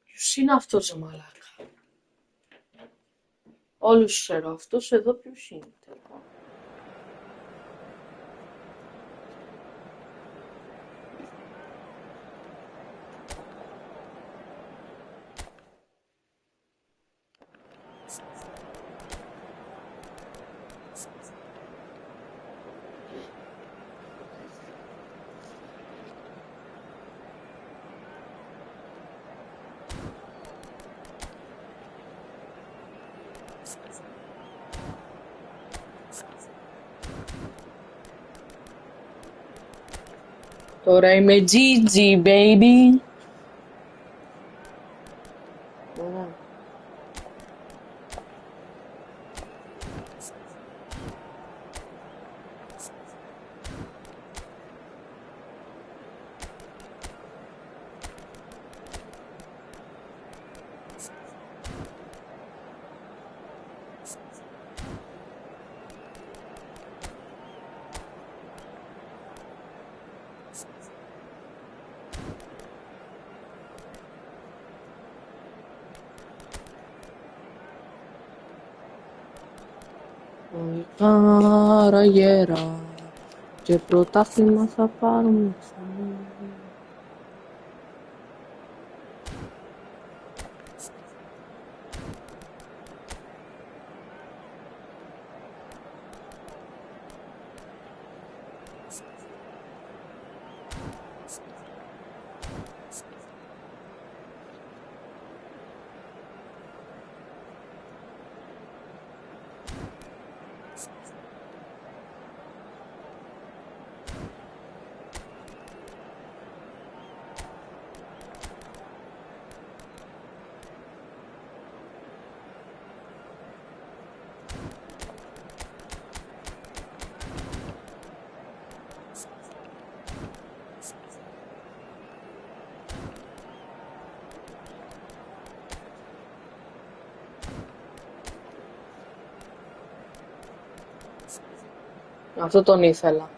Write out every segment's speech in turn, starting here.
Ποιος είναι αυτός ο μαλάκα? Όλους ξέρω. Αυτός εδώ ποιος είναι τελικά? Τώρα είμαι jihye, baby. Ωραία. Καραγέρα και πρωτάθλημα θα πάρουμε ξανά. Αυτό τον ήθελα.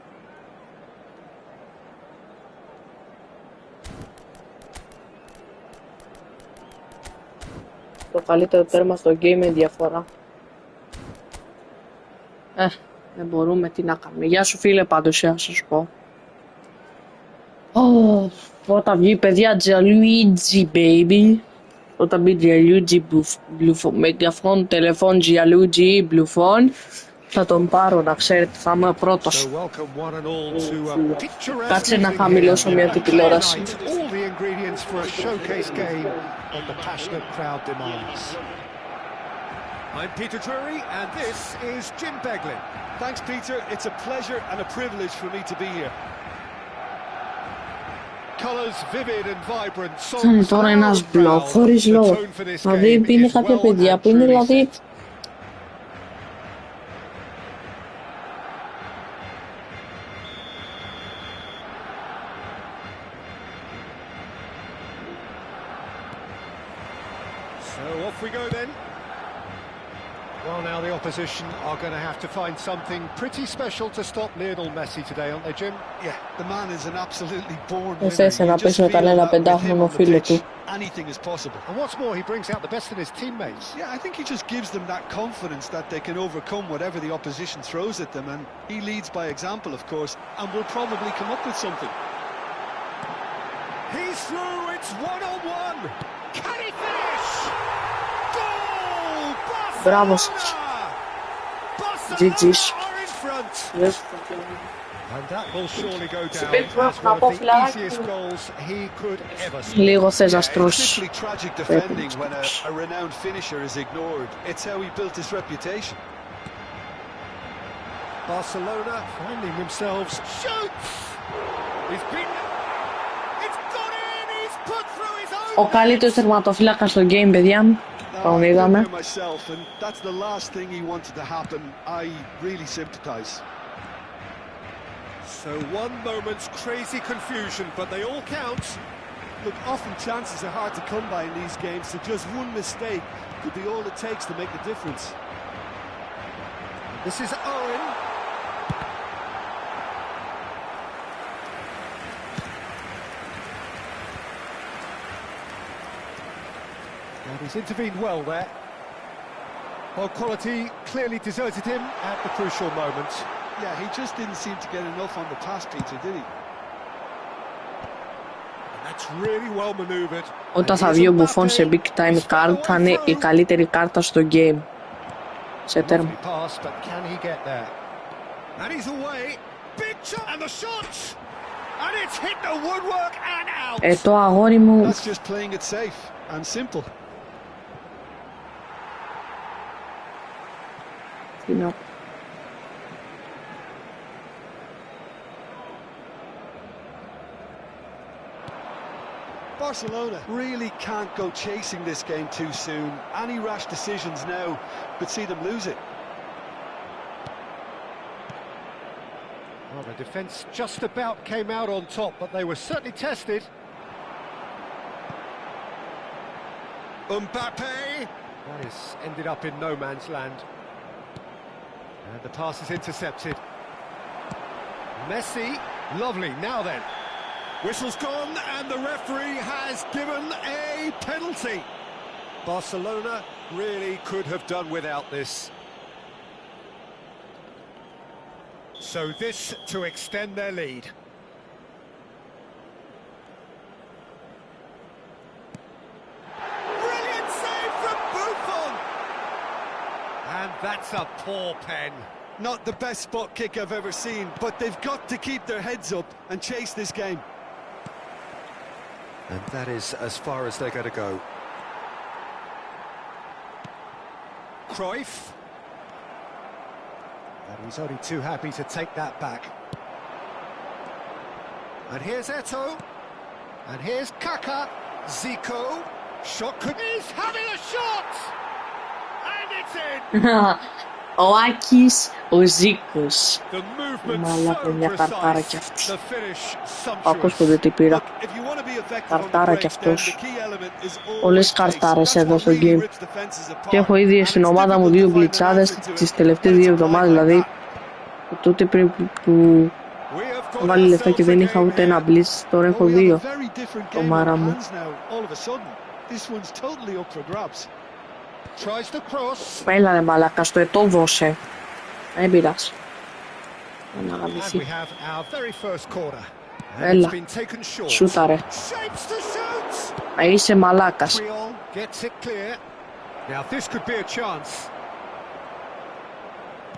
Το καλύτερο τέρμα στο game με διαφορά. Δεν μπορούμε, τι να κάνουμε. Γεια σου φίλε πάντως, να σας πω. Όταν βγει παιδιά jihye, baby. Όταν μπει jihye, μεγαφόν, τηλεφών, jihye, μπλουφών. Θα τον πάρω, να ξέρετε, θα είμαι πρώτος. Κάτσε να χαμηλώσω μια την τηλεόραση. I'm Peter Drury and this is Jim Beglin. Thanks Peter, it's a pleasure and a privilege for me to be here. Colors vivid and vibrant. Κάνει τώρα ένας μπλοκ χωρίς λόγο. Δηλαδή είναι κάποια παιδιά που είναι δηλαδή... So off we go then. Well, now the opposition are going to have to find something pretty special to stop Lionel Messi today, aren't they, Jim? Yeah, the man is an absolutely born winner. Θες να πεις κανένα πεντάχρονο φίλο του. Anything is possible. And what's more, he brings out the best in his teammates. Yeah, I think he just gives them that confidence that they can overcome whatever the opposition throws at them, and he leads by example, of course, and will probably come up with something. He's through, it's one-on-one. Can he finish? Goal! Μπράβο σας. GG's. Λίγο θες να στρώσεις. Ο καλύτερος τερματοφύλακας στο game, παιδιά. Τον είδαμε. So one moment's crazy confusion, but they all count. Look, often chances are hard to come by in these games, so just one mistake could be all it takes to make the difference. This is Owen. And he's intervened well there. Well, quality clearly deserted him at the crucial moment. Yeah, he just didn't seem to get enough on the pass, Peter, did he? And that's really well maneuvered. Όταν θα βγει ο Buffon σε big time card θα είναι η καλύτερη κάρτα στο game. Σε τέρμα. And he's away. Big shot and the shot. And it's hit the woodwork and out. Το αγόρι μου. That's just playing it safe and simple. Τι να... Barcelona really can't go chasing this game too soon. Any rash decisions now could see them lose it. Well, the defence just about came out on top, but they were certainly tested. Mbappe! That has ended up in no man's land. And the pass is intercepted. Messi, lovely, now then. Whistle's gone and the referee has given a penalty. Barcelona really could have done without this. So this to extend their lead. Brilliant save from Buffon! And that's a poor pen. Not the best spot kick I've ever seen, but they've got to keep their heads up and chase this game. And that is as far as they're going to go. Cruyff. And he's only too happy to take that back. And here's Eto'o. And here's Kaka. Zico. Shot could... He's having a shot! And it's in! Ο Άκης, ο Ζήκος. Μαλάκα μια καρτάρα κι αυτός. Άκους που δεν την πήρα. Καρτάρα κι αυτός. Όλες καρτάρες εδώ στο game. Και έχω ήδη στην ομάδα μου 2 γκλιτσάδες τις τελευταίες 2 εβδομάδες. Δηλαδή τότε πριν που βάλει λεφτά και δεν είχα ούτε ένα blitz. Τώρα έχω 2. Το μάρα μου. Έλα ρε μαλάκα, στο ετώ δώσε. Δεν πειράζει. Να γαμηθεί. Έλα, σούτα ρε. Είσαι μαλάκας.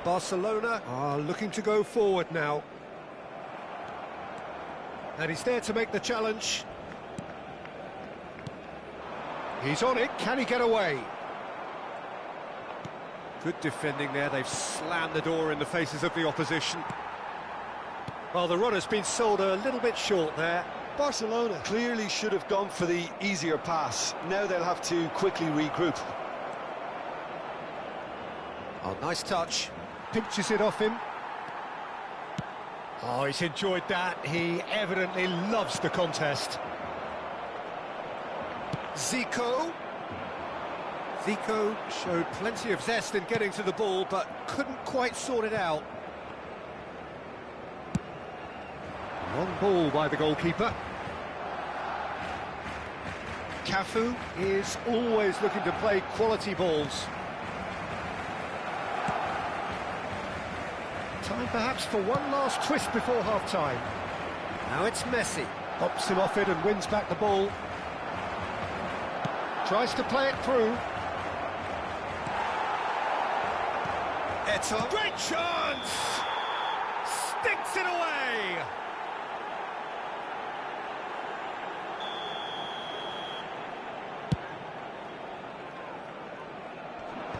Barcelona are looking to go forward now. And he's there to make the challenge. He's on it, can he get away? Good defending there, they've slammed the door in the faces of the opposition. Well, the run has been sold a little bit short there. Barcelona clearly should have gone for the easier pass. Now they'll have to quickly regroup. Oh, nice touch. Pinches it off him. Oh, he's enjoyed that. He evidently loves the contest. Zico. Zico showed plenty of zest in getting to the ball, but couldn't quite sort it out. Long ball by the goalkeeper. Cafu is always looking to play quality balls. Time perhaps for one last twist before half-time. Now it's Messi. Hops him off it and wins back the ball. Tries to play it through. Eto'o. Great chance! Sticks it away!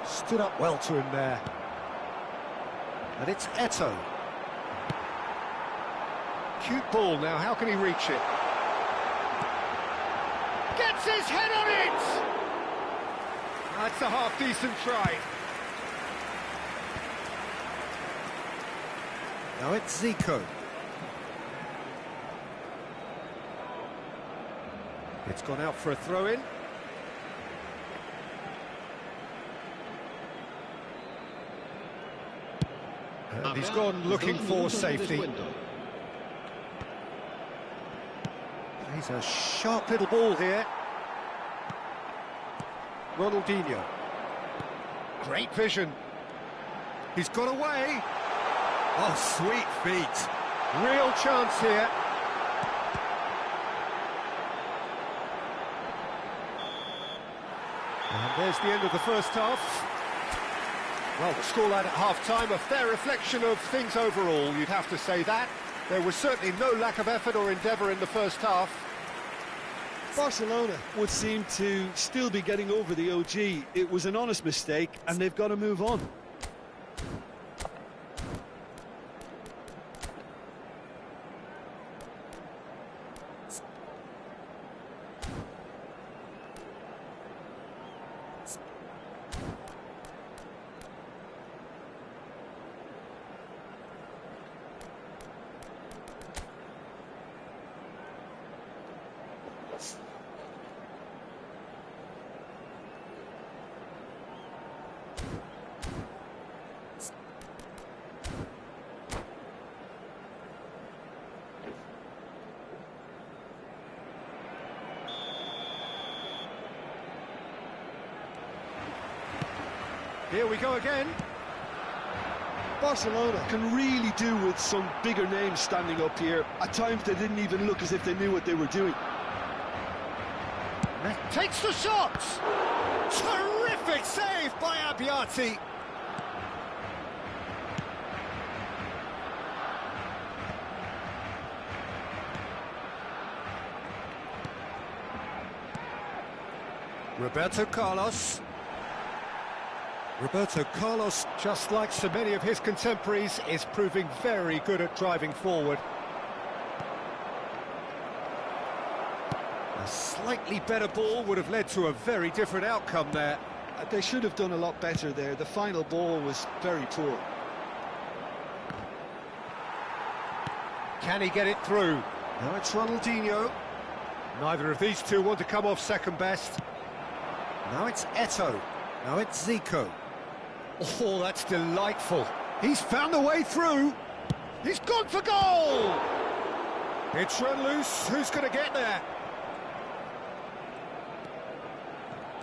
Stood up well to him there. And it's Eto'o. Cute ball now, how can he reach it? Gets his head on it! That's a half-decent try. Now it's Zico. It's gone out for a throw-in. And he's gone looking for safety. He's a sharp little ball here. Ronaldinho. Great vision. He's got away. Oh, sweet feet. Real chance here. And there's the end of the first half. Well, the scoreline at half-time, a fair reflection of things overall, you'd have to say that. There was certainly no lack of effort or endeavour in the first half. Barcelona would seem to still be getting over the OG. It was an honest mistake, and they've got to move on. Here we go again. Barcelona can really do with some bigger names standing up here. At times they didn't even look as if they knew what they were doing. Takes the shot! Terrific save by Abbiati. Roberto Carlos. Roberto Carlos, just like so many of his contemporaries, is proving very good at driving forward. A slightly better ball would have led to a very different outcome there. They should have done a lot better there. The final ball was very poor. Can he get it through? Now it's Ronaldinho. Neither of these two want to come off second best. Now it's Eto'o. Now it's Zico. Oh, that's delightful. He's found a way through. He's gone for goal! It's run loose. Who's going to get there?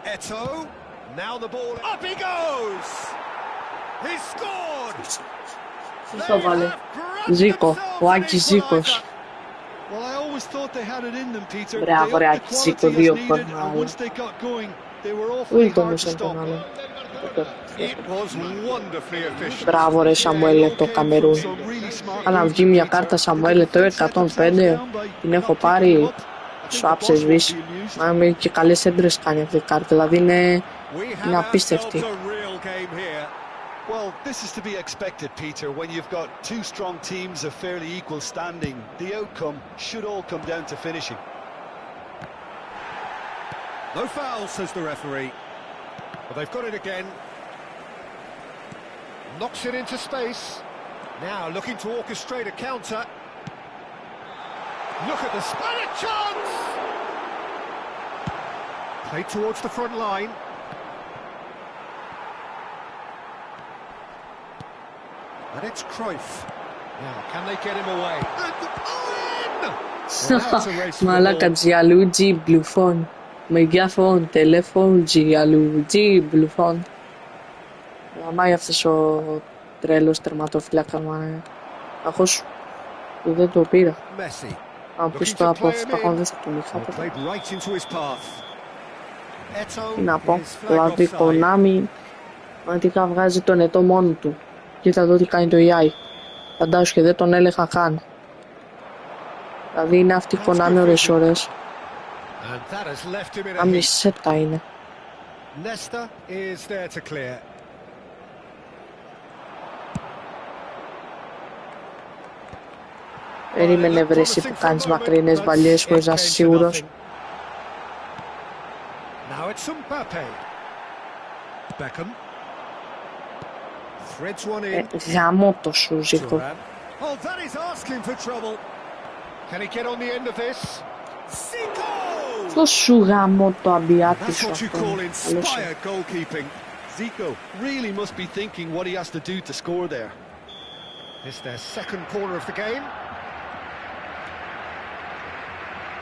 Eto'o. Now the ball. Up he goes! He's scored! Eso vale. Zico, like Zicos. Well, I always thought they had it in them, Peter. Bravo, They upped the Zico, quality Dio, as needed, pornale. and once they got going, they were awfully hard to stop. It was wonderfully efficient. Μπράβο ρε Σαμουέλε το Καμερούν. Αν βγει μια κάρτα Σαμουέλε το 105 την έχω πάρει, σου άψε σβήσει. Μα και καλές έντρες κάνει αυτή η κάρτα, δηλαδή είναι απίστευτη. Well, this is to be expected, Peter. When you've got two strong teams of fairly equal standing, the outcome should all come down to finishing. No foul, says the referee. But they've got it again. Knocks it into space. Now looking to orchestrate a counter. Look at the Spanish chance! Played towards the front line. And it's Cruyff. Now, can they get him away? And Μαλάκα Τζιαλούτζι μπλουφών. Μεγιάφων, τελέφων, Τζιαλούτζι μπλουφών. Γαμάει αυτός ο τρέλος τερματοφύλακα, μα αχώς που δεν το πήρα. Αν πεις το από αυτό το δεν θα το είχα. Τι να πω, δηλαδή Konami πραγματικά βγάζει τον ετώ μόνο του. Κοίτα εδώ τι κάνει το AI. Φαντάσου και δεν τον έλεγα καν. Δηλαδή είναι αυτή η Konami ώρες. Άμνη σέτα είναι. Περίμενε βρε εσύ που κάνεις μακρινές βαλιές χωρίς να είσαι σίγουρος. Γαμώ το σου Ζήκο. Το σου γαμώ το αμπιάτι σου αυτό. Zico really must be thinking what he has to do to score there. This is their second corner of the game.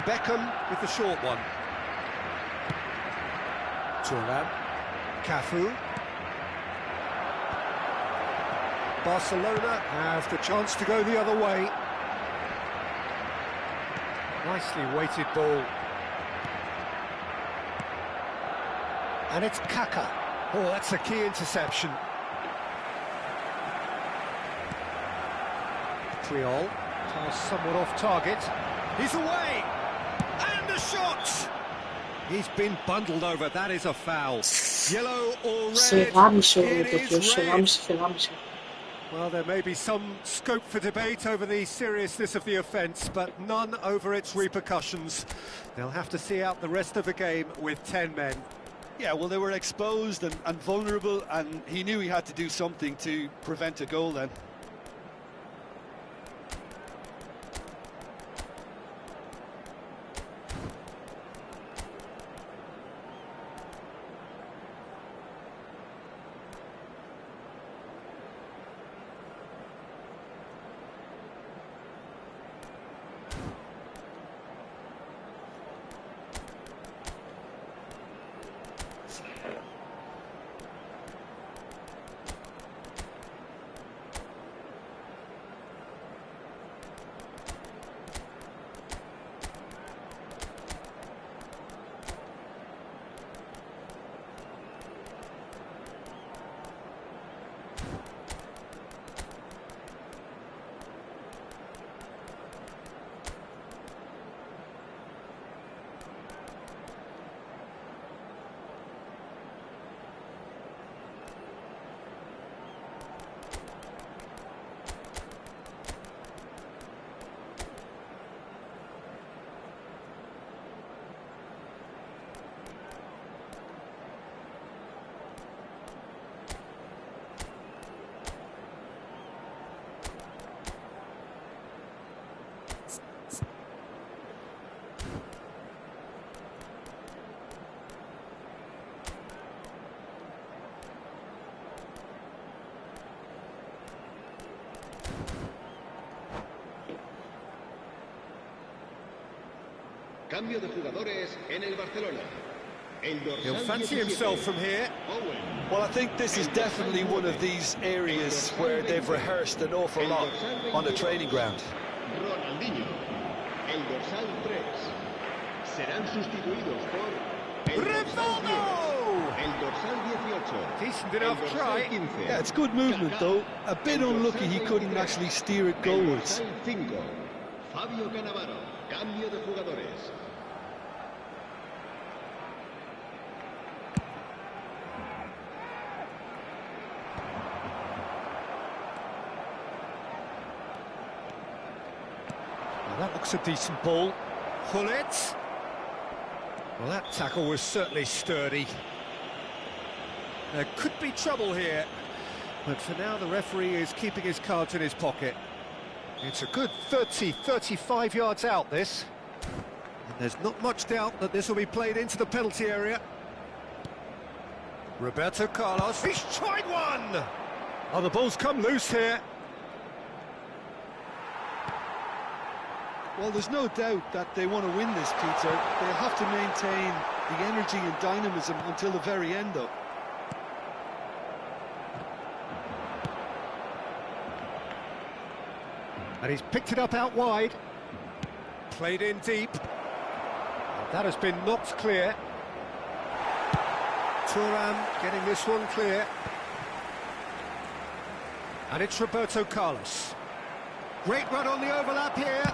Beckham with the short one. Thuram, Cafu. Barcelona have the chance to go the other way. Nicely weighted ball. And it's Kaka. Oh, that's a key interception. Triol, pass somewhat off target. He's away! And a shot! He's been bundled over, that is a foul. Yellow or red, it is red. Well, there may be some scope for debate over the seriousness of the offence, but none over its repercussions. They'll have to see out the rest of the game with 10 men. Yeah, well, they were exposed and vulnerable, and he knew he had to do something to prevent a goal then. Cambio de jugadores en el Barcelona. He'll fancy himself from here. Well, I think this is definitely one of these areas where they've rehearsed an awful lot on the training ground. Ronaldinho, el dorsal 3. Serán sustituidos por el Rivaldo! el dorsal 18. Decent enough try. 15. Yeah, it's good movement though. A bit unlucky he couldn't actually steer it goalwards. Dorsal 5. Fabio Cannavaro, cambio de jugadores. That looks a decent ball. Hullet. Well, that tackle was certainly sturdy. There could be trouble here, but for now the referee is keeping his cards in his pocket. It's a good 35 yards out, this. And there's not much doubt that this will be played into the penalty area. Roberto Carlos. He's tried one! Oh, the ball's come loose here. Well, there's no doubt that they want to win this, Peter. They'll have to maintain the energy and dynamism until the very end, though. And he's picked it up out wide. Played in deep. And that has been knocked clear. Thuram getting this one clear. And it's Roberto Carlos. Great run on the overlap here.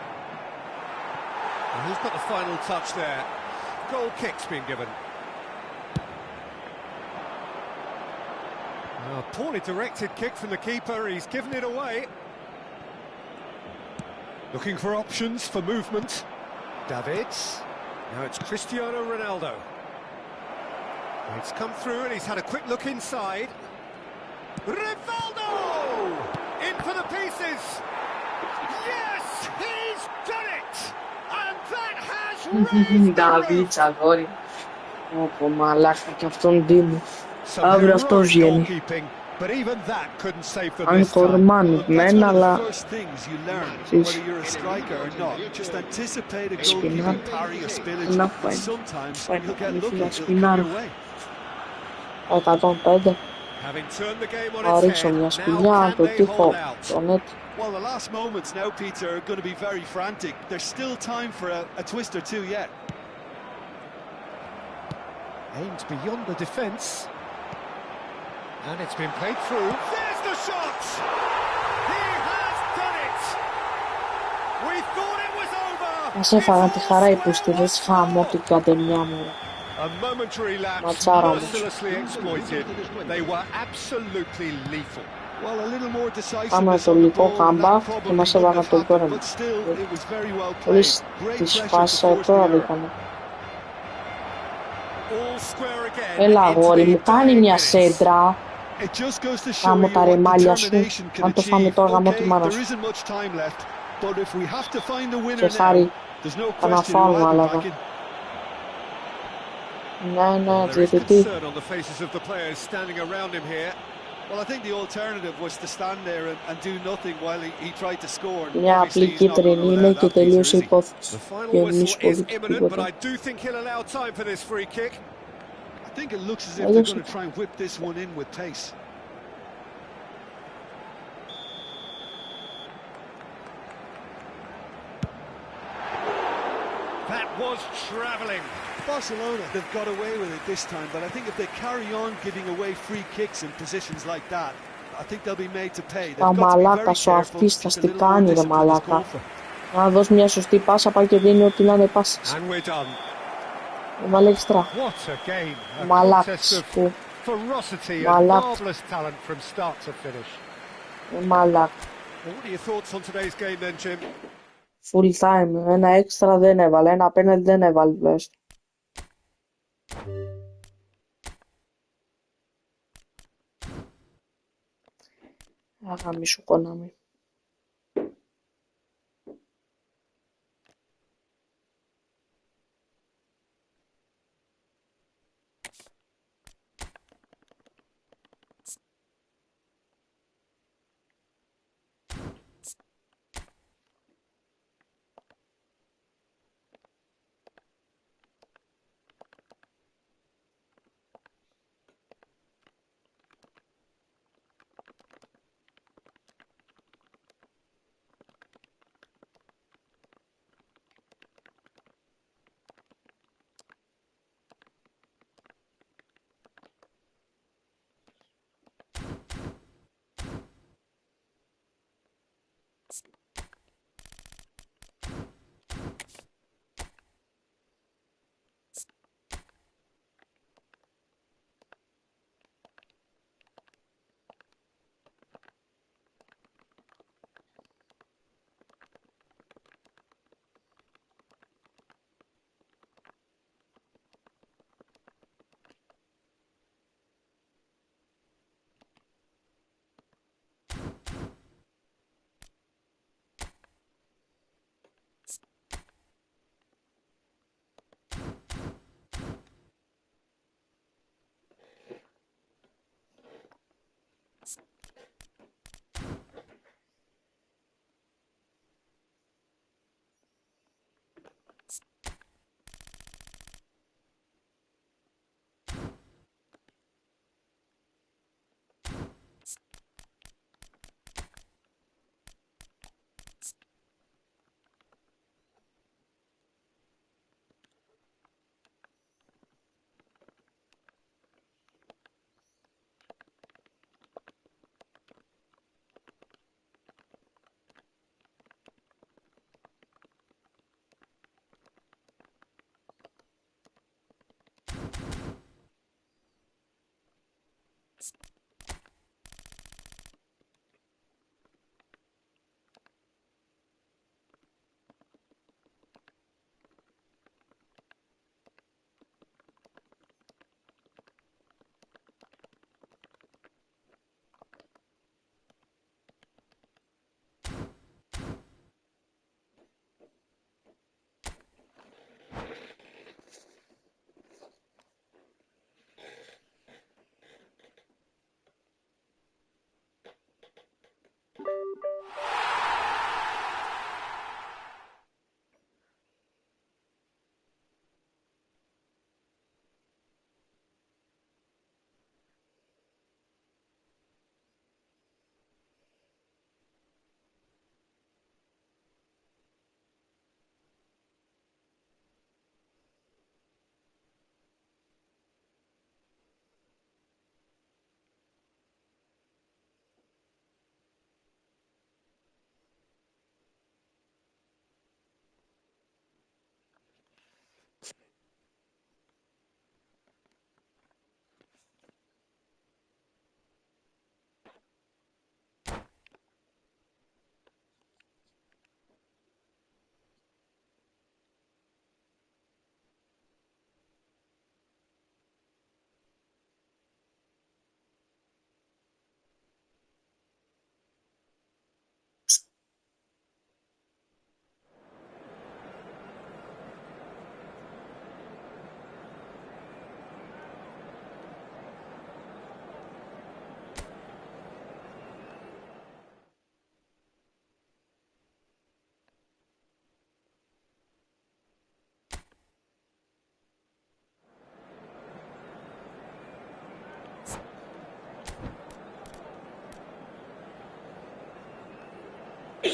And who's got the final touch there? Goal kick's been given. A poorly directed kick from the keeper, he's given it away. Looking for options for movement. Davids. Now it's Cristiano Ronaldo. It's come through and he's had a quick look inside. Rivaldo! In for the pieces! Yes, he's done it! And that has raised David, αγόρι. Όπο, μαλάκα, και αυτόν δίνει. Αύριο αυτό βγαίνει. But even that couldn't save them Αν this time. κορμάνει Look, that's μένα, one of the αλλά first things you learn, Jeez. whether you're a striker or not. Just anticipate a Spinar. goalkeeping parry or spillage, Enough and fine. sometimes Fine, you'll get fine, lucky, fine, it'll Spinar. come your way. 105. Having turned the game on Θα its ρίξω head, μια now σπηλιά, can το they τείχο, hold out? το net. Well, the last moments now, Peter, are going to be very frantic. There's still time for a twist or two yet. Aimed beyond the defence. And it's been played through. There's the shot! He has done it! We thought it was over! Μας έφαγαν τη χαρά οι πούστιδες, χάμω την Καντε μια μέρα. A momentary lapse Ματσάρα όμως. mercilessly exploited. They were absolutely lethal. Well, a little more Πάμε decisiveness το on the λίγο ball, and that comeback και probably μας wouldn't έβαγαν have το happened, πέραν. but still, it was very well played. Χωρίς Great τις pressure to φάσεις force the τώρα error. δείχνω. All square again. Έλα into αγόρι the μου, κάνει dying μια minutes. σέντρα. It just goes to show Γάμω you τα what ρεμάλια σου. determination can Αν το φάμε achieve. τώρα, γάμω τη Okay, μάνα there σου. isn't much time left, but if we have to find a winner Και now, χάρη, there's no θα να question who φάω I'll be μάλακα. backing. Ναι, ναι, There is διαιτητή. concern on the faces of the players standing around him here. Well, I think the alternative was to stand there and do nothing while he tried to score. Μια Obviously, απλή he's not going to κίτρινη είναι allow και that, Peter, τελείωσε η is he? υπόθεση. The final Και εμείς whistle is πολύ imminent, but τίποτα. I do think he'll allow time for this free kick. I think it looks as if they're Έδωσε. going to try and whip this one in with pace. That was travelling. Barcelona, they've got away with it this time, but I think if they carry on giving away free kicks in positions like that, I think they'll be made to pay. Τα They've got to be μαλάκα very σου careful, αυτής just a τι little more κάνει ρε discipline is μαλάκα. called for. Να δώσει μια σωστή πάσα πάει και δίνει ό,τι να είναι πάσες. And we're done. Βάλε εξτρά. What a game. A Μαλάκες contest of που. ferocity and Μαλάκ. marvellous talent from start to finish. Μαλάκα. Well, what are your thoughts on today's game then, Jim? Full time. Ένα έξτρα δεν έβαλε. Ένα απέναντι δεν έβαλε. Βες. Αγαμίσου κονάμι.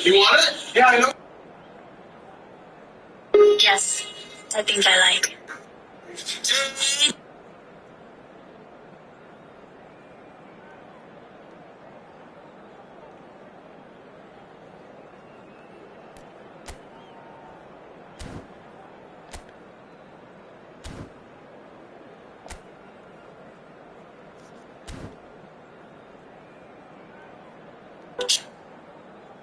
You want it? Yeah, I know. Yes, I think I like.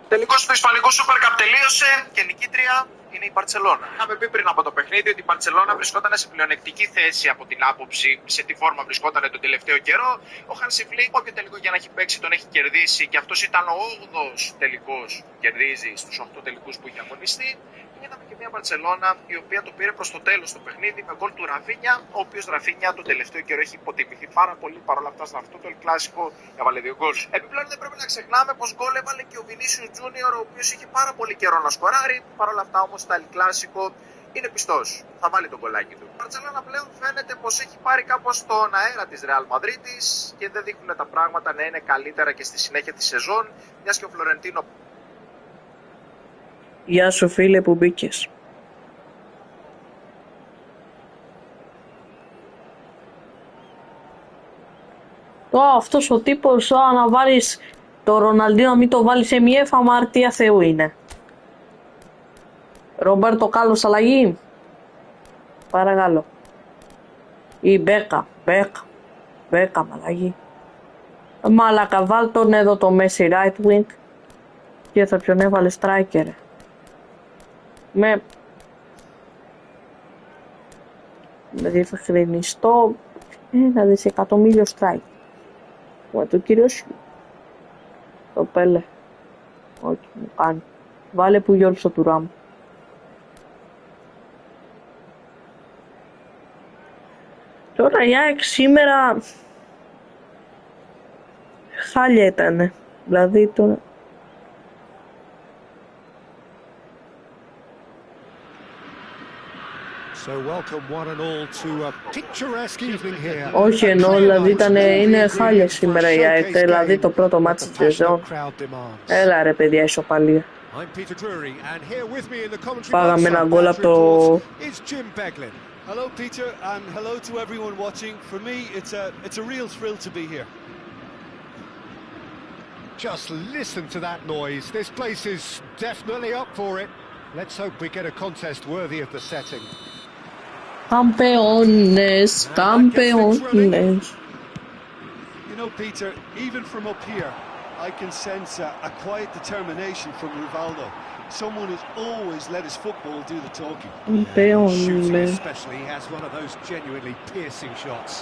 Τελικώς του Ισπανικού Super Cup τελείωσε και νικήτρια είναι η Μπαρτσελώνα. Είχαμε πει πριν από το παιχνίδι ότι η Μπαρτσελώνα βρισκόταν σε πλεονεκτική θέση από την άποψη σε τι φόρμα βρισκόταν τον τελευταίο καιρό. Ο Hansi Flick, όποιο τελικό για να έχει παίξει, τον έχει κερδίσει και αυτός ήταν ο 8ος τελικός που κερδίζει στους 8 τελικούς που είχε αγωνιστεί. Και είδαμε και μια Μπαρτσελώνα η οποία το πήρε προς το τέλος το παιχνίδι με γκολ του Ραφίνια, ο οποίος Ραφίνια τον τελευταίο καιρό έχει υποτιμηθεί πάρα πολύ. Παρόλα αυτά, σε αυτό το κλασικό έβαλε 2 γκολ. Επιπλέον δεν πρέπει να ξεχνάμε πως γκολ έβαλε και ο Vinicius Junior, ο οποίος είχε πάρα πολύ καιρό να σκοράρει. Παρόλα αυτά όμως τα κλασικό είναι πιστός. Θα βάλει τον κολάκι του. Η Μπαρτσελώνα πλέον φαίνεται πως έχει πάρει κάπως τον αέρα της Real Madridis και δεν δείχνουν τα πράγματα να είναι καλύτερα και στη συνέχεια της σεζόν, μιας και ο Φλωρεντίνο. Γεια σου φίλε που μπήκες. Αυτός ο τύπος να βάλεις το Ροναλντίνο, μην το βάλεις σε μια αμαρτία Θεού είναι. Ρομπέρτο Κάλλος αλλαγή. Παρακαλώ. Ή Μπέκα αλλαγή. Μαλακα, βάλ τον εδώ το Messi right wing. Και θα ποιον έβαλε striker. Με διευκρινιστό ένα δισεκατομμύριο strike. Με το κύριο σου. Το Πέλε. Όχι, μου κάνει. Βάλε που γιόρψω του Ράμ. Τώρα η ΑΕΚ σήμερα χάλια ήτανε. Δηλαδή τώρα... Όχι εννοώ, δηλαδή είναι χάλια σήμερα η ΑΕΚ, δηλαδή το πρώτο μάτσι της σεζόν. Έλα ρε παιδιά, ισοπαλία. Πάγαμε ένα γκολ από το... Hello Peter and hello to everyone watching. For me it's a real thrill to be here. Just listen to that noise. This place is definitely up for it. Let's hope we get a contest worthy of the setting. Campeones. You know, Peter, even from up here, I can sense a quiet determination from Rivaldo. Someone who's always let his football do the talking. Shooting especially, he has one of those genuinely piercing shots.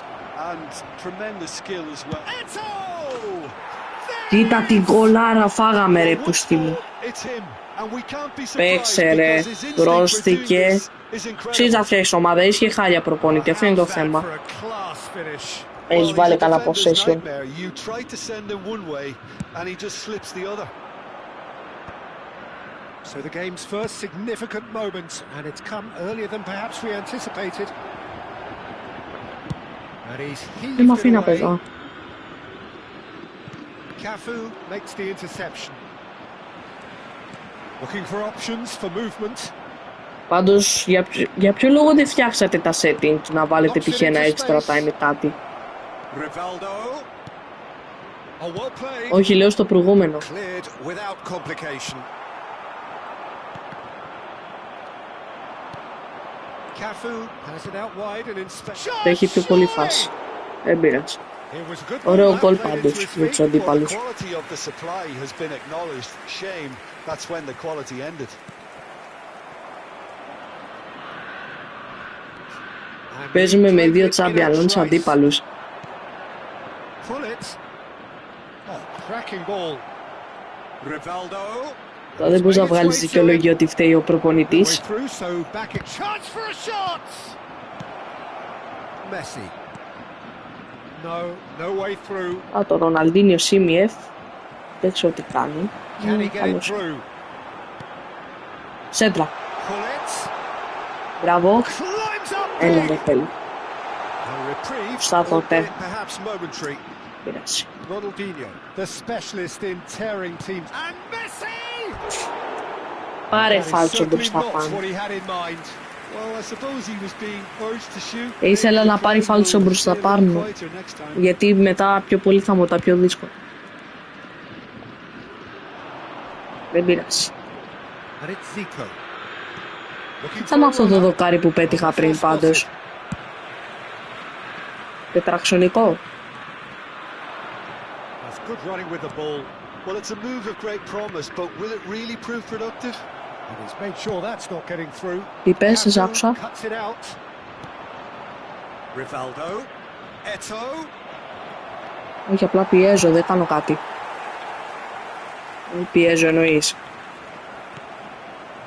And tremendous skill as well. Κοίτα την κολάρα φάγαμε ρε πούστη μου. Παίξε ρε, πρόστηκε. Ξύζα φτιάξεις ομάδα, είσαι χάλια προπονητή, αυτό είναι το θέμα. Έχεις βάλει καλά possession. So the game's first significant moment, and it's come earlier than perhaps we anticipated. And he's heaved it away. Cafu makes the interception. Looking for options for movement. Πάντως, για ποιο λόγο δεν φτιάξατε τα settings να βάλετε π.χ. ένα extra time ή κάτι? Όχι, λέω στο προηγούμενο. Έχει πιο πολύ φάση. Δεν πειράζει. Ωραίο γκολ πάντως για τους αντίπαλους. Παίζουμε με 2 τσάμπιανους αντίπαλους. Τώρα δεν μπορείς να βγάλεις δικαιολογία ότι φταίει ο προπονητής. Το Ροναλντίνιο Σίμιεφ. Δεν ξέρω τι κάνει. Σέντρα. Μπράβο. Έλα ρε φίλε. Στα τότε. Πειράζει. Πάρε φάλτσο μπροστά πάνω. Ήθελα να πάρει φάλτσο μπροστά πάνω, γιατί μετά πιο πολύ θα μου τα πιο δύσκολα. Δεν πειράζει. Ήταν αυτό το δοκάρι που πέτυχα πριν πάντως. Τετραξονικό. Τι πες, σε άκουσα. Όχι, απλά πιέζω, δεν κάνω κάτι. Πιέζω εννοείς.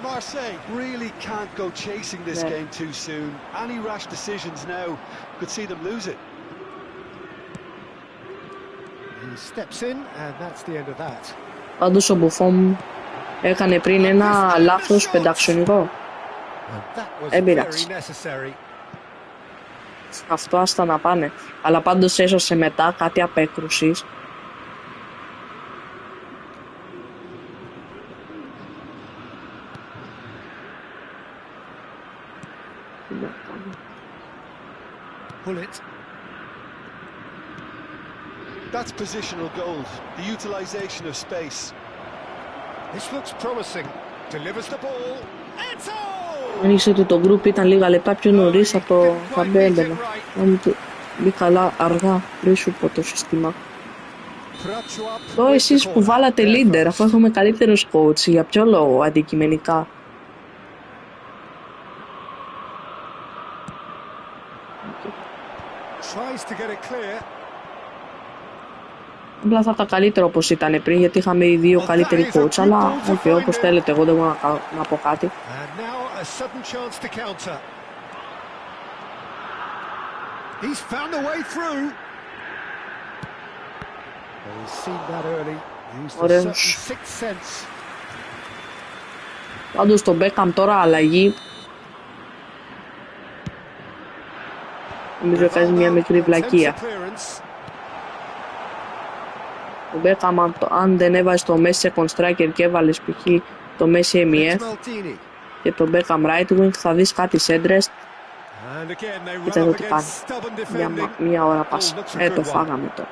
Marseille really can't go chasing this game too soon. Any rash decisions now could see them lose it. He steps in and that's the end of that. Πάντως ο Μπουφόν έκανε πριν ένα λάθος πενταξιονικό. Δεν πειράζει. Αυτό άστα να πάνε. Αλλά πάντως έσωσε μετά κάτι απέκρουσης. That's positional goals, the utilization of space. This looks promising. Delivers the ball. Άνοιξε ότι το γκρουπ ήταν λίγα λεπτά πιο νωρίς από τα μπέμπελα. Αν μπει καλά αργά, δεν σου πω το σύστημα. Τώρα εσείς που βάλατε leader, αφού έχουμε καλύτερος coach, για ποιο λόγο αντικειμενικά. Απλά θα ήταν καλύτερο όπως ήταν πριν, γιατί είχαμε οι δύο καλύτεροι coach, αλλά όχι, όπως θέλετε, εγώ δεν μπορώ να πω κάτι. Ωραίος. Πάντως το Beckham τώρα αλλαγή. Νομίζω κάνει μια μικρή βλακεία. Ο Beckham, αν δεν έβαζε το Messi second striker και έβαλες π.χ. το Messi MEF και το Beckham right wing, θα δεις κάτι σέντρες. Κοίτα εδώ τι κάνει. Μια ώρα πας. Το φάγαμε τώρα.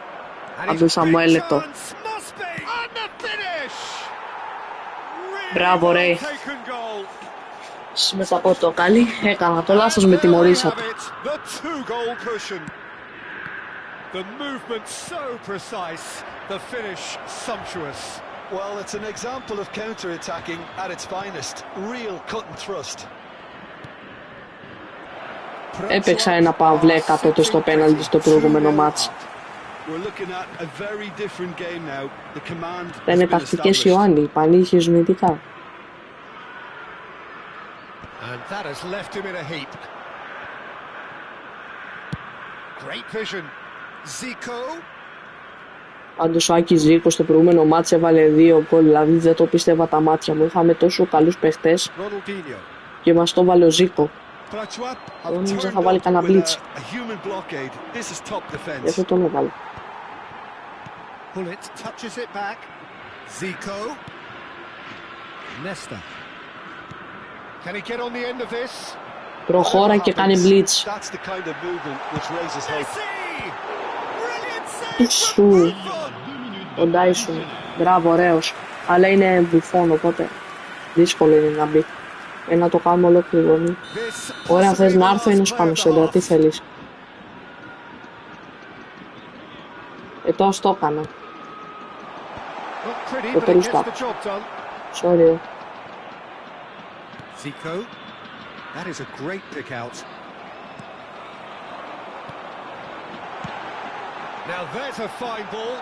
Αν το Σαμουέλ λεπτό. Μπράβο ρε. Μετά από το καλή έκανα το λάθος, με τιμωρήσατε. The movement so precise, the finish sumptuous. Well, it's an example of counter-attacking at its finest. Real cut and thrust. Έπαιξα ένα παυλέκα τότε στο πέναλτι στο προηγούμενο μάτς. Θα είναι τακτικές Ιωάννη, πανήχες νοητικά. And that has left him in a heap. Great vision. Zico. Πάντως ο Άκης Ζήκος στο προηγούμενο μάτς έβαλε 2 γκολ, δηλαδή δεν το πίστευα τα μάτια μου. Είχαμε τόσο καλούς παίχτες και μας το βάλε ο Ζήκο. Εγώ νόμιζα θα βάλει κανένα μπλίτς. Γι' αυτό τον έβαλε. Προχώρα και κάνει μπλίτς. Σου, ο Ντάισον, μπράβο, ωραίος. Αλλά είναι Μπουφόν, οπότε δύσκολο είναι να μπει. Να το κάνουμε ολόκληρο. Ωραία, θες να έρθω ή να σου κάνω σέντρα, τι θέλεις. Τώρα το έκανα. Το περιστά. Sorry. Zico, that is a great pick out. Now there's a fine ball.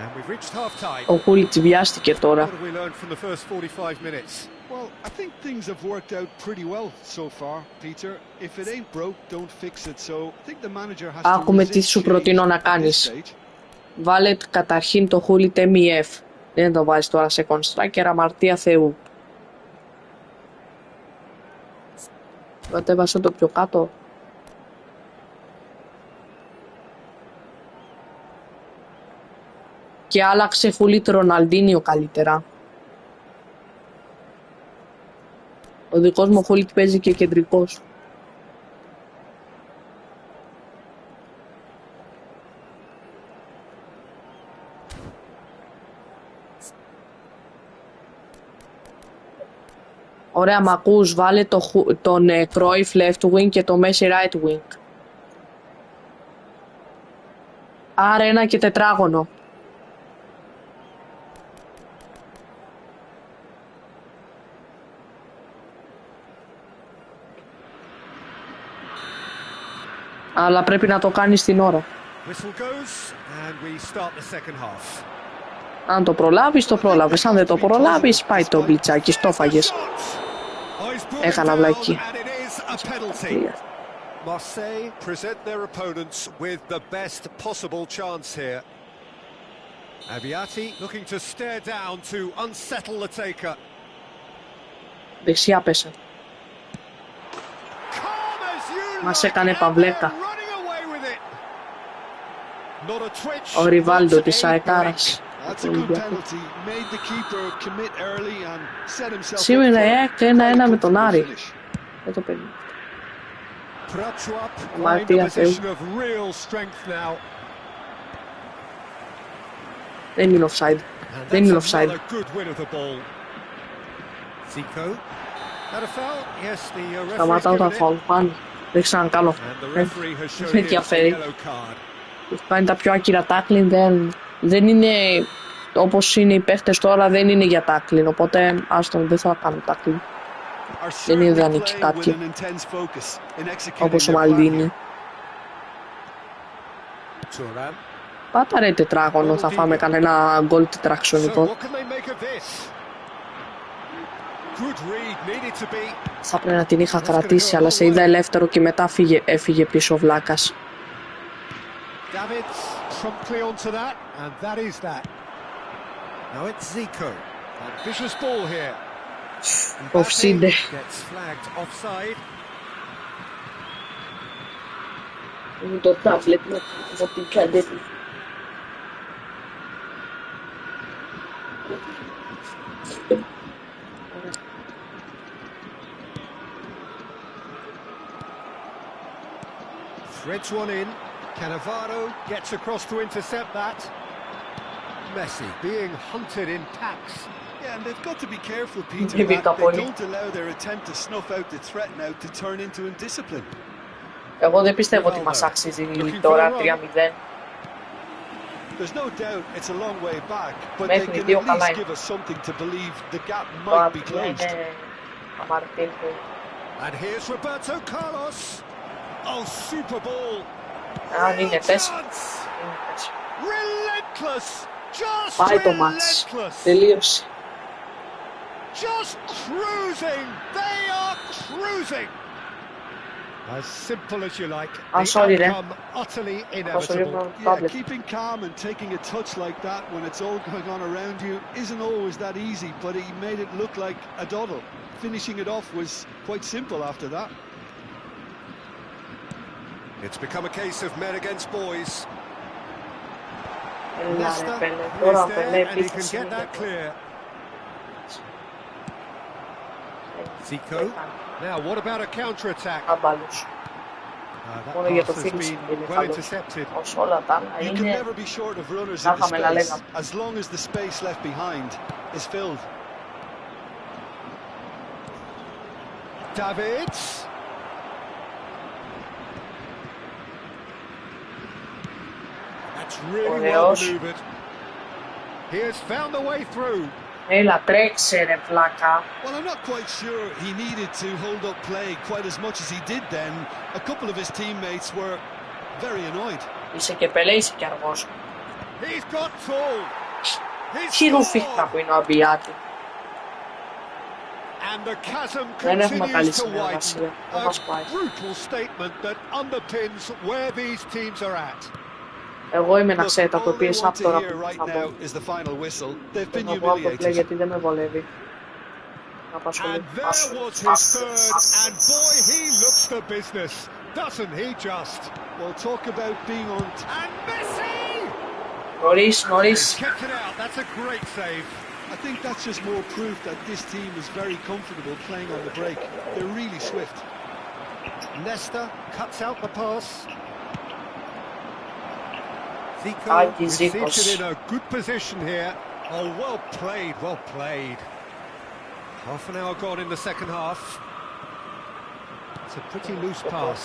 And we've reached half time. Ο Χούλιτς βιάστηκε τώρα. What have we learned from the first 45 minutes? Well, I think things have worked out pretty well so far, Peter. If it ain't broke, don't fix it. So I think the manager has to. Άκουμε τι σου προτείνω να κάνεις. Βάλε καταρχήν το Χούλιτ MEF. Δεν το βάζεις τώρα σε κονστράκερ, αμαρτία Θεού. Κατέβασε το πιο κάτω. Και άλλαξε Χούλιτ Ροναλντίνιο καλύτερα. Ο δικός μου Χούλικ παίζει και κεντρικός. Ωραία, μ' ακούς, βάλε τον Cruyff left wing και το Messi right wing. Άρα ένα και τετράγωνο. Αλλά πρέπει να το κάνεις την ώρα. Αν το προλάβεις, το πρόλαβες. Αν δεν το προλάβεις, πάει το μπλιτσάκι, το φάγες. Έκανα βλακή. Marseille present their opponents with the best possible chance here. Abiati looking to stare down to unsettle the taker. Δεξιά πέσα. Μας έκανε παυλέκα. Ο Ριβάλντο της Αεκάρας. Σήμερα έκανε ένα με τον Άρη. Δεν το παίρνει. Μαρτία Θεού. Δεν είναι offside. Δεν είναι offside. Σταματάω τα φάουλ πάνω. Δεν ξέρω αν κάνω. Δεν με ενδιαφέρει. Κάνει τα πιο άκυρα τάκλιν. Δεν είναι όπως είναι οι παίχτες τώρα, δεν είναι για τάκλιν. Οπότε άστον, δεν θα κάνω τάκλιν. Δεν είναι ιδανική κάποιοι. Όπως ο Μαλδίνη. Πάτα ρε τετράγωνο, θα φάμε κανένα γκολ τετραξονικό. Θα πρέπει να την είχα κρατήσει, αλλά σε είδα ελεύθερο και μετά έφυγε πίσω ο Βλάκας. Offside. Το τάμπλετ με την Καντε. Threads one in. Cannavaro gets across to intercept that. Messi being hunted in packs. Yeah, and they've got to be careful, Peter, that they don't allow their attempt to snuff out the threat now to turn into indiscipline. Εγώ δεν πιστεύω ότι μας αξίζει τώρα 3-0. There's no doubt it's a long way back, but they can at least give us something to believe the gap might be closed. And here's Roberto Carlos. Oh, super ball. Relentless. Just relentless. Τελείωσε. Just cruising. They are cruising. As simple as you like. The outcome utterly inevitable. Yeah, keeping calm and taking a touch like that when it's all going on around you isn't always that easy, but he made it look like a doddle. Finishing it off was quite simple after that. It's become a case of men against boys. And he can get that clear. Zico. Now, what about a counter-attack? That pass has been well intercepted. You can never be short of runners in the space, as long as the space left behind is filled. Davids. That's really well maneuvered. He has found the way through. Έλα, τρέξε ρε βλάκα. Well, I'm not quite sure he needed to hold up play quite as much as he did then. A couple of his teammates were very annoyed. Είσαι και πελέ, είσαι και αργός. He's got full. Χειρούφιχτα που είναι ο Αμπιάτη. And the chasm continues to widen. A brutal statement that underpins where these teams are at. Εγώ είμαι ένα σέτα το οποίο από τώρα που θα πω. Δεν θα πω από το play γιατί δεν με βολεύει. Να απασχολεί. Νωρίς. I think that's just more proof that this team is very comfortable playing on the break. They're really swift. Leicester cuts out the pass. Zico receives it in a good position here. Oh, well played, well played. Half an hour gone in the second half. It's a pretty loose pass.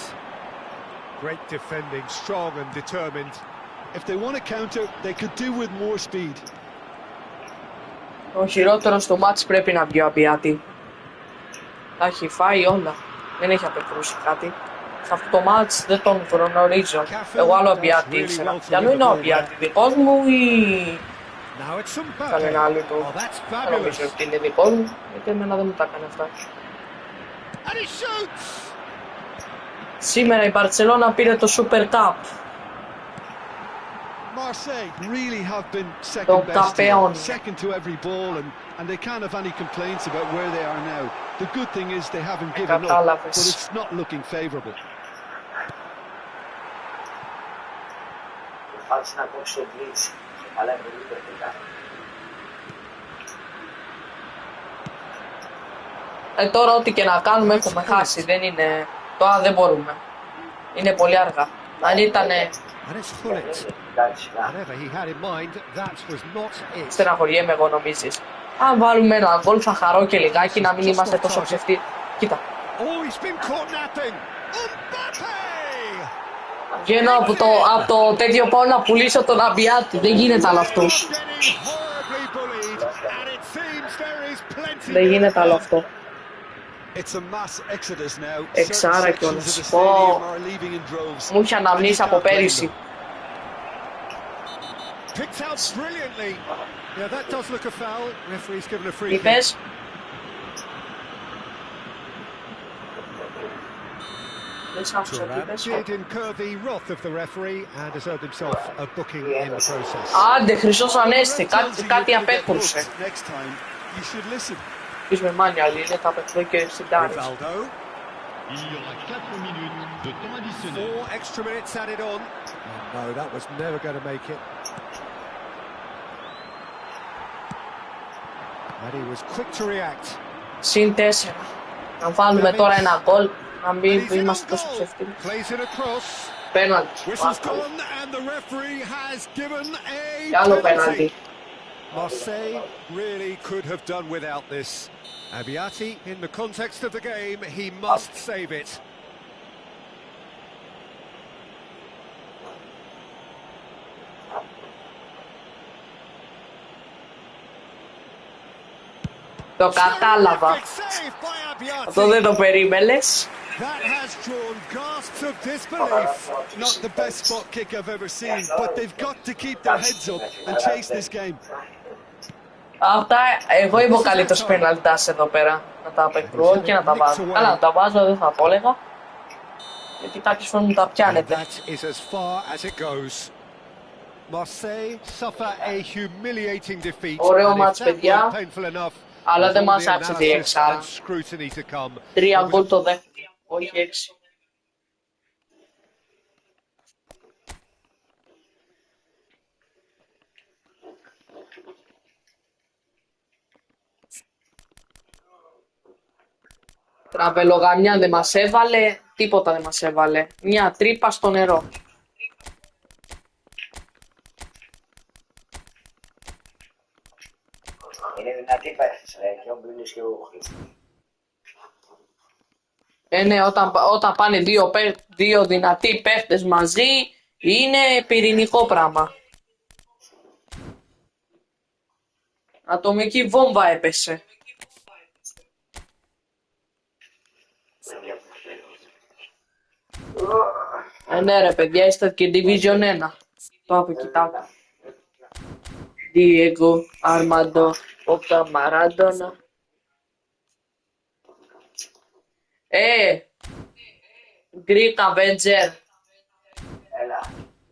Great defending, strong and determined. If they want to counter, they could do with more speed. Ο χειρότερος στο μάτς πρέπει να βγει ο Αμπιάτη. Τα έχει φάει όλα. Δεν έχει απεκρούσει κάτι. Σε αυτό το μάτς δεν τον γνωρίζω. Εγώ άλλο Αμπιάτη ήξερα. Για νου είναι ο Αμπιάτη δικός μου ή κανένα άλλο του. Δεν νομίζω ότι είναι δικό μου, γιατί εμένα δεν μου τα έκανε αυτά. Σήμερα η Μπαρτσελώνα πήρε το Super Cup. Marseille really have been second best here, second to every ball, and they can't have any complaints about where they are now. The good thing is they haven't given up, but it's not looking favourable. Τώρα ό,τι και να κάνουμε έχουμε χάσει, δεν είναι... Τώρα δεν μπορούμε. Είναι πολύ αργά. Αν ήτανε... Στεναχωριέμαι εγώ νομίζεις. Αν βάλουμε ένα γκολ θα χαρώ και λιγάκι να μην είμαστε τόσο ψευτοί. Κοίτα. Βγαίνω από το τέτοιο πάω να πουλήσω τον Αμπιάτη. Δεν γίνεται άλλο αυτό. Δεν γίνεται άλλο αυτό. Εξάρα κιόλας. Μου είχε αναμνήσει από πέρυσι. Τι πες? Δεν σ' άκουσα τι πες. Άντε, Χρυσός Ανέστη, κάτι απέκρουσε. Πεις με μάνια, αλλά είναι θα απέκρουσε και στην Τάρις. Συν 4. Να βάλουμε τώρα ένα γκολ, να μην είμαστε τόσο ψεύτικοι. Πέναλτι. Κι άλλο πέναλτι. Marseille really could have done without this. Abiati, in the context of the game, he must save it. Το κατάλαβα. Αυτό δεν το περίμενες. That has drawn gasps of disbelief. Not the best spot kick I've ever seen, but they've got to keep their heads up and chase this game. Αυτά, εγώ είμαι ο καλύτερος πεναλτάς εδώ πέρα. Να τα απεκρούω και να τα βάζω. Καλά, να τα βάζω δεν θα το έλεγα. Γιατί κάποιες φορές μου τα πιάνετε. Ωραίο μάτς, παιδιά. Αλλά δεν μας άξιζε η εξάρα. 3 γκολ το δεύτερο, όχι 6. Τραβελογαμιά δεν μας έβαλε, τίποτα δεν μας έβαλε. Μια τρύπα στο νερό. Είναι δυνατή παίχτης, ρε, και ο Μπλίνης και ο Χρήστος. Ναι, όταν πάνε δύο δυνατοί παίχτες μαζί, είναι πυρηνικό πράγμα. Ατομική βόμβα έπεσε. Ναι ρε παιδιά, είστε και Division 1. Το από κοιτάω. Diego Armando Opta Maradona. Greek Avenger.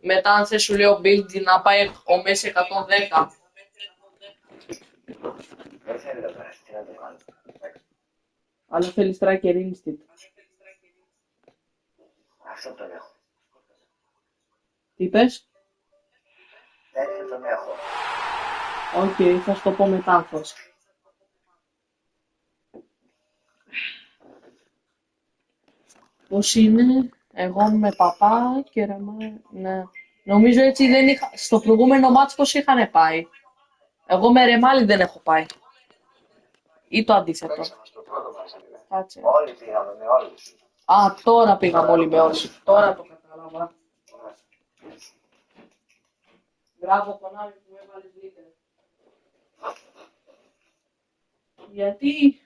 Μετά αν θες σου λέω build να πάει ο Μέση 110. Αλλά θέλει striker instinct. Αυτό τον έχω. Τι είπες? Δεν τον έχω. Οκ, θα σου το πω μετά αυτός. Πώς είναι, εγώ με παπά και ρεμά, ναι. Νομίζω έτσι δεν είχα, στο προηγούμενο μάτς πώς είχαν πάει. Εγώ με ρεμάλι δεν έχω πάει. Ή το αντίθετο. Παίξαμε στο πρώτο μας, Κάτσε. όλοι πήγαμε με όλους. Α, τώρα πήγαμε όλοι με όλους. Τώρα το κατάλαβα. Μπράβο τον Άβη που έβαλες λίτερ. Γιατί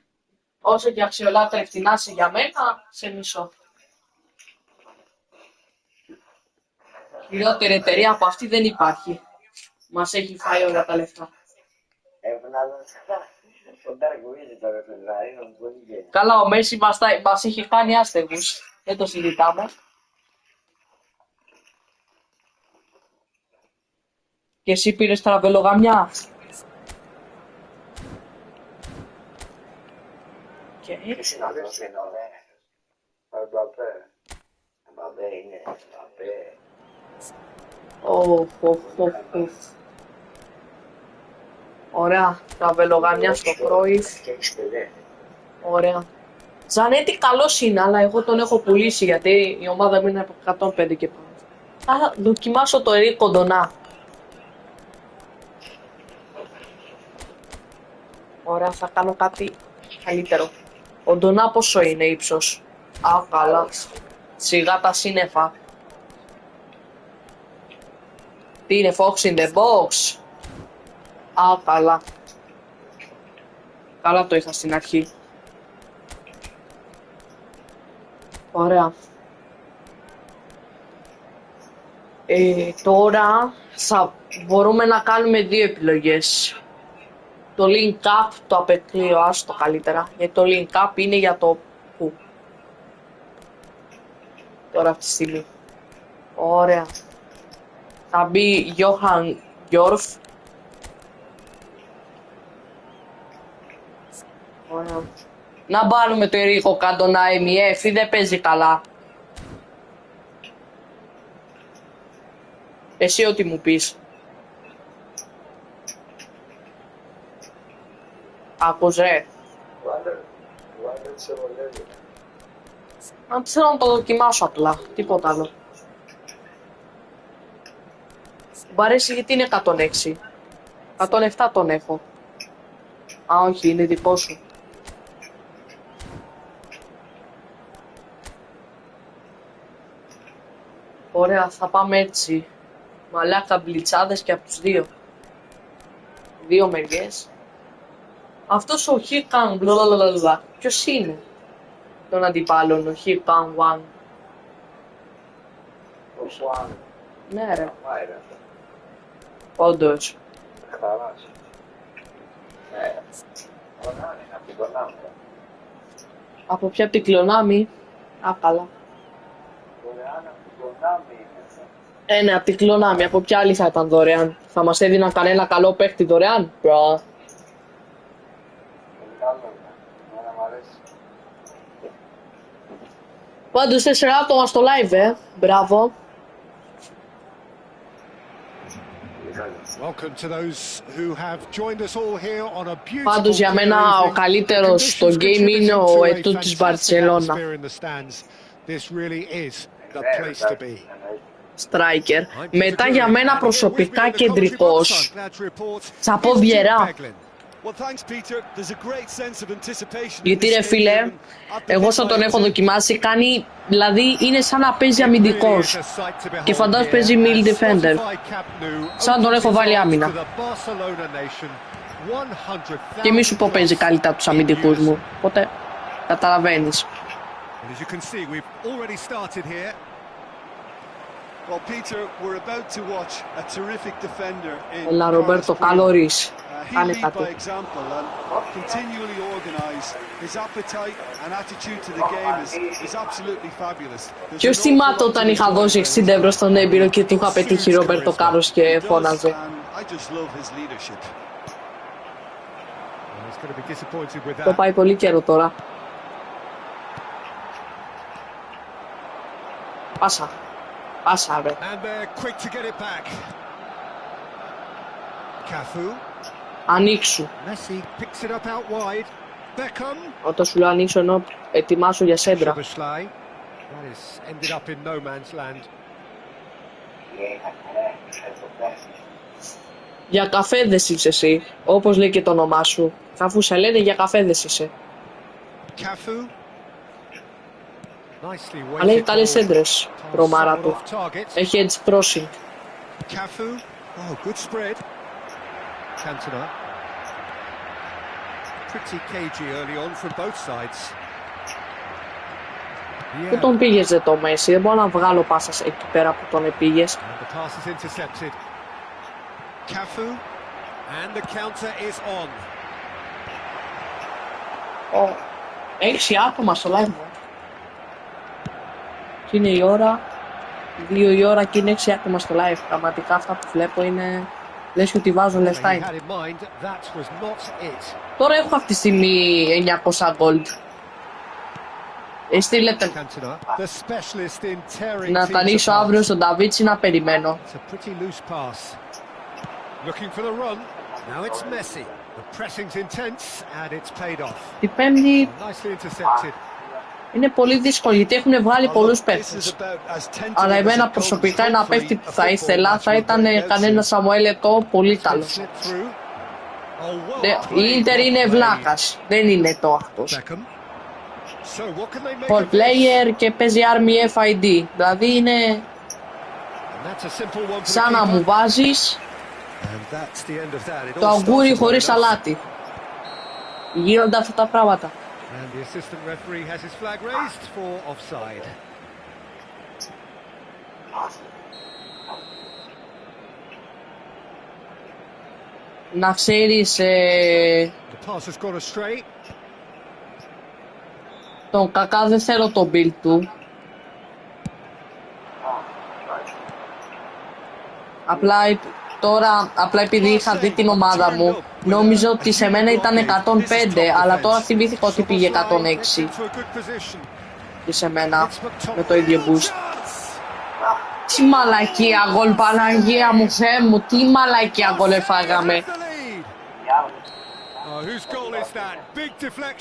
όσο και αξιολάτρευτη να είσαι για μένα, σε μισώ. Χειρότερη εταιρεία από αυτή δεν υπάρχει. Μας έχει φάει όλα τα λεφτά. Τον ταργουίζει τώρα το Ισραήλ, μου πολύ γέλιο. Καλά, ο Μέση μας έχει κάνει άστεγους. Δεν το συζητάμε. Και εσύ πήρες τραβελογαμιά. Και Ποιος είναι αυτός, είναι ο Εμπαπέ. Εμπαπέ είναι, Εμπαπέ. Ωραία, τραβελογαμιά στο Κρόιφ. Και έχεις παιδέ. Ωραία. Ζανέτη καλός είναι, αλλά εγώ τον έχω πουλήσει γιατί η ομάδα μου είναι από 105 και πάνω. Θα δοκιμάσω το Ερίκο Ντονά. Ωραία, θα κάνω κάτι καλύτερο. Ο Ντονά πόσο είναι ύψος? Α, καλά. Σιγά τα σύννεφα. Τι είναι, Fox in the box? Α, καλά. Καλά το είχα στην αρχή. Ωραία. Τώρα μπορούμε να κάνουμε δύο επιλογές. Το link up το απεκλείω, άστο καλύτερα. Γιατί το link up είναι για το που. Τώρα αυτή τη στιγμή. Ωραία. Θα μπει Johan Γιόρφ. Ωραία. Να πάρουμε το Ερίκο Καντονά MF ή δεν παίζει καλά? Εσύ ό,τι μου πεις. Άκους ρε. Αν θέλω να το δοκιμάσω απλά, τίποτα άλλο. Μου αρέσει γιατί είναι 106. 107 τον έχω. Α, όχι, είναι δικό σου. Ωραία, θα πάμε έτσι. Μαλάκα μπλιτσάδες και από τους δύο. Δύο μεριές. Αυτός ο Χικαν μπλολολολολα. Ποιος είναι τον αντιπάλων, ο Χικαν One? Ο Σουάν. Ναι ρε, Πάει ρε. όντως. Χαράς. Ναι. Κονάμι, από την Κονάμι. Από ποια από την Κλονάμι? Α, καλά. Δωρεάν από την Κονάμι είναι. Ναι, από την Κλονάμι. Από ποια άλλη θα ήταν δωρεάν? Θα μας έδιναν κανένα καλό παίχτη δωρεάν? Μπρα. Πολύ καλό είναι. Εμένα μ' αρέσει. Πάντως 4 άτομα στο live, Μπράβο. Welcome to those who have joined us all here on a beautiful. Πάντως για μένα ο καλύτερος στο game είναι ο Ετού της Μπαρτσελώνα. This really is the place to be. Striker. Μετά για μένα προσωπικά κεντρικός. Θα πω Βιερά. Γιατί ρε φίλε, εγώ σαν τον έχω δοκιμάσει κάνει, δηλαδή είναι σαν να παίζει αμυντικός. Και φαντάζομαι παίζει middle defender. Σαν τον έχω βάλει άμυνα. Και μη σου πω παίζει καλύτερα τους αμυντικούς μου. Οπότε καταλαβαίνεις. Έλα Ρομπέρτο, καλωρίς. Κάνε κάτι. Ποιος θυμάται όταν είχα δώσει 60 ευρώ στον έμπειρο και του είχα πετύχει Ρομπέρτο Κάρος και φώναζε? Το πάει πολύ καιρό τώρα. Πάσα. Πάσα ρε. And they're quick to get it back. Cafu. Ανοίξου. Messi picks it up out wide. Beckham. Όταν σου λέω ανοίξω ενώ ετοιμάσου για σέντρα. That is ended up in no man's land. Για καφέδες είσαι εσύ, όπως λέει και το όνομά σου. Αφού σε λένε για καφέδες είσαι. Cafu. Αλλά έχει καλές έντρες, προμάρα του. Έχει edge crossing. Cafu. Oh, good spread. Cantona. Pretty cagey early on from both sides. Πού τον πήγες ρε το Μέση, δεν μπορώ να βγάλω πάσα εκεί πέρα που τον επήγες. And the pass is intercepted. Cafu. And the counter is on. 6 άτομα στο live μου. Και είναι η ώρα, 2 η ώρα και είναι 6 άτομα στο live. Πραγματικά αυτά που βλέπω είναι, λες και ότι βάζω λεφτά είναι. Τώρα έχω αυτή τη στιγμή 900 gold. Στείλετε να τα ανοίξω αύριο στον Νταβίτσι να περιμένω. Η Πέμπτη είναι πολύ δύσκολη γιατί έχουν βγάλει πολλούς παίκτες. Αλλά εμένα προσωπικά ένα παίκτη που θα ήθελα θα ήταν κανένα Σαμουέλ Ετώ πολύ καλός. Η Ίντερ είναι βλάκας, δεν είναι το αυτός. For player και παίζει Army FID, δηλαδή είναι σαν να μου βάζεις το αγγούρι χωρίς αλάτι. Γίνονται αυτά τα πράγματα. Να ξέρεις τον Κακά δεν θέλω το build του. Απλά επειδή είχα δει την ομάδα μου, νόμιζα ότι σε μένα ήταν 105, αλλά τώρα θυμήθηκα ότι πήγε 106. Και σε μένα, με το ίδιο boost. Τι μαλακία γκολ, Παναγία μου, Θεέ μου, τι μαλακία γκολ εφάγαμε.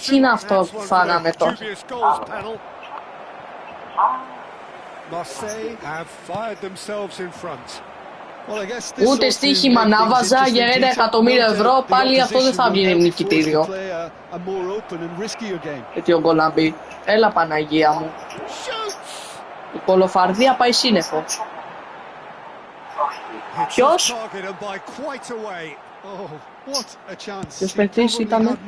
Τι είναι αυτό που φάγαμε τώρα. Ούτε στοίχημα να βάζα για 1.000.000 ευρώ, πάλι αυτό δεν θα βγει νικητήριο. Γιατί ο γκολ να μπει. Έλα Παναγία μου. Η κολοφαρδία πάει σύννεφο. Ποιος? Ποιος παίκτης ήτανε?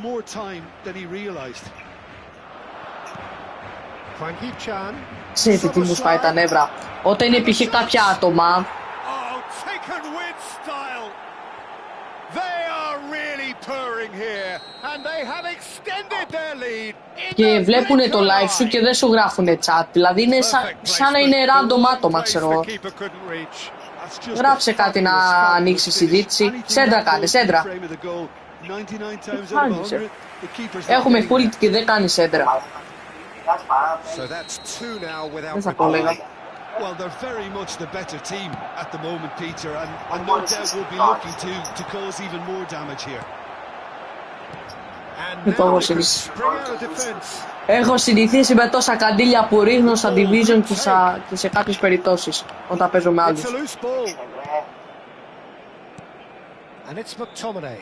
Ξέρετε τι μου σπάει τα νεύρα. Όταν είναι π.χ. κάποια άτομα και βλέπουνε το live σου και δεν σου γράφουνε chat. Δηλαδή είναι σαν να είναι random άτομα, ξέρω εγώ. Γράψε κάτι να ανοίξει συζήτηση. Σέντρα κάνε, σέντρα. Έχουμε full και δεν κάνει σέντρα. Δεν θα το λέγα. Well, they're very much the better team at the moment, Peter, and no doubt will be looking to cause even more damage here. Έχω συνηθίσει με τόσα καντήλια που ρίχνω στα division και σε κάποιες περιπτώσεις όταν παίζω με άλλους. And it's McTominay.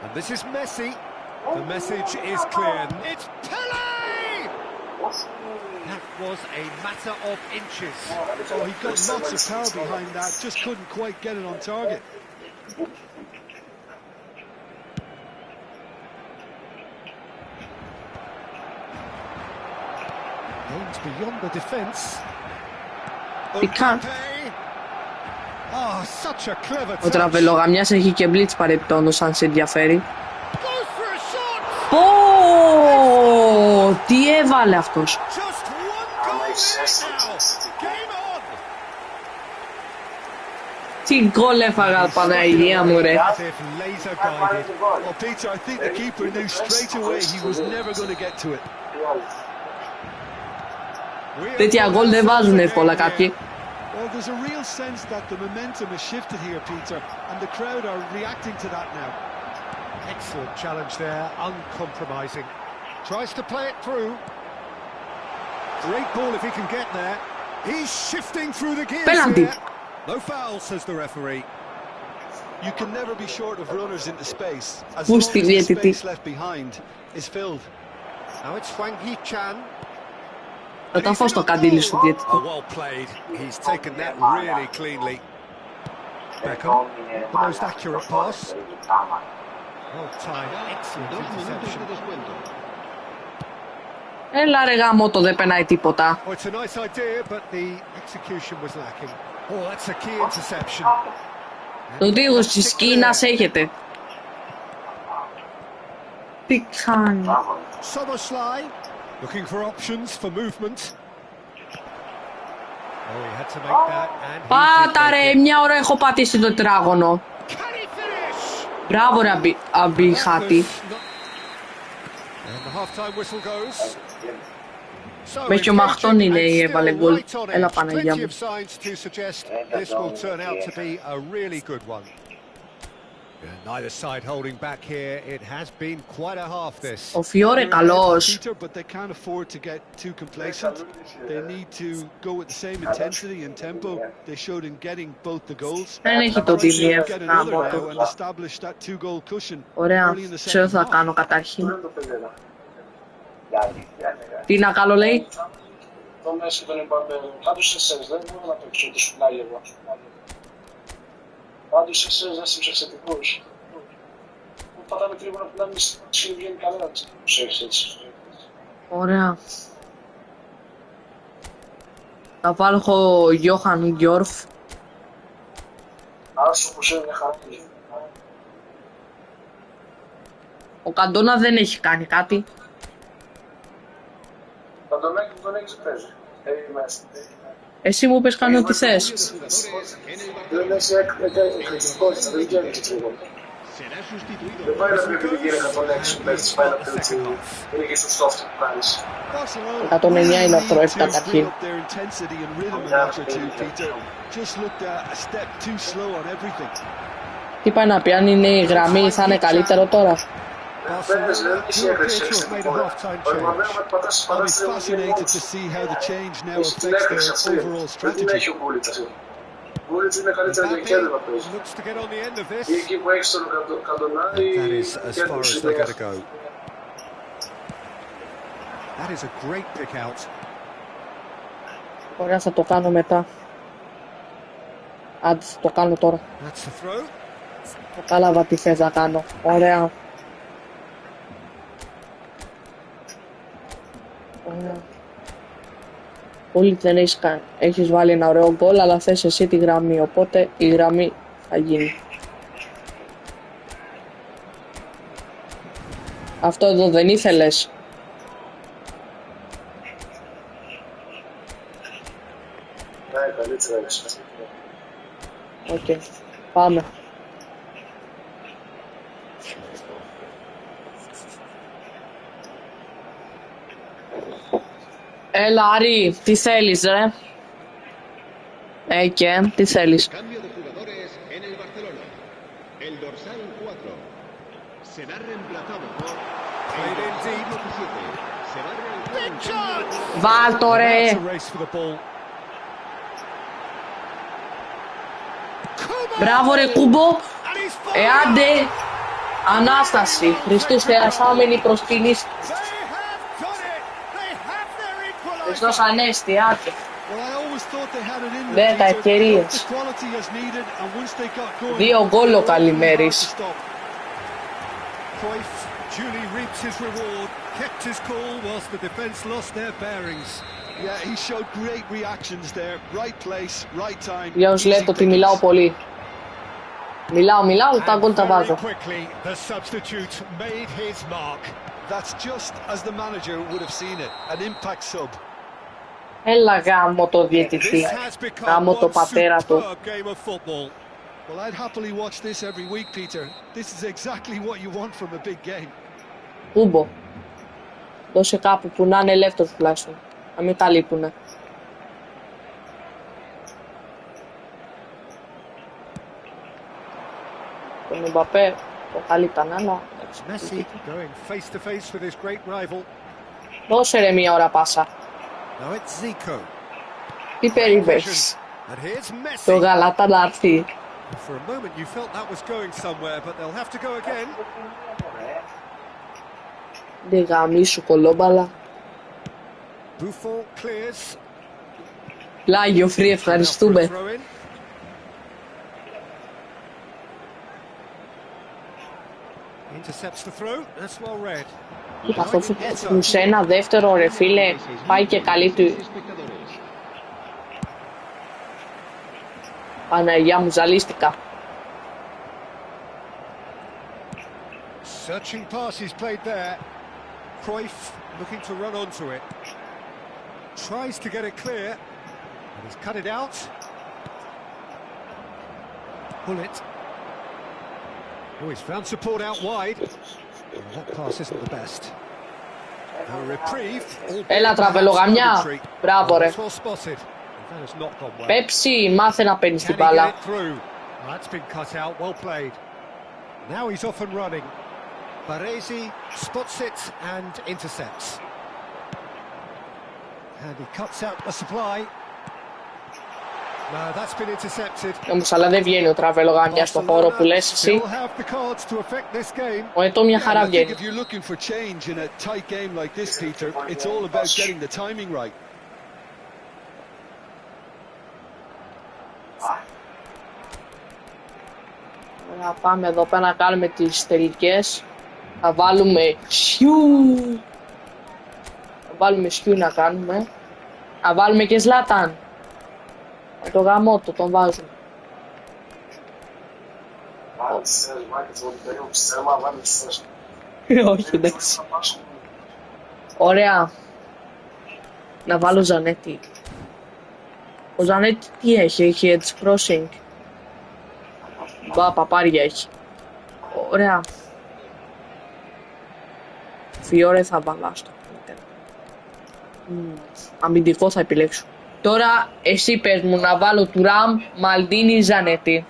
And this is Messi. The message is clear. It's Pele! That was a matter of inches. Oh, he got lots of power behind that, just couldn't quite get it on target. Aims beyond the defence. He can't. Oh, such a clever touch. Ο τραβελογαμιάς έχει και blitz παρεπτόντως αν σε ενδιαφέρει. Πω! Τι έβαλε αυτός. Τι γκολ έφαγα, Παναγία μου ρε. Τέτοια γκολ δεν βάζουν εύκολα κάποιοι. Well, there's a real sense that the momentum has shifted here, Peter, and the crowd are reacting to that now. Excellent challenge there, uncompromising. Tries to play it through. Great ball if he can get there. He's shifting through the gears here. No foul, says the referee. You can never be short of runners into space, as long as the space left behind is filled. Now it's Wang Hee-chan. Θα τα φω στο καντήλι σου διαιτητή. Oh, well played. He's taken that really cleanly. Beckham, the most accurate pass. Well timed, excellent interception. Έλα ρε γαμώτο, δεν περνάει τίποτα. Oh, it's a nice idea, but the execution was lacking. Oh, that's a key interception. Το τείχος της Κίνας έχετε. Τι κάνει. Summerslide, looking for options for movement. Oh, he had to make that, and Πάτα ρε, μια ώρα έχω πατήσει το τετράγωνο. Μπράβο ρε αμπιχάτη. Με χιομαχτών είναι η έβαλε γκολ. Έλα Παναγιά μου. Ο Φιόρε καλός. Δεν έχει το DVF γάμο του. Ωραία, ξέρω θα κάνω καταρχήν. Τι να κάνω λέει. Το Μέση τον είπαμε, πάντως εσές δεν μπορώ να παίξω ότι σου πλάγει εγώ. Πάντως εσές δεν είσαι εξαιρετικούς. Μου πατάμε τρίβωνα που να μην συμβαίνει κανένα τους έχεις έτσι. Ωραία. Θα βάλω Γιώχαν Γιόρφ. Άσο πως είναι χαρά. Ο Καντόνα δεν έχει κάνει κάτι. Καντονάκι που τον έχεις παίζει. Εσύ μου πες κάνει ό,τι θες. Δεν έχει εκρηκτικότητα, δεν βγαίνει και λίγο. Δεν πάει να πει επειδή γίνει 106 παίζεις, πάει να πει ότι είναι και σωστό αυτό που κάνεις. 109 είναι ο Κρόεφ καταρχήν. Τι πάει να πει, αν είναι η γραμμή θα είναι καλύτερο τώρα. I'm fascinated to see how the change now affects their overall strategy. Looks to get on the end of this. That is as far as they're going to go. That is a great pick out. Ωραία, θα το κάνω μετά. Άντε, θα το κάνω τώρα. That's the throw. Κατάλαβα τι θες να κάνω. Ωραία. Πολύ δεν έχεις βάλει ένα ωραίο γκολ, αλλά θες εσύ τη γραμμή, οπότε η γραμμή θα γίνει. Αυτό εδώ δεν ήθελες. Ναι, καλύτερα είναι. Οκ, πάμε. Έλα Άρη, τι θέλεις ρε. Και, τι θέλεις. Βάλ το ρε. Μπράβο ρε Κούμπο. Άντε. Ανάσταση. Χριστούς θεασάμενη προς την ίστη. Χριστός Ανέστη, άντε. 10 ευκαιρίες. 2 γκολ ο Καλημέρης. Για όσους λέτε ότι μιλάω πολύ. Μιλάω, τα γκολ τα βάζω. Έλα γάμο το διαιτητή, γάμο το πατέρα του. Well, I'd happily watch this every week, Peter. This is exactly what you want from a big game. Κούμπο. Δώσε κάπου που να είναι ελεύθερος τουλάχιστον. Να μην τα λείπουνε. Τον Εμπαπέ Το καλή ήταν, αλλά... Messi going face to face with his great rival. Δώσε ρε μία ώρα πάσα. Now it's Zico. Τι περίμενες? And here's Το Messi. γαλάτα να έρθει. For a moment you felt that was going somewhere, but they'll have to go again. Δεν γαμίσου κολόμπαλα. Buffon clears. Πλάγιο φρύ, ευχαριστούμε. Intercepts the throw. That's well read. Αυτό που σε ένα δεύτερο ρε φίλε πάει και καλή του. Παναγιά μου, ζαλίστηκα. Searching pass he's played there. Cruyff looking to run onto it. Tries to get it clear. And he's cut it out. Pull it. Oh, he's found support out wide. Oh, that pass isn't the best. A reprieve. Έλα τραβελογαμιά. Μπράβο ρε. Well spotted. That has not gone well. Πέψη, μάθε να παίρνεις την Can he get μπάλα. it through? That's been cut out. Well played. Now he's off and running. Baresi spots it and intercepts. And he cuts out a supply. No, that's been intercepted. Όμως, αλλά δεν βγαίνει ο τραβελογάμια στο χώρο που λες εσύ. Still have the cards to affect this game. Ο Ετώ μια χαρά I think βγαίνει. if you're looking for change in a tight game like this, Peter, it's all about getting the timing right. Να πάμε εδώ πέρα να κάνουμε τις τελικές. Θα βάλουμε σιου. Θα βάλουμε σιου να κάνουμε. Θα βάλουμε και Ζλάταν. Το γαμότο τον βάζουμε. Όχι, εντάξει. Ωραία. Να βάλω Ζανέτη. Ο Ζανέτη τι έχει, έχει edge crossing. Μπα, παπάρια έχει. Ωραία. Φιόρε θα βάλω στο. Αμυντικό θα επιλέξω. Τώρα εσύ πες μου να βάλω του Ραμ, Μαλντίνη, Ζανέτη.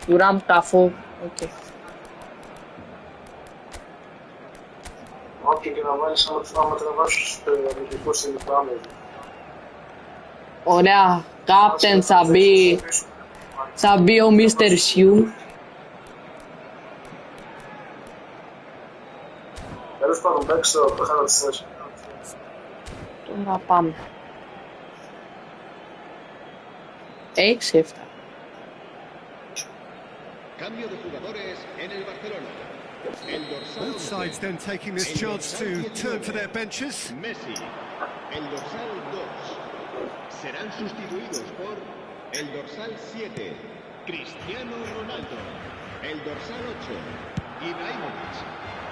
Του Ραμ καφό. Okay. Όχι, και να βάλεις άμα τραβάσεις στους αμυντικούς συνηθάμε. Ωραία. Κάπτεν θα μπει ο Μίστερ Σιου. Τέλος πάντων, παίξε το χάνα της θέσης. Τώρα πάμε. 6-7. Cambio de jugadores en el Barcelona. El dorsal Both sides then taking this chance to turn to their benches. Messi. El dorsal 2. Serán sustituidos por el dorsal 7. Cristiano Ronaldo. El dorsal 8. Ibrahimovic.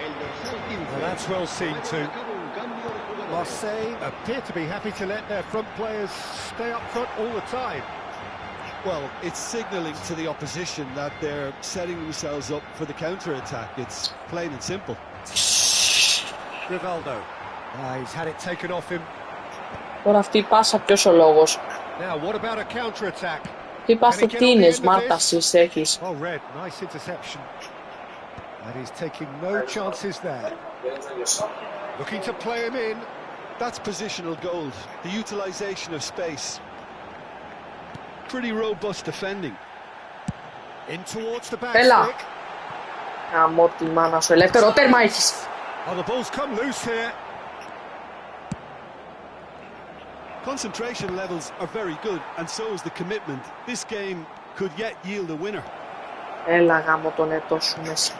El dorsal 15. Well, that's well seen too. Un cambio de jugadores. Marseille appear to be happy to let their front players stay up front all the time. Well, it's signalling to the opposition that they're setting themselves up for the counter-attack. It's plain and simple. Rivaldo. He's had it taken off him. Τώρα αυτή η πάσα ποιος ο λόγος. Now, what about a counter-attack? Τι πάσα τι είναι, Μάρτασης έχεις. Oh, Red, nice interception. And he's taking no chances there. Looking to play him in. That's positional gold, the utilisation of space. Pretty robust defending. In towards the back Έλα. stick. Αμώ τη μάνα σου, ελεύθερο τέρμα έχεις. Oh, the ball's come loose here. Concentration levels are very good, and so is the commitment. This game could yet yield a winner. Έλα γάμο τον Ετώ σου μέσα.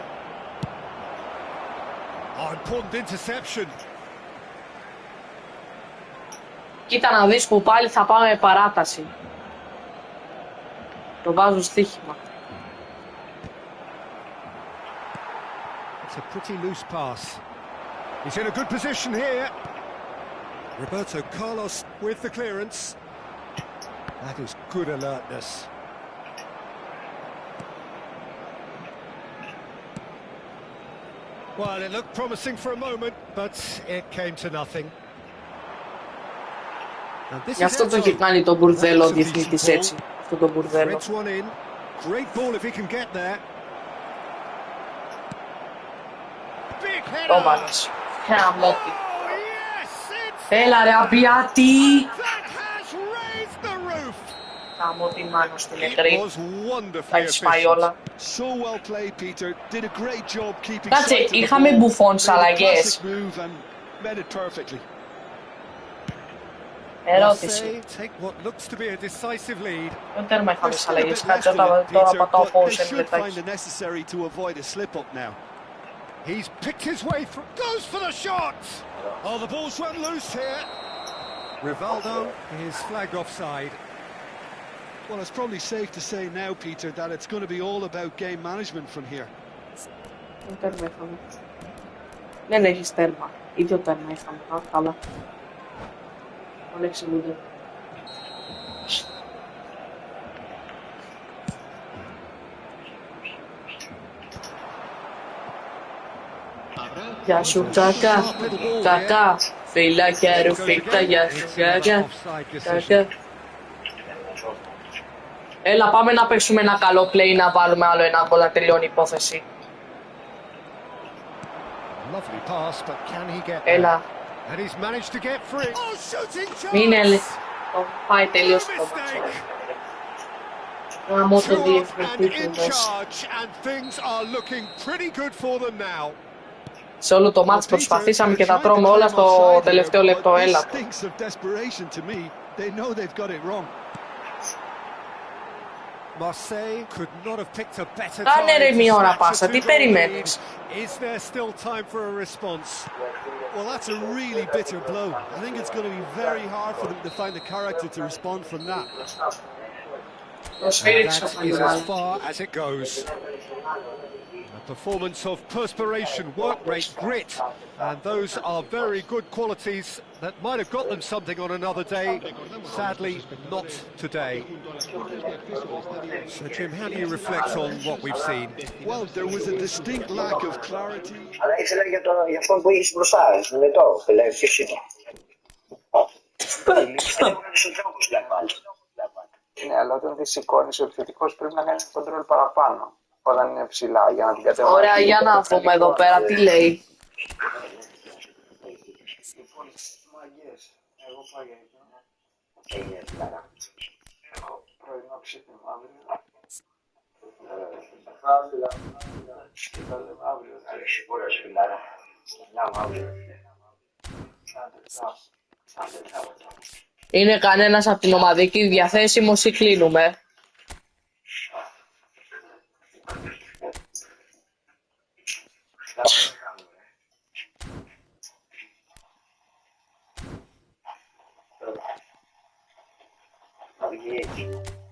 Oh, important interception. Κοίτα να δεις που πάλι θα πάμε παράταση. Το βάζω στοίχημα. It's a pretty loose pass. He's in a good position here. Roberto Carlos with the clearance. That is good alertness. Well, it looked promising for a moment, but it came to nothing. Γι' αυτό το έχει κάνει το μπουρδέλο ο διευθυντής έτσι. Αυτό το μπουρδέλο. Το βάλες. Χαμότι. Έλα ρε αμπιάτη. Χαμότι μάνο στην νεκρή. Θα έχεις πάει όλα. Κάτσε, είχαμε μπουφόν στις αλλαγές. Ερώτηση. Δεν τέρμα είχαμε στις αλλαγές. Κάτσε τώρα πατάω πόσο σε λεπτάκι. He's picked his way through, goes for the shot! Oh, the ball's run loose here. Rivaldo is flagged offside. Well, it's probably safe to say now, Peter, that it's going to be all about game management from here. Δεν τέρμα είχαμε. Δεν έχεις τέρμα. Ίδιο τέρμα είχαμε. Καλά. Όλα εξελούνται. Γεια σου κακά, κακά, φιλάκια ρουφίκτα, γεια σου κακά, κακά. Έλα πάμε να παίξουμε ένα καλό play, να βάλουμε άλλο ένα γκολ, να τελειώνει η υπόθεση. Έλα. Μην έλε. Πάει τελείως το μάτσο. Γαμώ το διευθυντή του μέσα. Σε όλο το μάτς προσπαθήσαμε και τα τρώμε όλα στο τελευταίο λεπτό. Έλα. Κάνε ρε μία ώρα πάσα, τι περιμένεις? Well, that's a really bitter blow. I think it's going to be very hard for them to find the character to respond from that. That is as far as it goes. A performance of perspiration, work rate, grit, and those are very good qualities that might have got them something on another day. Sadly, not today. So, Jim, how do you reflect on what we've seen? Well, there was a distinct lack of clarity. Αλλά ήθελα για αυτόν που είχες μπροστά, με το φυσικό. Ναι, αλλά όταν τη σηκώνεις, ο επιθετικός πρέπει να κάνει control παραπάνω. Όταν είναι ψηλά, για να την κατεβάσει. Ωραία, για να δούμε εδώ πέρα τι λέει. Εγώ πάω για ύπνο. Έχω πρωινό ξύπνημα αύριο. Θα λέμε αύριο. Αρέσει πολλά φιλάρα. Λέμε αύριο. Είναι κανένας από την ομαδική διαθέσιμος ή κλείνουμε?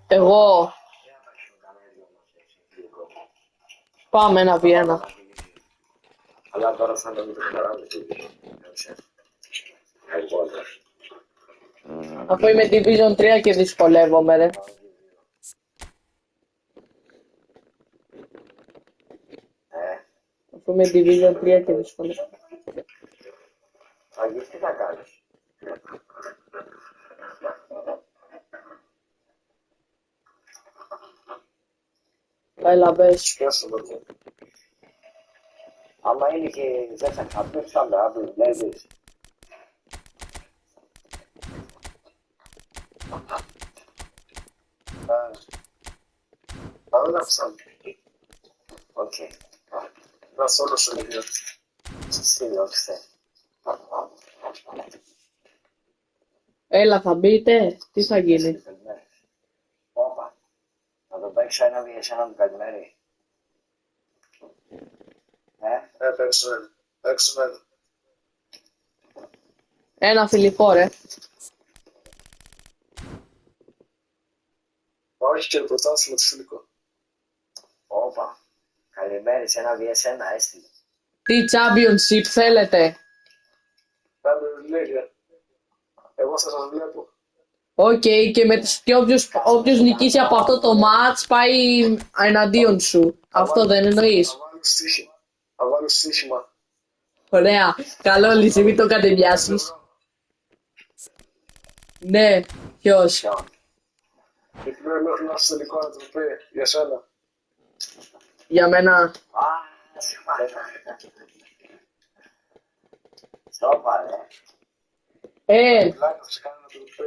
Εγώ. Πάμε ένα Βιέννα. Αλλά τώρα θα το μικροκαράμε. Αφού είμαι Division 3 και δυσκολεύομαι ρε. Αφού είμαι Division 3 και δυσκολεύομαι. Αγγί, τι θα κάνεις? Έλα μπες. Άμα είναι και δεν θα χαπέψαμε αύριο, βλέπεις. Πάμε να ψάμε. Οκ. Δώσ' όλο σου λίγο. Στείλω, χθε. Έλα θα μπείτε, τι θα γίνει? Όπα. Να τον παίξω ένα vs ένα του καλημέρι. Παίξουμε. Ένα φιλικό ρε. Όχι και πρωτάθλημα το φιλικό. Όπα. Καλημέρι σε ένα vs ένα έστειλε. Τι championship θέλετε? Εγώ θα σας βλέπω. Οκ, και όποιος νικήσει από αυτό το match πάει εναντίον σου. Αυτό δεν εννοείς? Θα βάλω στοίχημα. Ωραία. Καλό λύση, μην το κατεβιάσεις. Ναι, ποιος? Γιατί πρέπει να στο τελικό να το πει για σένα. Για μένα. Α, συγχωρείτε. Στο πάρε. Πλάκα θα σε κάνω να το πει.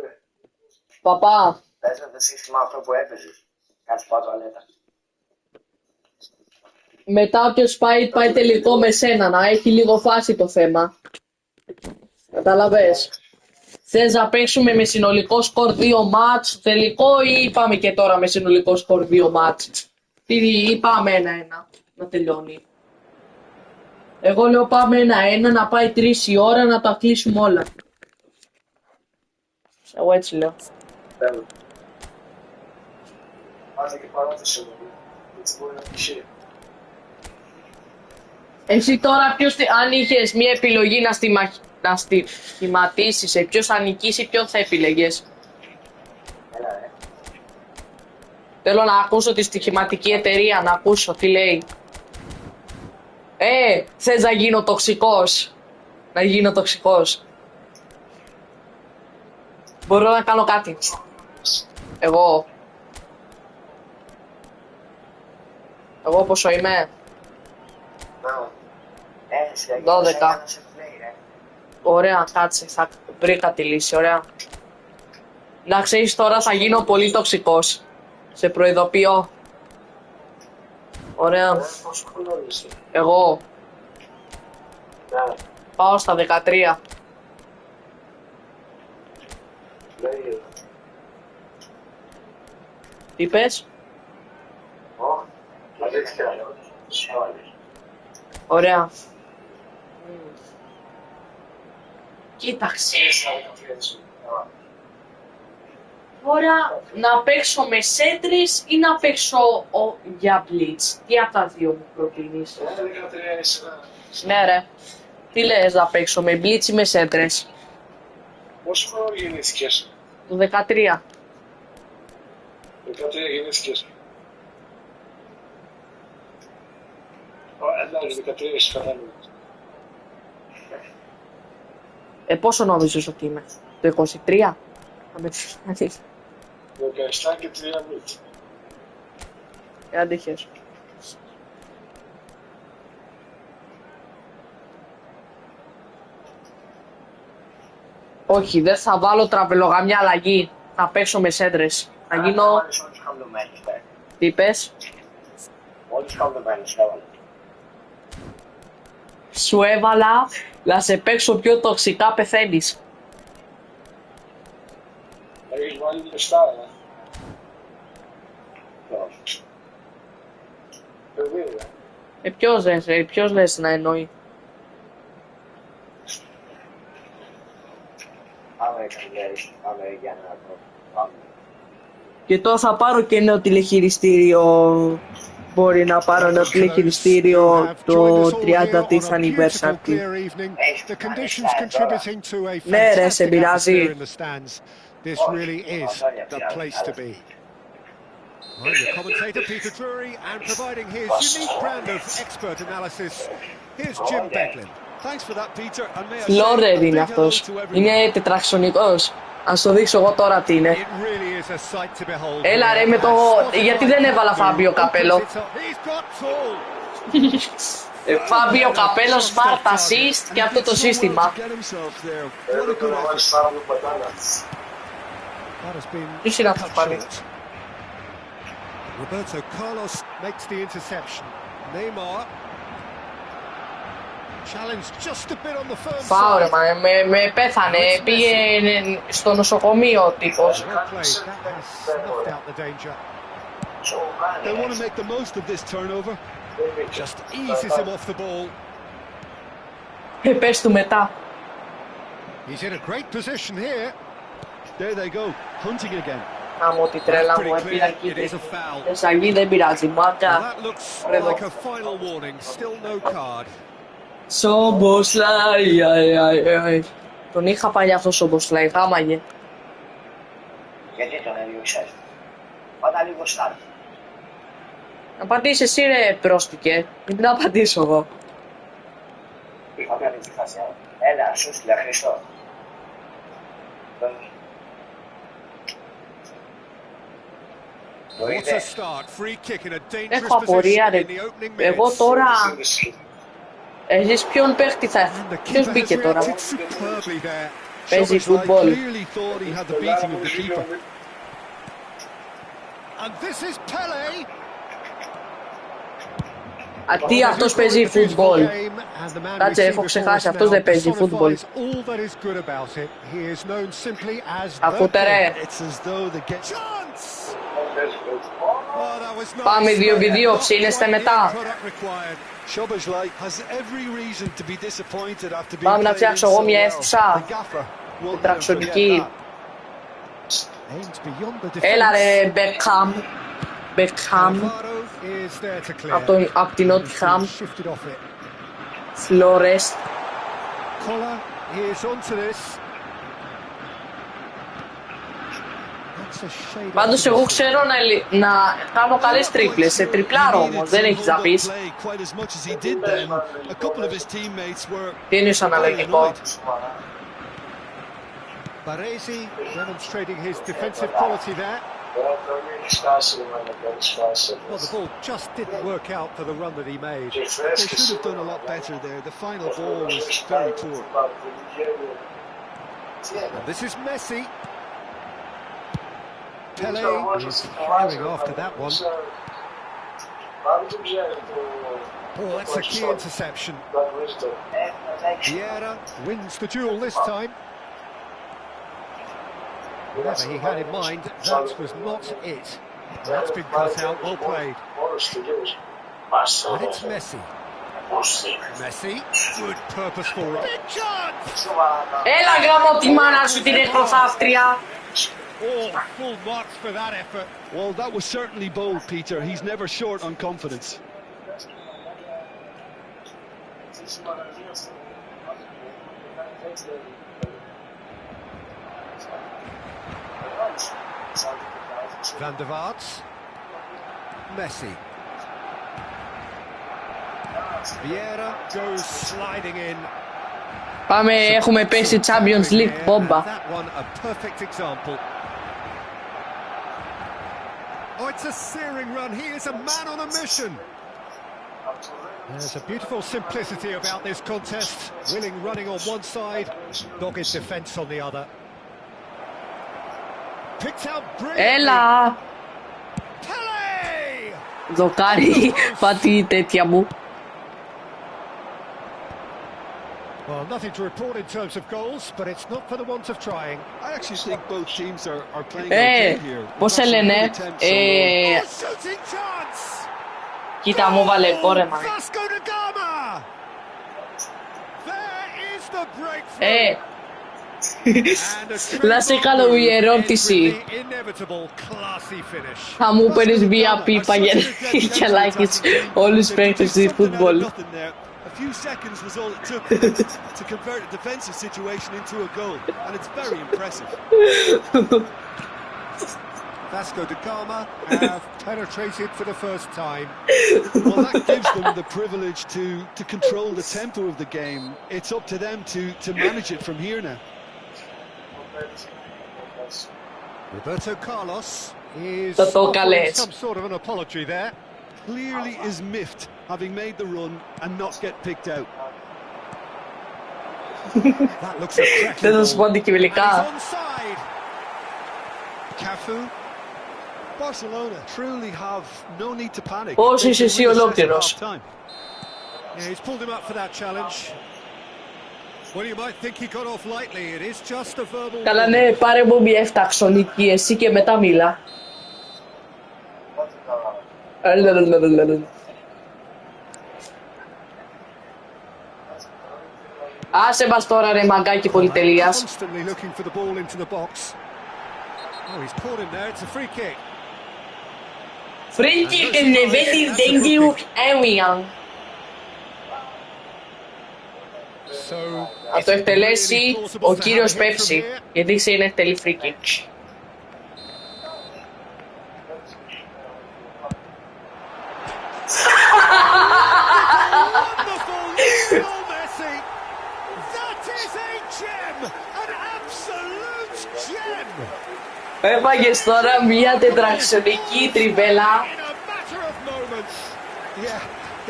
Παπά. Πες το σύστημα αυτό που έπαιζες. Κάτσε πάω τουαλέτα. Μετά όποιος πάει τελικό με σένα, να έχει λίγο φάση το θέμα. Καταλαβες. Θες να παίξουμε με συνολικό σκορ 2 μάτς τελικό ή πάμε και τώρα με συνολικό σκορ 2 μάτς? Ή πάμε 1-1 να τελειώνει? Εγώ λέω πάμε 1-1 να πάει 3 η ώρα να τα κλείσουμε όλα. Εγώ έτσι λέω. Θέλω. Πάτε και παράτησε μου. Έτσι μπορεί να τυχεί. Εσύ τώρα αν είχες μια επιλογή να στοιχηματίσεις σε ποιος θα νικήσει, ποιον θα επιλεγες? Έλα, Θέλω να ακούσω τη στοιχηματική εταιρεία, να ακούσω τι λέει. Θες να γίνω τοξικός? Να γίνω τοξικός. Μπορώ να κάνω κάτι. Εγώ πόσο είμαι? 12. Ωραία, κάτσε, θα βρήκα τη λύση, ωραία. Να ξέρεις τώρα θα γίνω πολύ τοξικός. Σε προειδοποιώ. Ωραία. Πόσο χρόνο είσαι? Εγώ Ναι. πάω στα 13. Λέει. Τι πες? Αλήθεια. Ωραία. Κοίταξε. Τώρα να παίξω με σέντρες ή να παίξω για blitz? Τι από τα δύο μου προτείνεις? 13 είσαι. Ναι ρε. Τι λες να παίξω με blitz ή με σέντρες? Πόσο χρόνο γεννήθηκες? Το 13. 13 γεννήθηκες. Εντάξει, 13 είσαι κατάλληλο. Πόσο νόμιζες ότι είμαι? Το 23? 17 και 3 μίτ. Αντίχες. Όχι, δεν θα βάλω τραβελογαμιά αλλαγή. Θα παίξω με σέντρες. Θα γίνω... Τι είπες? Όλους χαμηλωμένους έβαλε. Σου έβαλα να σε παίξω πιο τοξικά, πεθαίνεις. Έχεις βάλει λεφτά, παιδί, Ποιος λες να εννοεί? Πάμε για να πάμε. Και τώρα θα πάρω και νέο τηλεχειριστήριο. Μπορεί να πάρω νέο τηλεχειριστήριο το 30th anniversary. Ναι ρε, σε πειράζει? This really is the place to be. I'm the commentator Peter Drury and providing his unique brand of expert analysis. Here's Jim Becklin. Thanks for that, Peter. And may I say Λόρερ a είναι big hello αυτός. to everyone. Είναι τετραξονικός. Ας το δείξω εγώ τώρα τι είναι. It really is a sight to behold. Έλα ρε με το... Γιατί δεν έβαλα Φάμπιο Καπέλο? He's got tall. Φάμπιο Καπέλο, smart assist και αυτό το σύστημα. Έπρεπε να βάλεις Φάμπιο Πατάνας. Ποιος είναι αυτός πάλι? Roberto Carlos makes the interception. Neymar challenged just a bit on the firm Πάω ρε, side. με πέθανε, πήγε στο νοσοκομείο ο τύπος. Well played. That has snuffed out the danger. They want to make the most of this turnover. Just eases him off the ball. Πες του μετά. He's in a great position here. There they go, hunting again. Άμω τη τρέλα μου, έπειρα κοίτε. Εσαγή δεν πειράζει, μάκα. That looks like a final warning. Still no card. Σομποσλάι, τον είχα παλιά αυτό Σομποσλάι, χάμαγε. Γιατί τον έδιωξες? Πάντα λίγο στάρ. Να απαντήσεις εσύ ρε πρόστικε, γιατί να απαντήσω εγώ. Είχα κάνει τη φάση. Έλα, σου στείλε Χριστό. What a start, free kick in a dangerous Έχω απορία, position ρε. in the opening Εγώ minutes. τώρα... Εσείς ποιον παίχτη θα... Ποιος μπήκε τώρα? Superbly there. Παίζει Szoboszlai φούτμπολ. clearly thought he had the beating of the keeper. And this is Pele. Τι αυτός παίζει φούτμπολ? Κάτσε, έχω ξεχάσει, αυτός δεν παίζει φούτμπολ. Ακούτε ρε? Πάμε 2v2, ψήνεστε μετά. Πάμε να φτιάξω εγώ μια αίθουσα τετραξιωτική. Έλα ρε Μπεκχάμ. Μπεκχάμ. Από την Νότιχαμ. Φλόρες. Πάντως εγώ ξέρω να κάνω καλές τρίπλες, σε τριπλάρο όμως, δεν έχεις να πεις. Τι είναι αναλογικό? Baresi demonstrating his defensive quality there. Well, the ball just didn't work out for the run that he made. They should have done a lot better there. The final ball was very poor. And this is Messi. Pele is firing after that one. Oh, that's a key interception. Vieira wins the duel this time. Whatever he had in mind, that was not it. That's been cut out, well played. And it's Messi. Messi, good purposeful run. Big chance! Έλα γάμο τη μάνα σου την εκπροθαύτρια. Oh, full marks for that effort. Well, that was certainly bold, Peter. He's never short on confidence. Van der Vaart. Messi. Vieira goes sliding in. Πάμε, έχουμε πέσει Champions League μπόμπα. That one a perfect example. Oh, it's a searing run. He is a man on a mission. There's a beautiful simplicity about this contest. Willing running on one side, dogged defence on the other. Picked out brilliantly. Έλα! Pele! Δοκάρι, πάτη τέτοια μου. Well, nothing to report in terms of goals, but it's not for the want of trying. I actually think both teams are playing okay here. Πώς σε λένε? Shooting chance! Κοίτα μου βάλε κόρεμα. Vasco da Gama! There is the breakthrough. Να σε κάνω μια ερώτηση. Θα μου παίρνεις μια πίπα για να αλλάξεις όλους τους παίκτες του φούτμπολ. A few seconds was all it took to convert a defensive situation into a goal, and it's very impressive. Vasco da Gama have penetrated for the first time. Well, that gives them the privilege to control the tempo of the game. It's up to them to manage it from here now. Roberto Carlos is offering some sort of an apology there. Clearly is miffed, having made the run and not get picked out. That looks a cracking Δεν θα σου πω ball. αντικειμενικά. Onside. Cafu. Barcelona truly have no need to panic. Πώς είσαι εσύ ολόκληρος? Yeah, he's pulled him up for that challenge. Well, you might think he got off lightly. It is just a verbal. Καλά ναι, πάρε μου μια εφταξονική εσύ και μετά μίλα. Άσε μας τώρα ρε μαγκάκι πολυτελείας. Constantly looking for the ball into the box. Oh, he's caught him there. It's a free kick. Free kick in the very dangerous area. Θα το εκτελέσει ο κύριος Πέψη, γιατί είναι εκτελεί free kick. Έφαγες τώρα μια τετραξιονική τριβέλα. Yeah,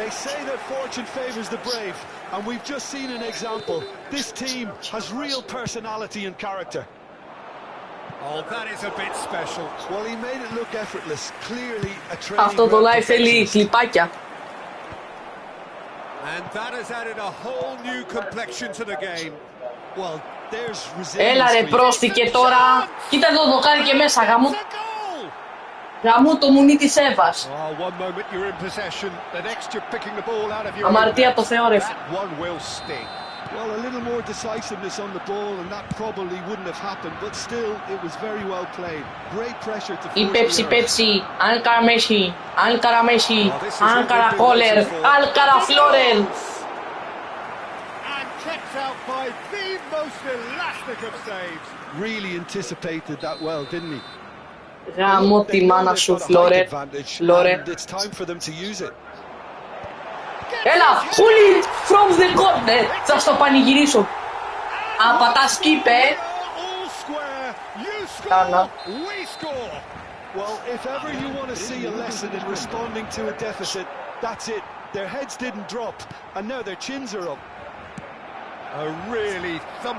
they say that fortune favors the brave, and we've just seen an example. This team has real personality and character. Oh, that is a bit special. Well, he made it look effortless. Clearly a training Αυτό το live θέλει κλιπάκια. And that has added a whole new complexion to the game. Well, there's Έλα ρε πρόστηκε τώρα. Κοίτα εδώ το κάνει και μέσα γαμού. Γαμού το μουνί της Εύας. Αμαρτία το Θεό ρε. Well, a little more decisiveness on the ball, and that probably wouldn't have happened, but still, it was very well played. Great pressure to Η Πέψη, Άλκαρα Μέση, Άλκαρα Μέση, Άλκαρα Κόλερ, Άλκαρα Φλόρεν. And kept out by the most elastic of saves. Really anticipated that well, didn't he? Γαμώ τη μάνα σου, Φλόρεν. Φλόρεν. It's time for them to use it. Έλα, pull it from the corner. Θα στο πανηγυρίσω. Απατά σκύπε. Κάνα. Well, if ever you want to see a lesson in responding to a deficit, that's it. Their heads didn't drop, and now their chins are up.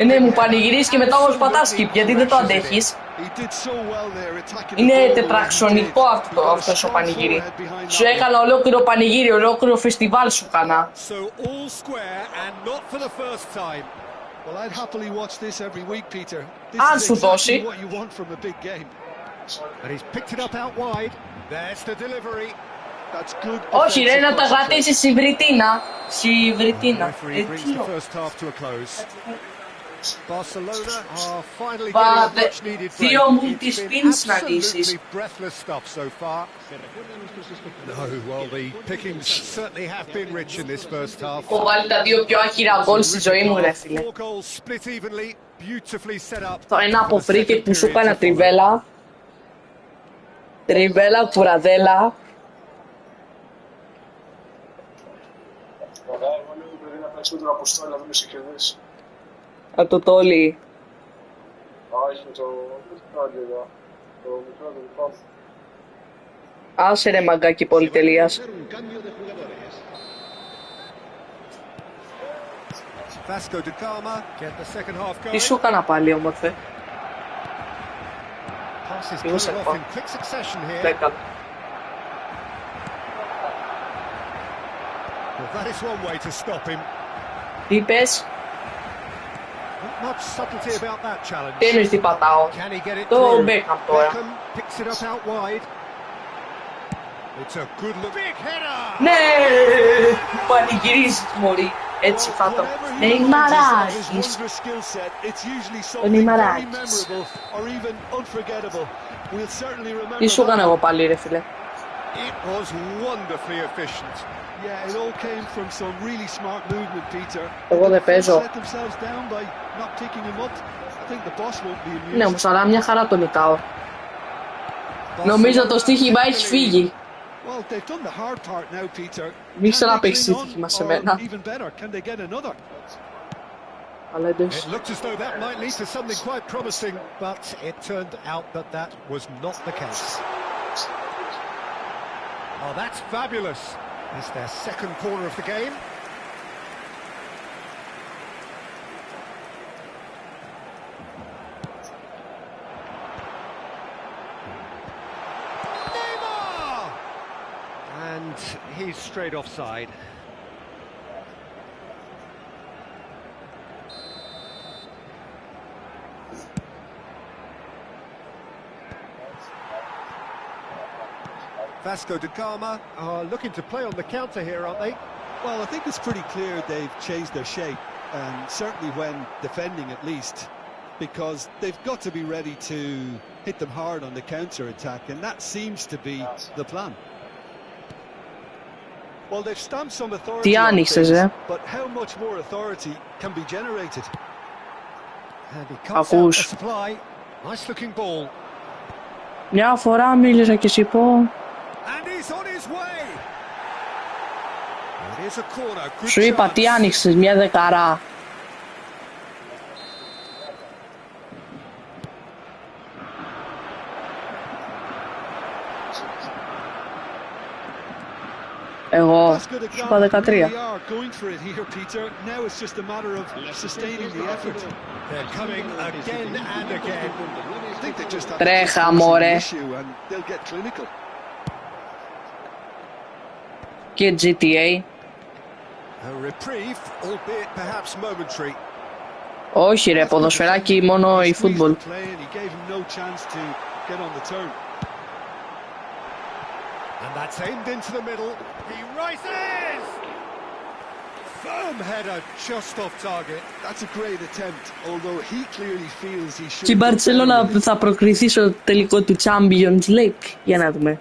Ναι, μου πανηγυρίζεις και μετά όμως πατάς skip, γιατί δεν το αντέχεις. Είναι τετραξονικό αυτός ο πανηγύρι. Σου έκανα ολόκληρο πανηγύρι, ολόκληρο φεστιβάλ σου έκανα. Αν σου δώσει. Όχι ρε, να τα κρατήσεις στη Βρυτίνα. Στη Βρυτίνα. Δύο multi-spins να λύσεις. Έχω βάλει τα δύο πιο άχυρα γκολ στη ζωή μου ρε φίλε. Το ένα από φρίκετ που σου έκανα τριβέλα. Τριβέλα κουραδέλα. Από το τόλι. Όχι, το μικρό δικό μου. Άσε ρε μαγκάκι πολυτελείας. Τι σου έκανα πάλι όμορφε. Εγώ σε πάω. Δέκα. Τι είπες? Τι εννοείς τι πατάω? Το Μπέκαμ τώρα. Ναι! Πανηγυρίζεις μωρί. Έτσι φάτο. Νεϊμαράκης. Ο Νεϊμαράκης. Τι σου έκανα εγώ πάλι ρε φίλε? Yeah, it all came from some really smart movement, Peter. Εγώ δεν παίζω. Ναι, όμως αλλά μια χαρά το νικάω. Νομίζω το στοίχημα έχει φύγει. Μην ξαναπαίξεις στοίχημα σε μένα. Αλλά εντάξει. Oh, that's fabulous. It's their second corner of the game. Neymar! And he's straight offside. Vasco da Gama are looking to play on the counter here, aren't they? Well, I think it's pretty clear they've changed their shape, and certainly when defending at least, because they've got to be ready to hit them hard on the counter-attack, and that seems to be the plan. Well, they've stamped some authority on things, but how much more authority can be generated? And he cuts out the supply. Nice-looking ball. Μια φορά μίλησα και εσύ πω. Σου είπα τι άνοιξες, μια δεκαρά. Εγώ σου είπα 13. Τρέχα μωρέ. Και GTA. Όχι ρε, ποδοσφαιράκι μόνο η φούτμπολ. And that's aimed into the middle. He rises! Firm header just off target. That's a great attempt, although he clearly feels he should. Και η Μπαρτσελόνα θα προκριθεί στο τελικό του Champions League. Για να δούμε.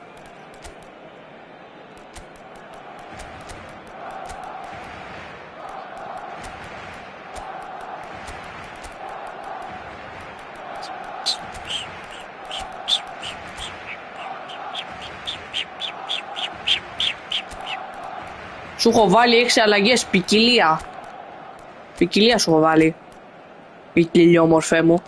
Σου έχω βάλει 6 αλλαγές, ποικιλία. Ποικιλία σου έχω βάλει. Ποικιλιόμορφέ μου.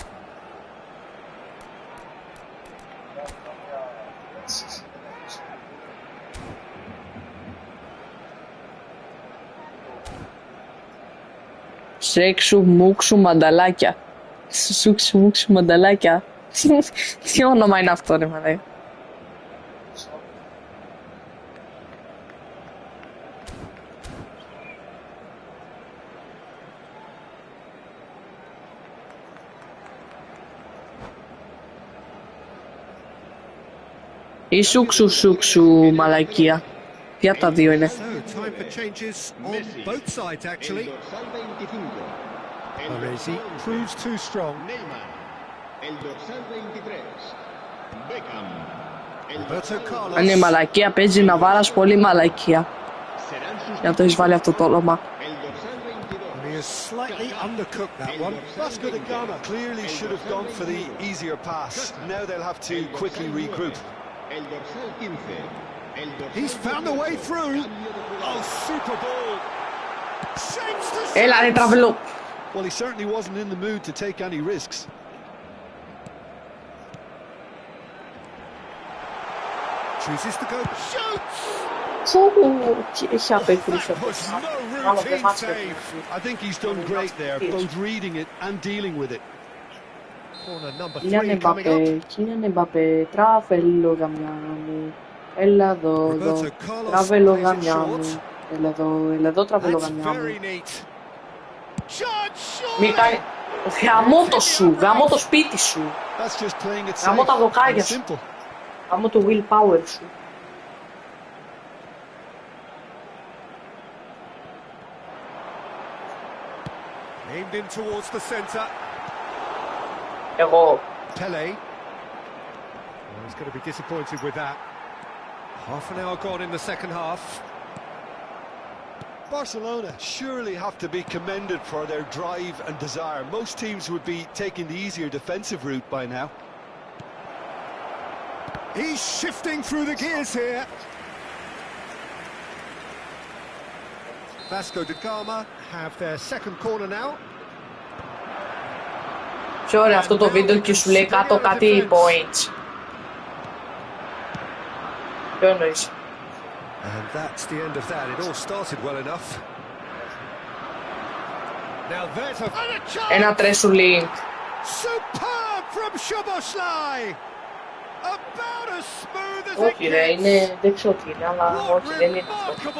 Σέξου μουξου μανταλάκια. Σούξου μουξου μανταλάκια. Τι όνομα είναι αυτό ρε μαλάκα. Ή σούξου σούξου μαλακία. Τι από τα δύο είναι. Αν είναι μαλακία παίζει να βάρας πολύ μαλακία. Για να το έχεις βάλει αυτό το όνομα. Slightly undercooked that one. Vasco da Gama clearly should have gone for the easier pass. Now they'll have to quickly regroup. He's found a way through. Oh, super ball. Έλα ρε τραβελό. Well, he certainly wasn't in the mood to take any risks. Chooses to go. Shoots. Έχει απέκρουση. I think he's done great there, both reading it and dealing with it. Corner number 3 coming up. Kylian Mbappé, τραβελό γαμιά μου. Έλα εδώ, εδώ. Τραβελό γαμιά μου. Έλα εδώ, τραβελό γαμιά μου. Μη κάνει... Γαμώ το σου, γαμώ το σπίτι σου. Γαμώ τα δοκάρια σου. Γαμώ το willpower σου. Aimed in towards the centre. Εγώ. Pele. Well, he's going to be disappointed with that. Half an hour gone in the second half. Barcelona surely have to be commended for their drive and desire. Most teams would be taking the easier defensive route by now. He's shifting through the gears here. Vasco da Gama have their second corner now. Πιο ωραίο αυτό το βίντεο και σου λέει κάτω κάτι points. Ποιο εννοείς? And that's the end of that. It all started well enough. Now there's a Ένα τρέσουλι. Superb from Szoboszlai. About as smooth as Όχι ρε, είναι, δεν ξέρω τι είναι, αλλά όχι, δεν είναι αυτό.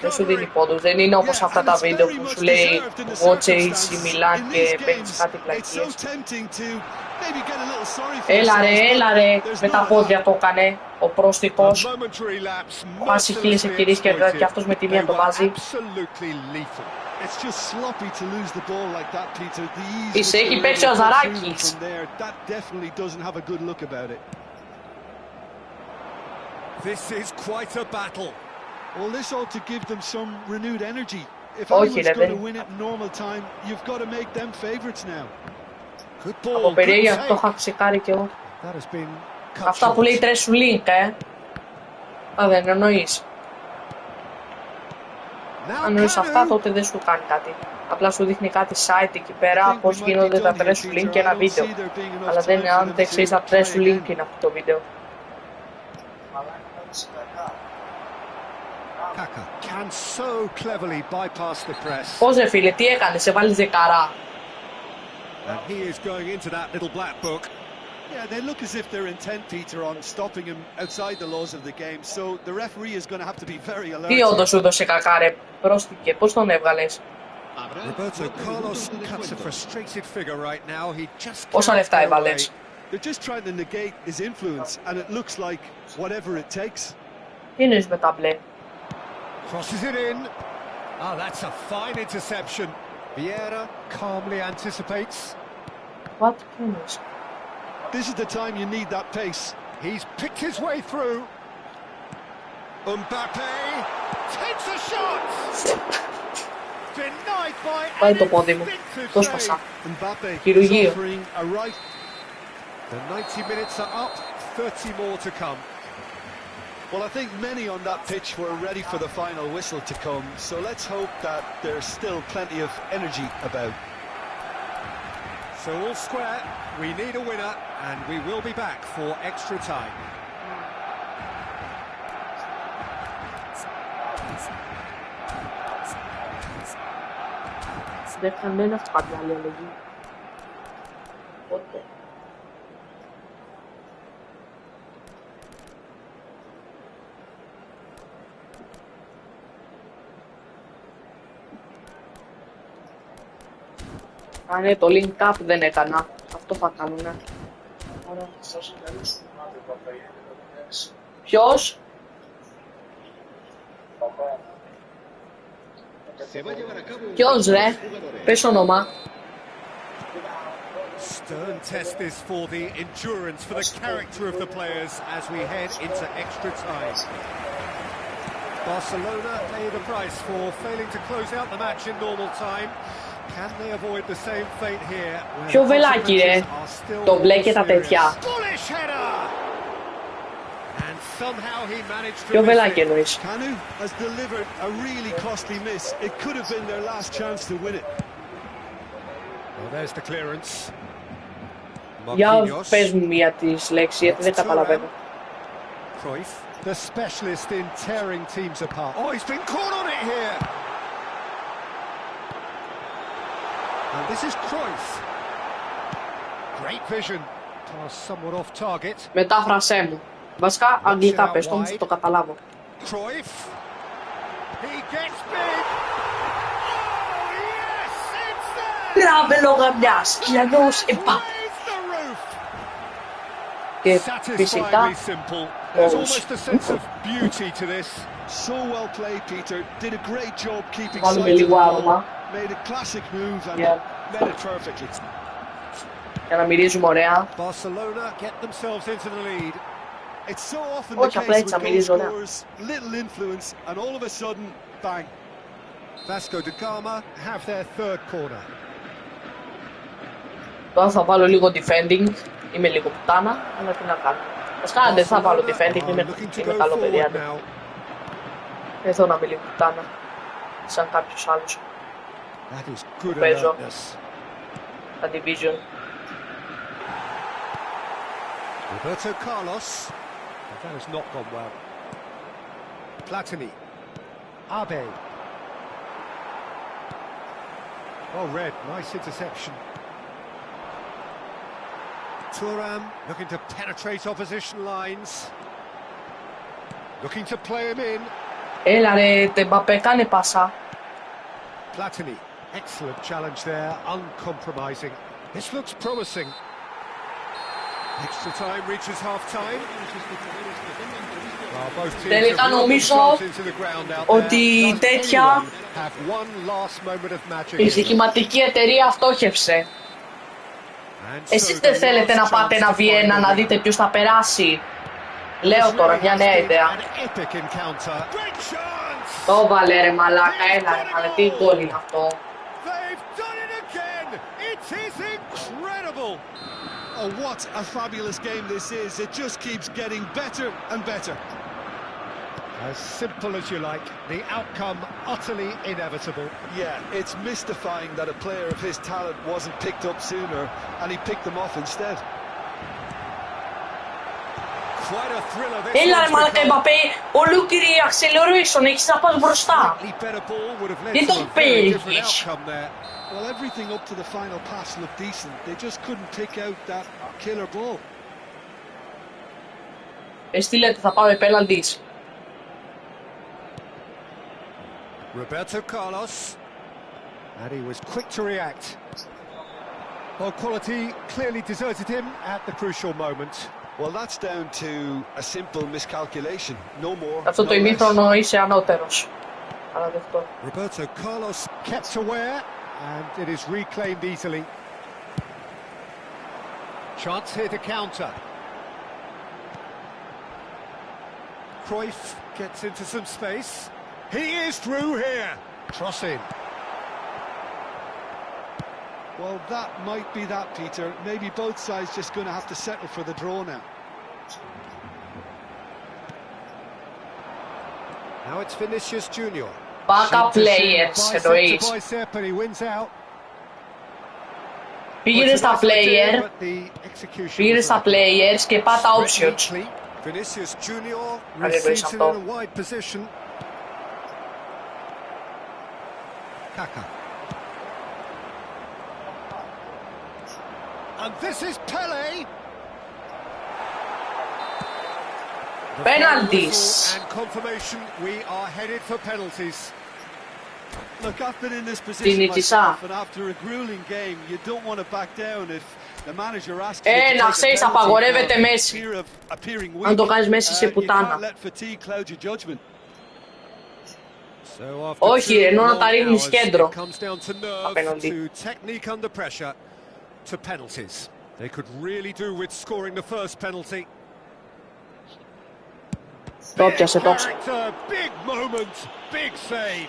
Δεν σου δίνει πόντους, δεν είναι όπως αυτά τα βίντεο που σου λέει watch AC Milan και παίρνεις κάτι πλακίες. Έλα ρε, με τα πόδια το έκανε ο πρόστιχος. Πάσει χίλιες ευκαιρίες και αυτός με τη μία το βάζει. Είσαι, έχει παίξει ο Ζαράκης. This is quite a battle. Well, this ought to give them some renewed energy. If Όχι, anyone's ρε, going to win it in normal time, you've got to make them favourites now. Good ball. Από περίεργα το είχα ξεκάρει κι εγώ. Αυτά που λέει τρέσου link, Α, δεν εννοείς. Αν εννοείς αυτά, τότε δεν σου κάνει κάτι. Απλά σου δείχνει κάτι site εκεί πέρα, πώς γίνονται τα τρέσου link και ένα βίντεο. Αλλά δεν είναι, αν δεν ξέρεις τα τρέσου link είναι αυτό το βίντεο. Kaka can so cleverly bypass the press. Πώς ρε φίλε, τι έκανες, σε βάλεις δεκαρά. And he is going into that little black book. Yeah, they look as if they're intent, Peter, on stopping him outside the laws of the game, so the referee is going to have to be very alert. Τι όντως σου έδωσε κακά ρε, πρόστηκε, πώς τον έβγαλες. Roberto Carlos cuts a frustrated figure right now. He just Πόσα λεφτά έβαλες. They're just trying to negate his influence, and it looks like whatever it takes. Τι εννοείς με τα μπλε. Crosses it in. Oh, that's a fine interception. Vieira calmly anticipates. What? Τι εννοείς. This is the time you need that pace. He's picked his way through. Mbappe takes a shot. Denied by Πάει το πόδι μου. Το σπάσα. Χειρουργείο. The 90 minutes are up, 30 more to come. Well, I think many on that pitch were ready for the final whistle to come, so let's hope that there's still plenty of energy about. So all square, we need a winner, and we will be back for extra time. Δεν κανένα σπαντάλη αλλαγή. Πότε. Α, ναι, το link up δεν έκανα. Αυτό θα κάνουνε. Ποιος? Ποιος ρε? Πες όνομα. Stern test this for the endurance, for the character of the players as we head into extra time. Barcelona pay the price for failing to close out the match in normal time. Can they avoid the same fate here? Ποιο βελάκι ρε, το μπλε και τα τέτοια. Ποιο βελάκι εννοείς. Kanu has delivered a really costly miss. It could have been their last chance to win it. Well, there's the clearance. Για πες μου μία τις λέξεις, γιατί δεν καταλαβαίνω. Cruyff, the specialist in tearing teams apart. Oh, he's been caught on it here. And this is Cruyff. Great vision. Somewhat off target. Μετάφρασέ μου. Βασικά, αγγλικά πες το, το καταλάβω. Cruyff. He gets big. Oh, yes, it's there. Μπράβο λογαμιάς, Κιανός Εμπάπε. Και φυσικά, Almost a sense of beauty to this. So well played, Peter. Did a great job keeping sight of the ball. Made a classic move and made it perfectly. Για να μυρίζουμε ωραία. Barcelona get themselves into the lead. It's so often the case with goal scorers, little influence, and all of a sudden, bang. Vasco da Gama have their third corner. Τώρα θα βάλω λίγο defending. Είμαι λίγο πουτάνα, αλλά τι να κάνω. Βασικά δεν θα βάλω defending, είμαι καλό παιδί. Δεν θέλω να είμαι λίγο πουτάνα. Σαν κάποιος άλλος. Που παίζω. Τα division. Roberto Carlos. That has not gone well. Platini. Abe. Oh, red. Nice interception. Thuram looking to penetrate opposition lines. Looking to play him in. Έλα ρε, Mbappé, κάνε πάσα. Platini. Excellent challenge there, uncompromising. This looks promising. Extra time reaches half-time. Τελικά νομίζω ότι τέτοια η στοιχηματική εταιρεία φτώχευσε. Εσείς δεν θέλετε να πάτε ένα Βιέννα να δείτε ποιος θα περάσει. Λέω τώρα μια νέα ιδέα. Το βάλε ρε μαλάκα, έλα ρε μαλάκα, τι γκολ είναι αυτό. Oh, what a fabulous game this is. It just keeps getting better and better. As simple as you like, the outcome utterly inevitable. Yeah, it's mystifying that a player of his talent wasn't picked up sooner and he picked them off instead. Quite a thriller this Έλα ρε one's μαλάκα become. Εμπαπέ, ολόκληρη acceleration, έχεις να πας μπροστά. Slightly better ball would have led Δεν to το a very different παίρνεις. outcome there. Well, everything up to the final pass looked decent. They just couldn't pick out that killer ball. Στείλετε, θα πάμε πέναλτις. Roberto Carlos, and he was quick to react. Well, quality clearly deserted him at the crucial moment. Well, that's down to a simple miscalculation. No more. Αυτό το ημίχρονο είσαι ανώτερος. Παραδεχτώ. Roberto Carlos kept aware, and it is reclaimed easily. Chance here to counter. Cruyff gets into some space. He is through here. Cross in. Well, that might be that, Peter. Maybe both sides just going to have to settle for the draw now. Now it's Vinicius Junior. Backup players εννοείς. Bicep and he wins out. Πήγαινε στα player, πήγαινε στα players και πάτα options. Vinicius Junior Allez, receives it in αυτό. a wide position. Kaka. And this is Pele. Penalties. And confirmation we are headed for penalties. Look, I've been in this position Tinitisa. myself, and after a grueling game, you don't want to back down if the manager asks you to Να take a ξέρεις, penalty απαγορεύεται for Μέση. fear of appearing weak. Αν το κάνεις Μέση σε You πουτάνα. can't let fatigue cloud your judgment. So after Όχι, two ενώ να long τα ρίχνεις hours, κέντρο. it comes down to nerve, Απέναντι. to technique under pressure, to penalties. They could really do with scoring the first penalty. Το πιάσε, το πιάσε. Character, big moment, big save.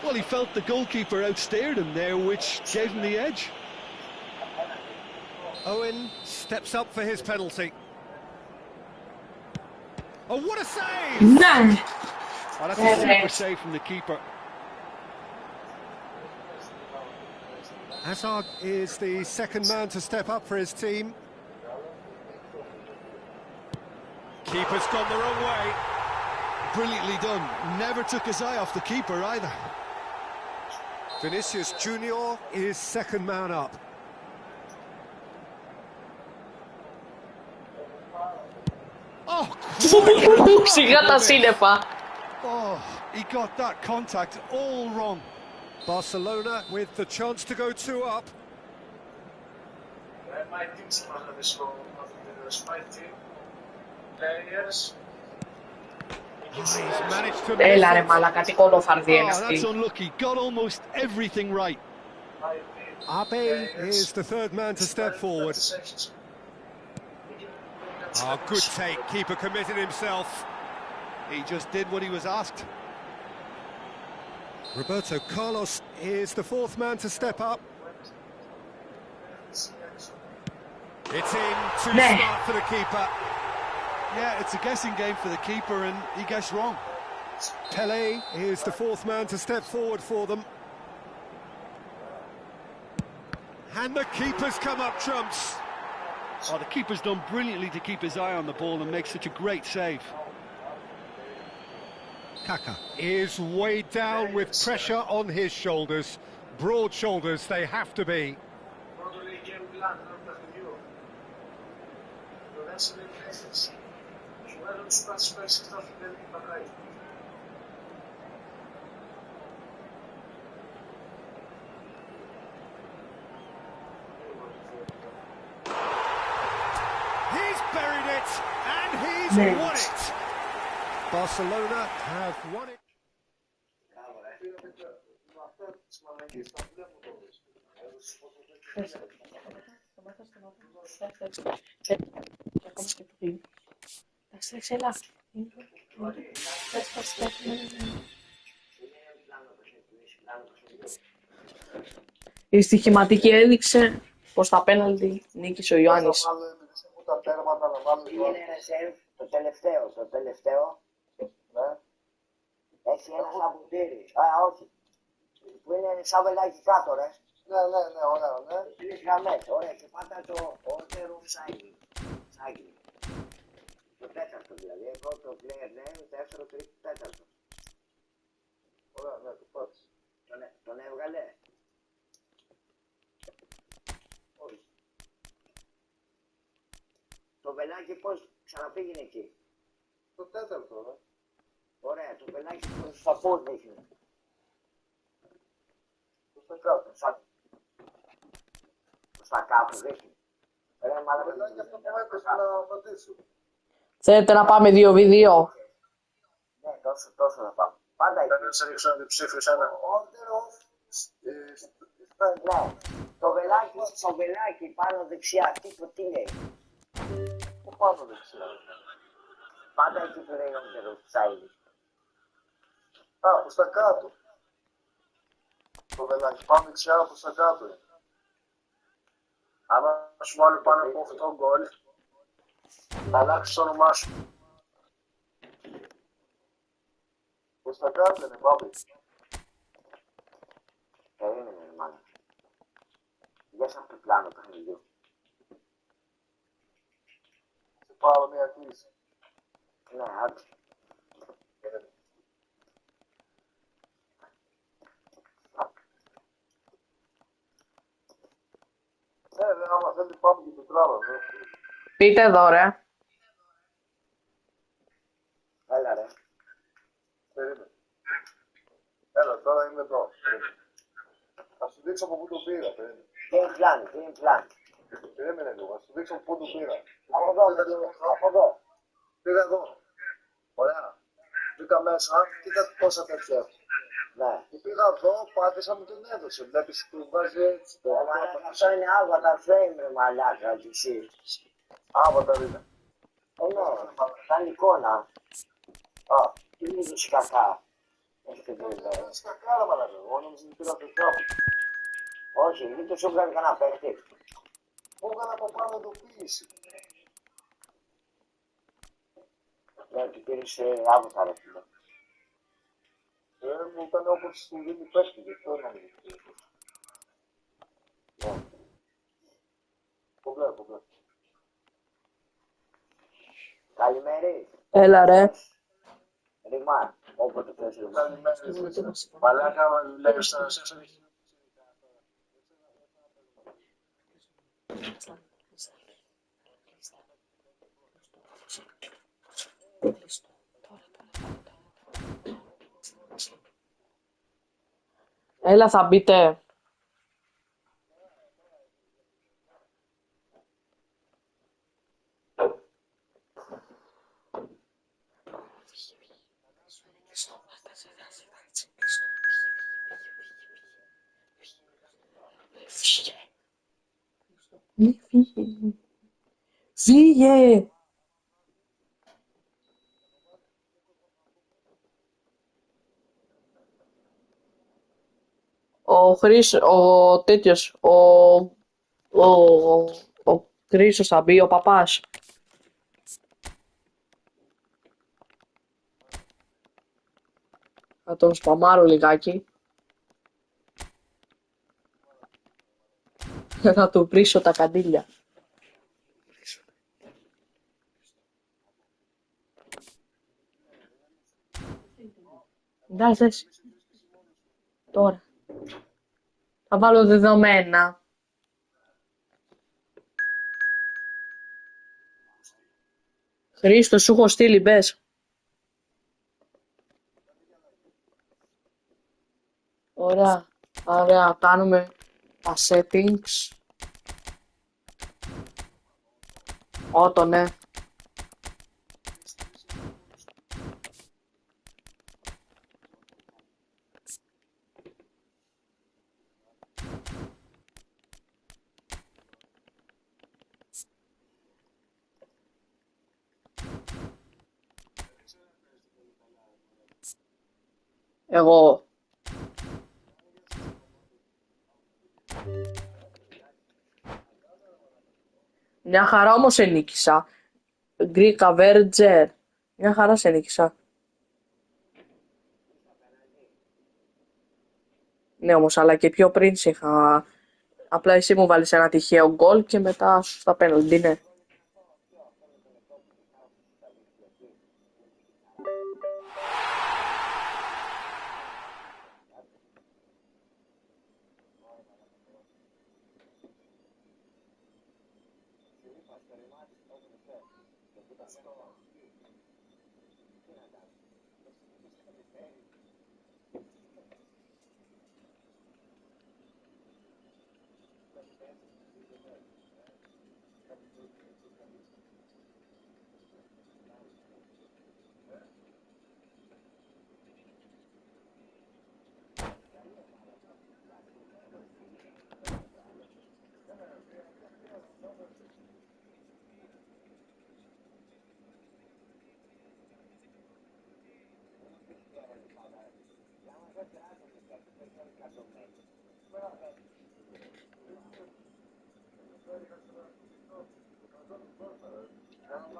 Well, he felt the goalkeeper outstared him there, which gave him the edge. Owen steps up for his penalty. Oh, what a save! Ναι. Oh, that's a super save from the keeper. Hazard is the second man to step up for his team. Keeper's gone the wrong way. Brilliantly done. Never took his eye off the keeper either. Vinicius Junior is second man up. Oh, Σιγά τα σύννεφα. Oh, he got that contact all wrong. Barcelona with the chance to go 2 up. He's managed to Έλα ρε miss it. μαλάκα, τι κολοφαρδί είναι Oh, that's αυτή. unlucky. Got almost everything right. Abe is the third man to step forward. Oh, good take. Keeper committed himself. He just did what he was asked. Roberto Carlos is the fourth man to step up. It's in, too Nah. smart for the keeper. Yeah, it's a guessing game for the keeper, and he guessed wrong. Pele is the fourth man to step forward for them. And the keeper's come up trumps. Oh, the keeper's done brilliantly to keep his eye on the ball and make such a great save. Kaka is weighed down with pressure on his shoulders. Broad shoulders they have to be. He's buried it, and he's won it. Barcelona have won it. Η στοιχηματική έδειξε πως τα πέναλτι νίκησε ο Ιωάννης. Το τελευταίο. Ναι. Έχει ένα σαπουτήρι. Α, όχι. Που είναι σαν βελάκι κάτω, ρε. Ναι, ωραίο, ναι. Τρεις γραμμές, ωραία. Και πάτα το order of signing. δηλαδή. Εγώ το player name 4 τρίτο τέταρτο. Ωραία, ναι, το πάτησε. Τον έβγαλε. Όχι. Το βελάκι πώς ξαναπήγαινε εκεί. Το τέταρτο, ναι. Ωραία, το βελάκι στα πώς δείχνει. Προς τα κάτω. Στα κάτω δείχνει. Ρε Το μαλάκα. βελάκι αυτό που έπεσε να πατήσω. Θέλετε να πάμε 2v2. Ναι, τόσο να πάμε. Πάντα εκεί. Δεν σε ρίξω αντιψήφιος ένα. Order of... Ναι, το βελάκι πάνω δεξιά, τι λέει. Πού πάνω δεξιά. Πάντα εκεί που λέει order of child. Α, προς τα κάτω. Το βελάκι πάνω δεξιά προς τα κάτω είναι. Άμα σου βάλω πάνω από 8 γκολ, θα αλλάξεις το όνομά σου. Προς τα κάτω είναι, Μπάμπη. Περίμενε, μάλλον. Για σαν το πλάνο του παιχνιδιού. Σε πάρω μια κλίση. Ναι, άντε. Ναι, άμα θέλετε πάμε και τετράδα. Πείτε εδώ, ρε. Έλα ρε. Περίμενε. Έλα, τώρα είμαι εδώ. Θα σου δείξω από πού το πήρα. Περίμενε. Τι είναι πλάνη. Περίμενε λίγο, θα σου δείξω από πού το πήρα. Από εδώ. Πήγα εδώ. Ωραία. Μπήκα μέσα, κοίτα πόσα τέτοια έχω. Ναι. Και πήγα εδώ, πάτησα με τον έδωσε. Βλέπεις που βάζει έτσι. Αυτό είναι άβατα frame ρε μαλάκα κι εσύ. Άβατα είναι. Ναι, σαν εικόνα. Ω, τι είδους κακά. Έχετε δει εδώ. Είναι σκακάρα μαλάκα. Εγώ νόμιζα ότι πήρα το κάπου. Όχι, μην το σου βγάλει κανένα παίχτη. Μου έβγαλε από πάνω ειδοποίηση. Ναι, ότι πήρες άβατα ρε φίλε. Μου ήταν όπως σου δίνει παίχτη, γι' αυτό νόμιζα. Ναι. Το βλέπω. Καλημέρι. Έλα, ρε. Ρημά, όποτε θες ρημά. Καλημέρα. Μαλάκα, άμα δουλεύεις να σε έχει. Έλα, θα μπείτε. Jihye. Ο τέτοιος, ο Χρήστος θα μπει, ο παπάς. Θα τον σπαμάρω λιγάκι. Θα του βρίσω τα καντήλια. Εντάξει, τώρα. Θα βάλω δεδομένα. Χρήστο, σου έχω στείλει, μπες. Ωραία, ωραία, κάνουμε τα settings. Ότο, ναι. Εγώ. Μια χαρά όμως ενίκησα. Greek Avenger. Μια χαρά σε ενίκησα. Ναι όμως, αλλά και πιο πριν σε είχα... Απλά εσύ μου βάλεις ένα τυχαίο γκολ και μετά σου στα πέναλτι, ναι.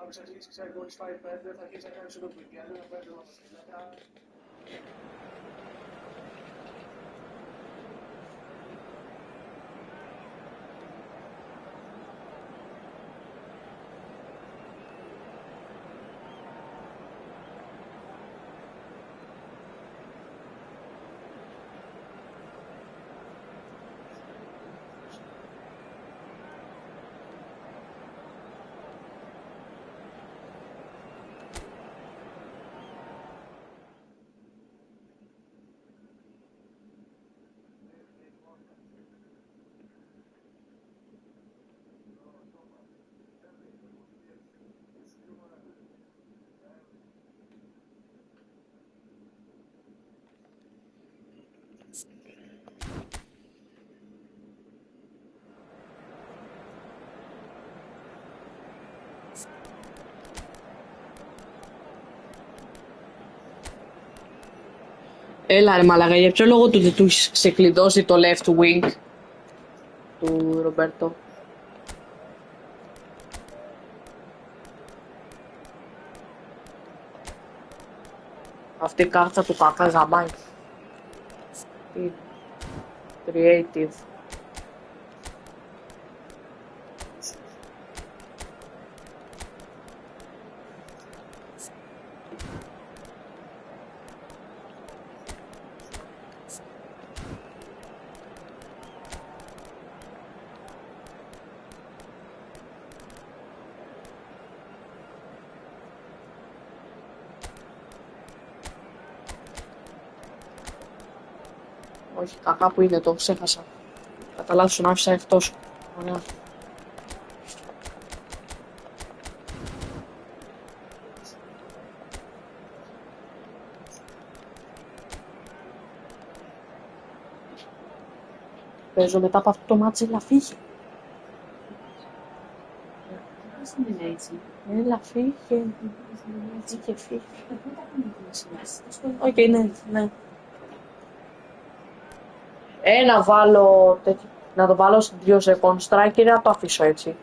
Αν ξεκινήσει γκολ 5-5, θα αρχίσει να κάνει το πικέλ, να παίζει όλα τα Έλα ρε μαλάκα, για ποιο λόγο του ξεκλειδώσει το left wing του Ρομπέρτο? Αυτή η κάρτα του κακά γαμάει. Creative. Όχι, κακά που είναι, το ξέχασα. Κατά λάθος τον άφησα εκτός. Ωραία. Παίζω μετά από αυτό το μάτσι, έλα φύγε. Έλα φύγε. Έτσι και φύγε. Οκ, ναι. Να βάλω τέτοιο, να το βάλω σε 2 second striker, να το αφήσω έτσι.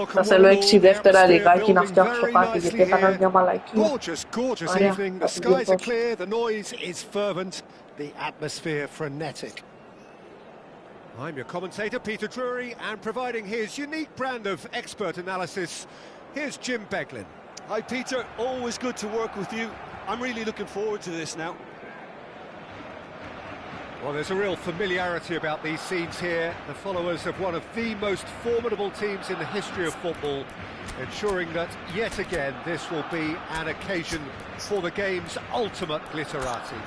Θα θέλω 6 δεύτερα λιγάκι να φτιάξω κάτι, γιατί έκανα μια μαλακία. Ωραία, I'm your commentator, Peter Drury, and providing his unique brand of expert analysis, here's Jim Beglin. Hi Peter, always good to work with you. I'm really looking forward to this now. Well, there's a real familiarity about these scenes here. The followers of one of the most formidable teams in the history of football, ensuring that yet again this will be an occasion for the game's ultimate glitterati.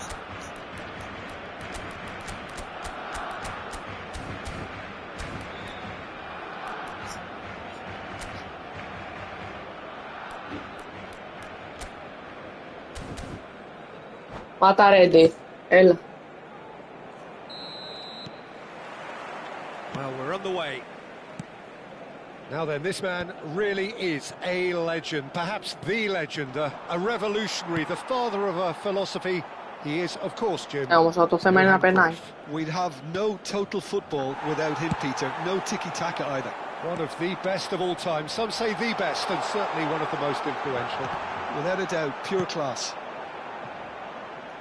Πάτα ready. Έλα. Well, we're on the way. Now then, this man really is a legend, perhaps the legend, a revolutionary, the father of a philosophy. He is, of course, Jim. Όμως το θέμα είναι να περνάει. We'd have no total football without him, Peter. No tiki-taka either. One of the best of all time. Some say the best, and certainly one of the most influential. Without a doubt, pure class.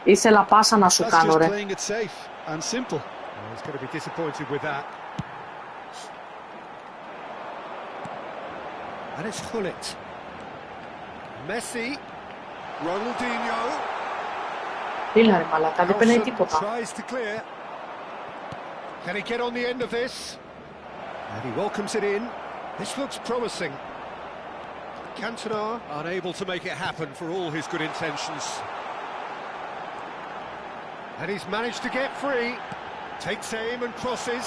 Ήθελα πάσα να σου That's κάνω, just ρε. playing it safe and simple. Oh, he's going to be disappointed with that. And it's Hullet. Messi. Ronaldinho. Φίλα ρε μαλάκα, δεν περνάει τίποτα. Tries to clear. Can he get on the end of this? And he welcomes it in. This looks promising. Cantona unable to make it happen for all his good intentions. And he's managed to get free. Takes aim and crosses.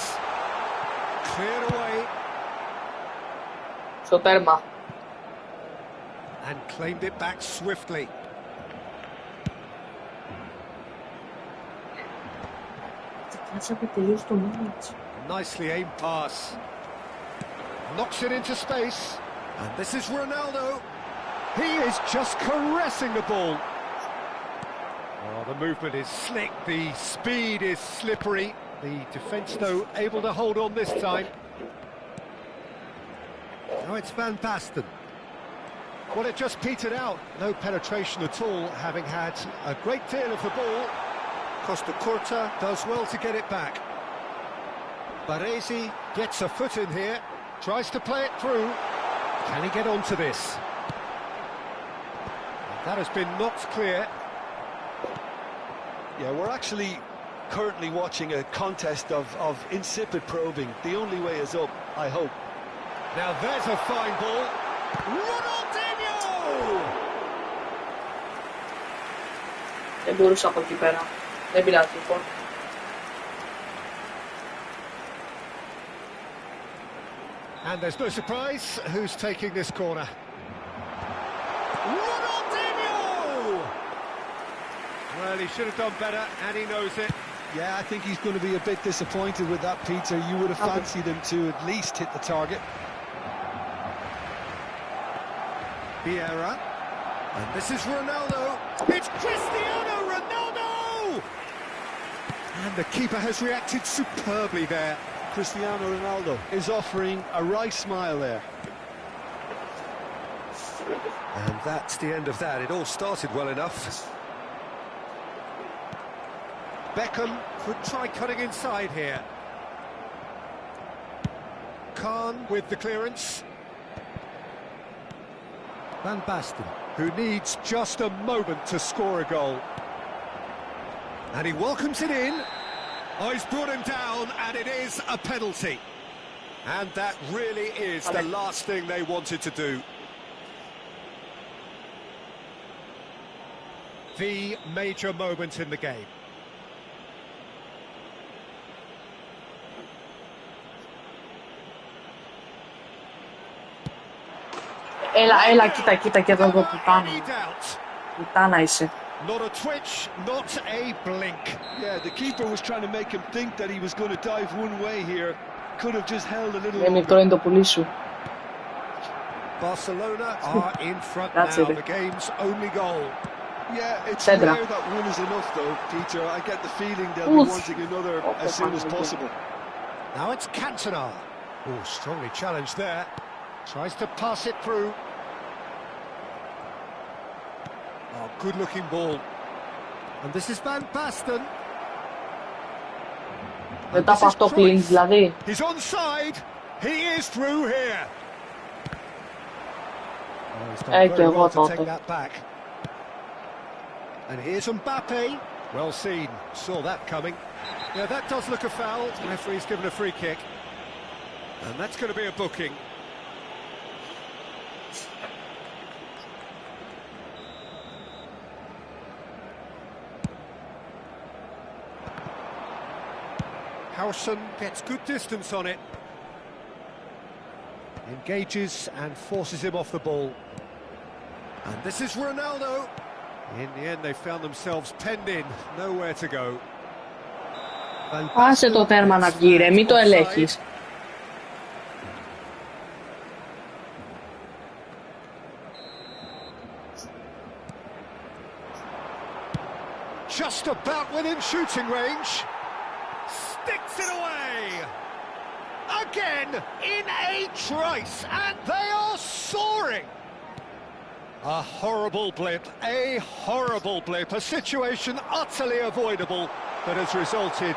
Cleared away. Στο τέρμα. And claimed it back swiftly. Nicely aimed pass. Knocks it into space. And this is Ronaldo. He is just caressing the ball. Oh, the movement is slick. The speed is slippery. The defence, though, able to hold on this time. Now it's Van Basten. Well, it just petered out. No penetration at all, having had a great deal of the ball. Costa Curta does well to get it back. Baresi gets a foot in here, tries to play it through. Can he get onto this? That has been knocked clear. Yeah, we're actually currently watching a contest of insipid probing. The only way is up, I hope. Now there's a fine ball. Ronaldinho! Δεν μπορούσα από εκεί πέρα. Δεν πειράζει λοιπόν. And there's no surprise who's taking this corner. Ronaldinho! Well, he should have done better, and he knows it. Yeah, I think he's going to be a bit disappointed with that, Peter. You would have fancied him to at least hit the target. Vieira. And this is Ronaldo. It's Cristiano Ronaldo! And the keeper has reacted superbly there. Cristiano Ronaldo is offering a wry smile there. And that's the end of that. It all started well enough. Beckham could try cutting inside here. Khan with the clearance. Van Basten, who needs just a moment to score a goal. And he welcomes it in. Oh, he's brought him down, and it is a penalty. And that really is the last thing they wanted to do. The major moment in the game. Έλα, κοίτα και εδώ πουτάνα. Πουτάνα είσαι. Not a twitch, not a blink. Yeah, the keeper was trying to make him think that he was going to dive one way here. Could have just held a little longer. Είναι το πουλί σου. Barcelona are in front now, the game's only goal. Yeah, it's rare that one is enough though, Peter. I get the feeling they'll be wanting another as soon as possible. Now it's Cantona. Oh, strongly challenged there. Tries to pass it through. Oh, good-looking ball. And this is Van Basten. Μετά από αυτό κλείνει δηλαδή. He's onside. He is through here. Και εγώ τότε. And here's Mbappe. Well seen. Saw that coming. Yeah, that does look a foul. The referee's given a free kick. And that's going to be a booking. Howson gets good distance on it. Engages and forces him off the ball. And this is Ronaldo. In the end, they found themselves penned in, nowhere to go. Άσε το τέρμα να βγει, ρε, μην το ελέγχεις. Just Just about within shooting range. Sticks it away. Again in a trice, and they are soaring. A horrible blip, a situation utterly avoidable that has resulted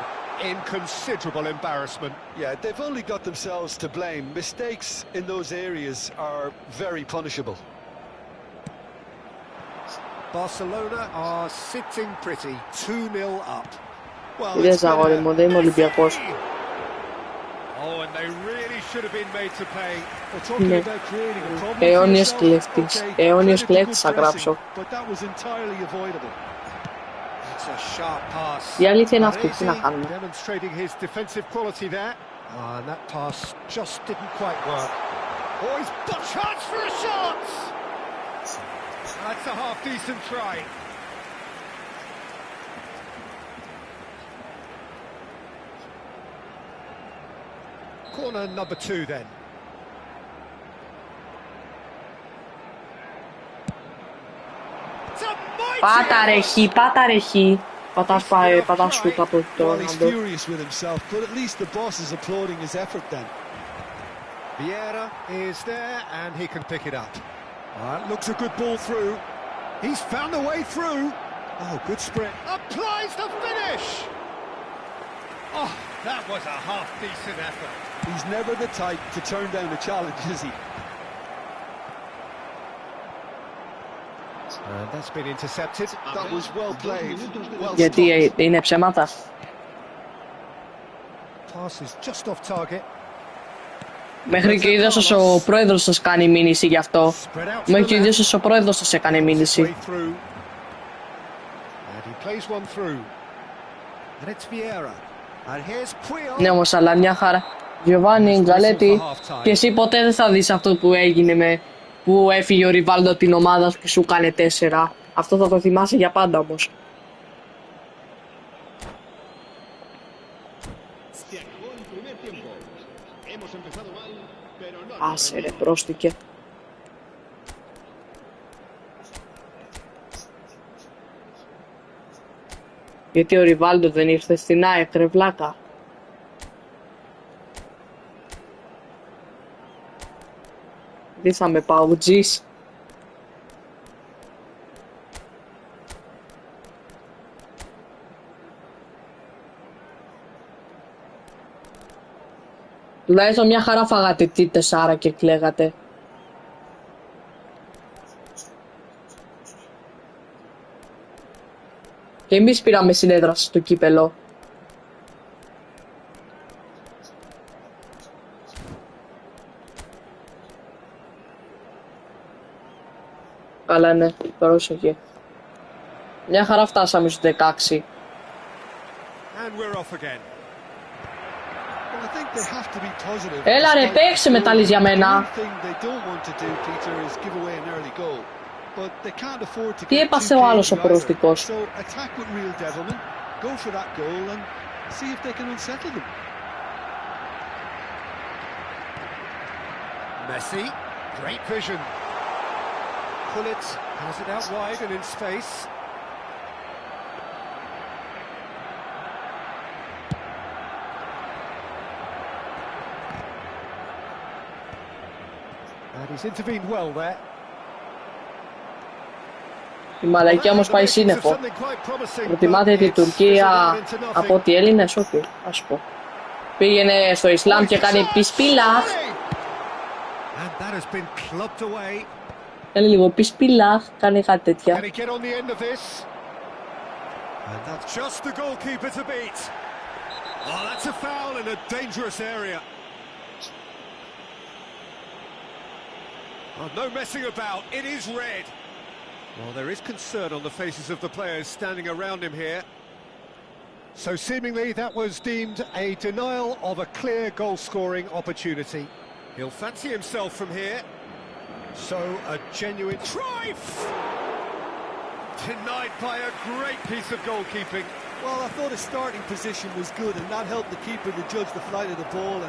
in considerable embarrassment. Yeah, they've only got themselves to blame. Mistakes in those areas are very punishable. Barcelona are sitting pretty, 2-0 up. Well, Είδες αγόρι μου, δεν είμαι Ολυμπιακός. Oh, and they really should have been made to pay. We're talking Ναι. about creating a problem. Αιώνιος κλέφτης. Αιώνιος κλέφτης θα γράψω. But that was entirely avoidable. It's a sharp pass. Η αλήθεια είναι αυτή, τι να κάνουμε. Demonstrating his defensive quality there. And that pass just didn't quite work. Oh, he's got chance for a shot! That's a half-decent try. Corner number 2 then. Πάτα ρε χ, πάτα ρε χ. Πατάς πάει, πατάς σούτ από το Well, he's Ρονάλντο. furious with himself, but at least the boss is applauding his effort then. Vieira is there and he can pick it up. Looks a good ball through. He's found a way through. Oh, good sprint. Applies the finish. Oh, that was a half-decent effort. He's never the type to turn down a challenge, is he? And that's been intercepted. That was well played. Well Γιατί stopped. είναι ψέματα. Pass is just off target. Μέχρι και είδες ο πρόεδρος σας κάνει μήνυση γι' αυτό. Μέχρι και είδες ο πρόεδρος σας έκανε μήνυση. And he plays one through. And it's Vieira. And here's Puyol. Ναι όμως, αλλά μια χαρά. Γιωβάνι, Γκαλέτη, και εσύ ποτέ δεν θα δεις αυτό που έγινε που έφυγε ο Ριβάλντο την ομάδα και σου κάνε 4. Αυτό θα το θυμάσαι για πάντα όμως. Άσε ρε, πρόστηκε. Γιατί ο Ριβάλντο δεν ήρθε στην ΑΕΚ, ρε βλάκα. Δεν θα με παουτζής. Τουλάχιστον μια χαρά φάγατε τι 4 και κλαίγατε. Και εμείς πήραμε συνέδραση στο κύπελο. Καλά ναι, πρόσεχε. Μια χαρά φτάσαμε στο 16. Έλα ρε, παίξε με τα λύς για μένα. Τι έπασε ο άλλος ο προστικός. Messi, great vision. Pullet has it out wide and in space. And he's intervened well there. Η μαλακία όμως πάει σύννεφο. Προτιμάτε τη Τουρκία από ό,τι Έλληνες, όχι, ας πω. Πήγαινε στο Ισλάμ και κάνει πισπίλαχ. Κάνει λίγο πισπίλαχ, κάνει κάτι τέτοια. No messing about, it is red. Well, there is concern on the faces of the players standing around him here. So seemingly that was deemed a denial of a clear goal-scoring opportunity. He'll fancy himself from here. So a genuine try! Denied by a great piece of goalkeeping. Well, I thought his starting position was good and that helped the keeper to judge the flight of the ball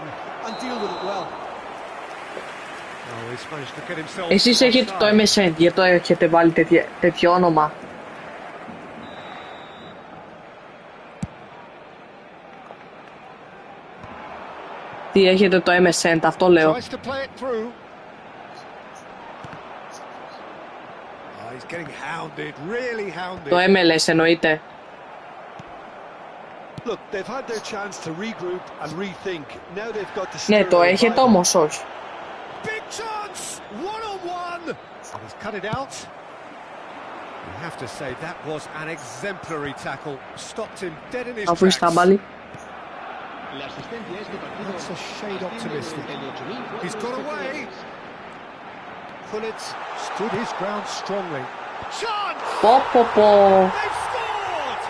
and deal with it well. Εσείς έχετε το MSN, γιατί το έχετε βάλει τέτοιο όνομα. Τι έχετε το MSN, αυτό λέω. Το MLS εννοείται. Ναι, το έχετε όμως όχι. Αφού είσαι μπάλη. That's a shade optimistic. He's got away. Pulitz stood his ground strongly. Chance! They've scored!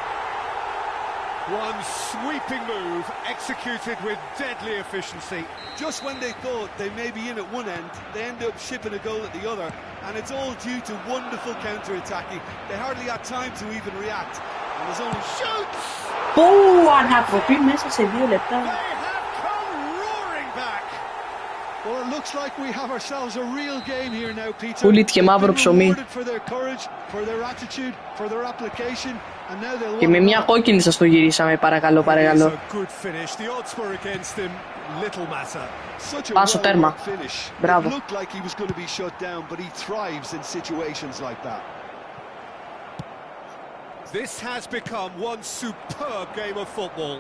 One sweeping move executed with deadly efficiency. Just when they thought they may be in at one end, they end up shipping a goal at the other, and it's all due to wonderful counter-attacking. They hardly had time to even react. And there's only shoots! Ανατροπή μέσα σε 2 λεπτά. Well, it looks like we have ourselves a real game here now, Peter. Πουλήθηκε μαύρο ψωμί. Και με μια κόκκινη σας το γυρίσαμε, παρακαλώ, παρακαλώ. Πάσο τέρμα. Μπράβο. This has become one superb game of football.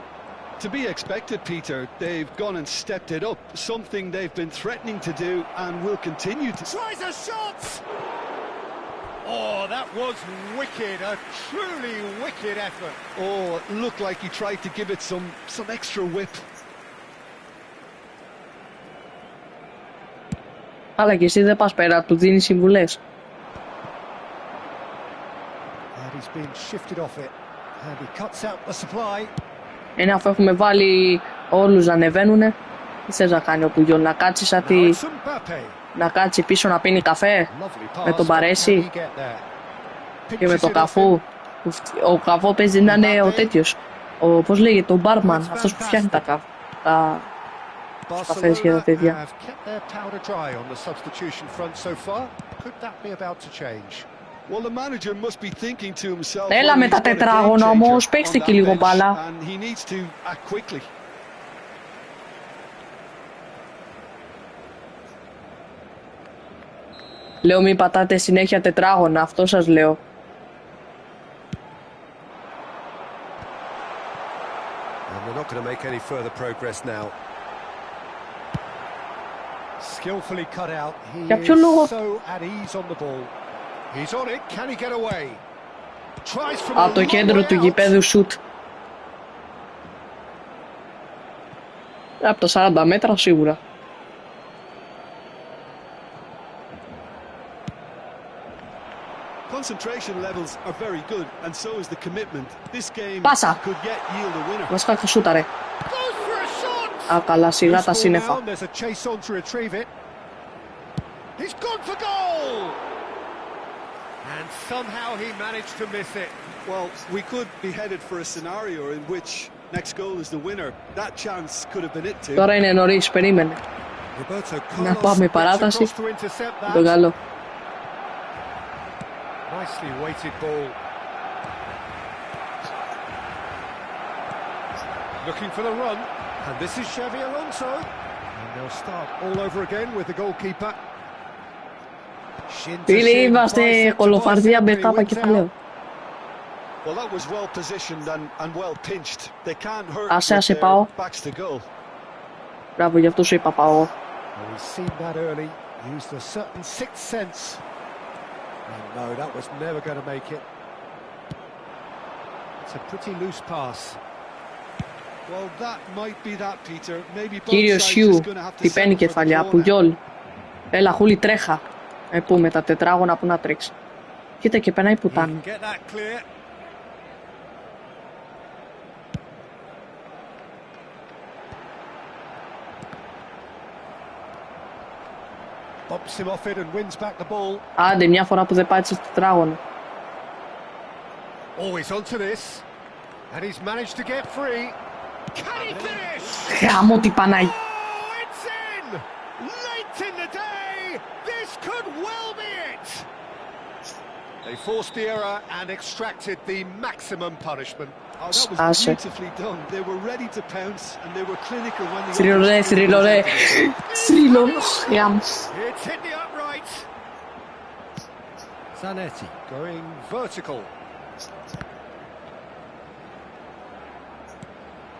To be expected, Peter. They've gone and stepped it up, something they've been threatening to do and will continue to. Tries a shot! Oh, that was wicked, a truly wicked effort. Oh, it looked like he tried to give it some extra whip. Αλλά και εσύ δεν πας πέρα, του δίνεις συμβουλές. And he's been shifted off it, and he cuts out the supply. Αφού έχουμε βάλει όλους να ανεβαίνουνε, τι θες να κάνει ο Πουγιόλ, να κάτσει σαν τη... να κάτσει πίσω να πίνει καφέ με τον Παρέσι και με τον Καφού. Ο Καφού παίζει να είναι ο τέτοιος, πώς λέγεται, ο μπάρμαν, αυτός που φτιάχνει τα καφές και τα τέτοια. Έλα με τα τετράγωνα όμως, παίξτε και λίγο μπάλα. Λέω μην πατάτε συνέχεια τετράγωνα, αυτό σας λέω. Για ποιο λόγο? Από το κέντρο του γηπέδου σουτ. Από το 40 μέτρα σίγουρα. Πάσα! Βασικά σούταρε. Α, καλά, σιγά τα σύννεφα. And somehow he managed to miss it. Well, we could be headed for a scenario in which next goal is the winner. That chance could have been it too. Τώρα είναι νωρίς, περίμενε. Να πάμε παράταση. Το καλό. Nicely weighted ball. Looking for the run, and this is Xavi Alonso. And they'll start all over again with the goalkeeper. Φίλοι, είμαστε κολοφαρδία μπεκάπα κεφαλαίο. Άσε πάω. Μπράβο, γι' αυτό σου είπα πάω. Κύριο Σιου, τι παίρνει κεφαλιά, Πουγιόλ. Έλα, Χούλη, τρέχα. Πού με τα τετράγωνα που να τρέξει. Κοίτα και περνάει πουτάνα. Άντε, μια φορά που δεν πάτησε το τετράγωνο. Γάμο τι πανάει. They forced the error and extracted the maximum punishment. Oh, that was Άσε. beautifully done. They were ready to pounce and they were clinical when the Θρύλο ρε, θρύλο ρε. Θρύλο. Γεια. It's hit the upright. Zanetti going vertical.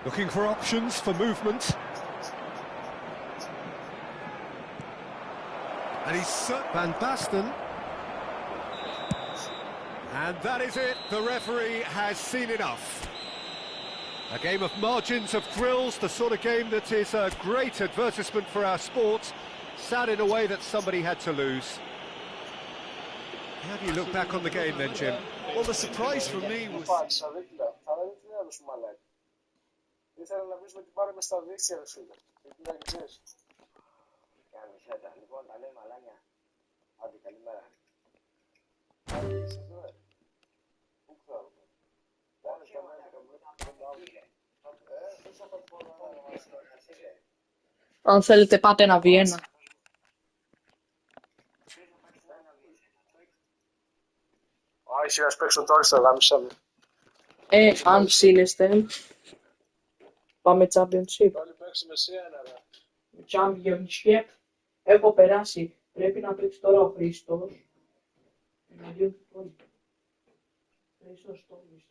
Looking for options for movement. And he's Van Basten. And that is it. The referee has seen enough. A game of margins, of thrills, the sort of game that is a great advertisement for our sport. Sad in a way that somebody had to lose. How do you look back on the game then, Jim? Well, the surprise for me was... Ήθελα να πεις ότι πάρε μες στα δίκτυα, ρε φίλε. Γιατί να ξέρεις. Καμισέτα. Λοιπόν, τα λέμε μαλάνια. Άντε, καλημέρα. Άντε, είσαι εδώ, Πού ξέρουμε. Πάνε στα μέρα, δεν θα πάρει πολλά να... Αν θέλετε πάτε ένα Βιέννα. Όχι, να παίξω τώρα στο γάμισαμε. Αν ψήνεστε. Πάμε Championship. Πάλι παίξουμε σε ένα, ρε. Championship. Έχω περάσει. Πρέπει να παίξει τώρα ο Χρήστος. Εναντίον του Τόνι. Χρήστος Τόνι.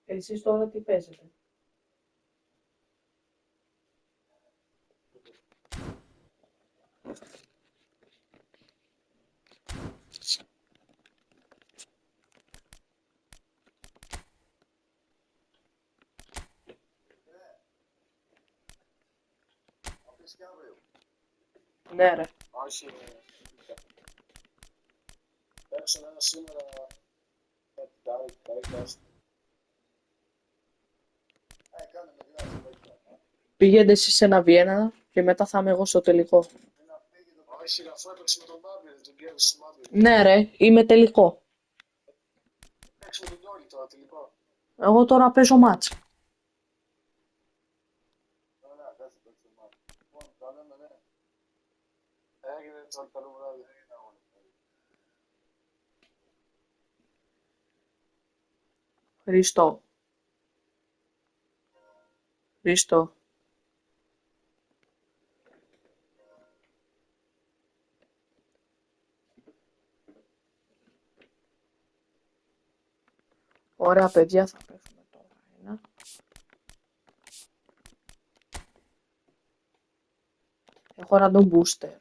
Εσείς τώρα τι παίζετε? Ναι ρε. Όχι, παίξω ένα σήμερα Πήγαινε εσείς σε ένα Βιέννα και μετά θα είμαι εγώ στο τελικό. Όχι, αφού έπαιξε με τον Μπάμπη, τον κέρδισε στο Μπάμπη. Ναι ρε, είμαι τελικό. Παίξε με τον Τόλι τώρα, τελικό. Εγώ τώρα παίζω μάτς. Ωραία, κάτσε παίξε μάτς. Λοιπόν, τα λέμε, ναι. Έγινε το καλό βράδυ. Χριστό. Χριστό. Ωραία παιδιά, θα παίξουμε τώρα ένα. Έχω ένα τον booster.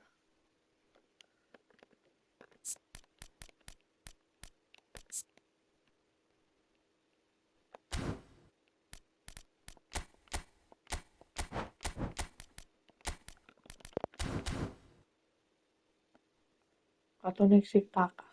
Θα τον έχει κάκα.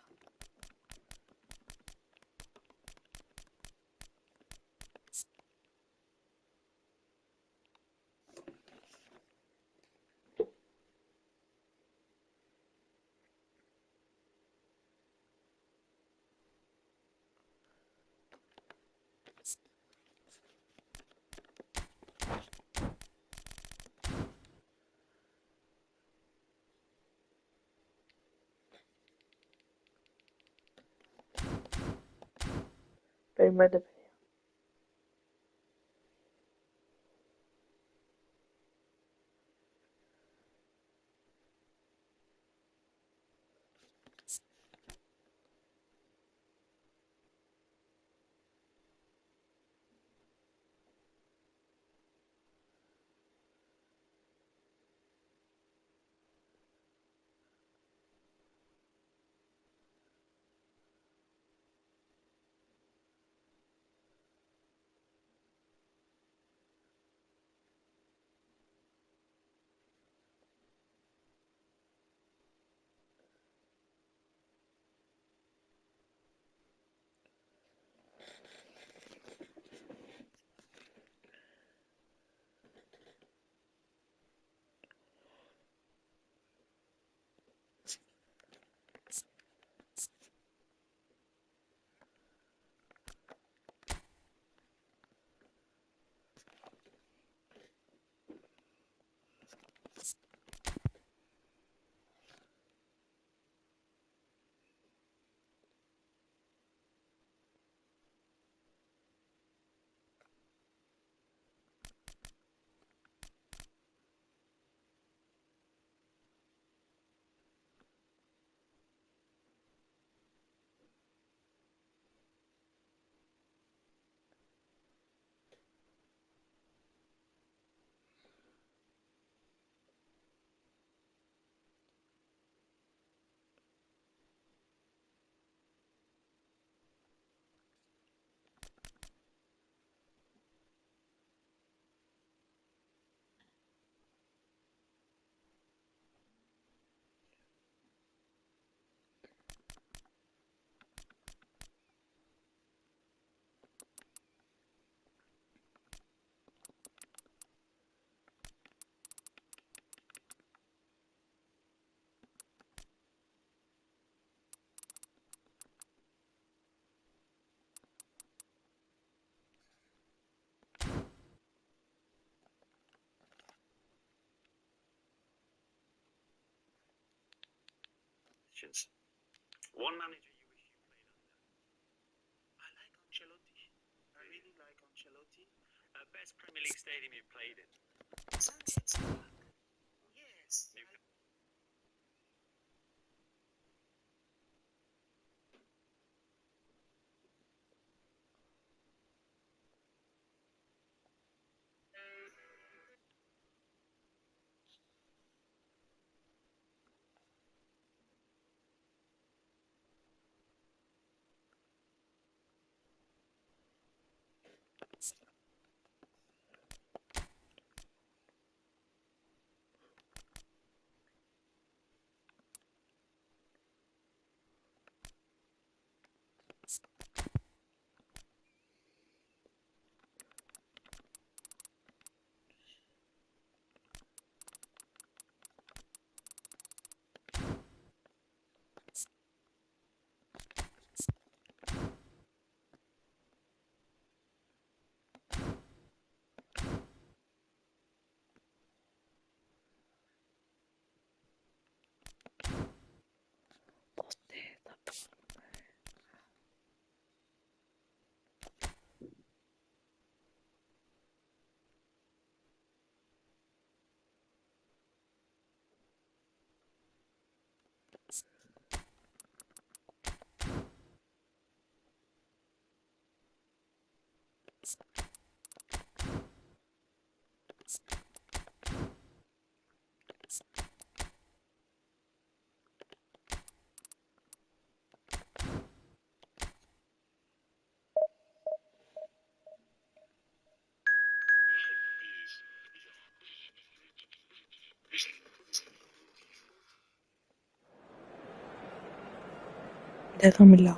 Περιμένετε παιδιά. questions. One manager you wish you played under? I like Ancelotti. I really like Ancelotti. Best Premier League stadium you played in? Sanchez Park. Yes. Δεν θα μιλάω.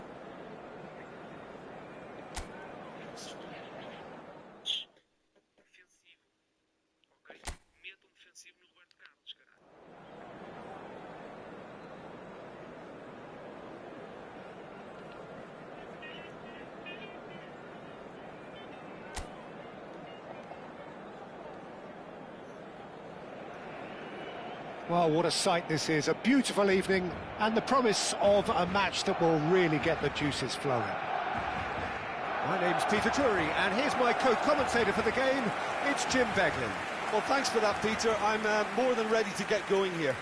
Well, what a sight this is. A beautiful evening and the promise of a match that will really get the juices flowing. My name's Peter Drury, and here's my co-commentator for the game. It's Jim Beglin. Well, thanks for that, Peter. I'm more than ready to get going here.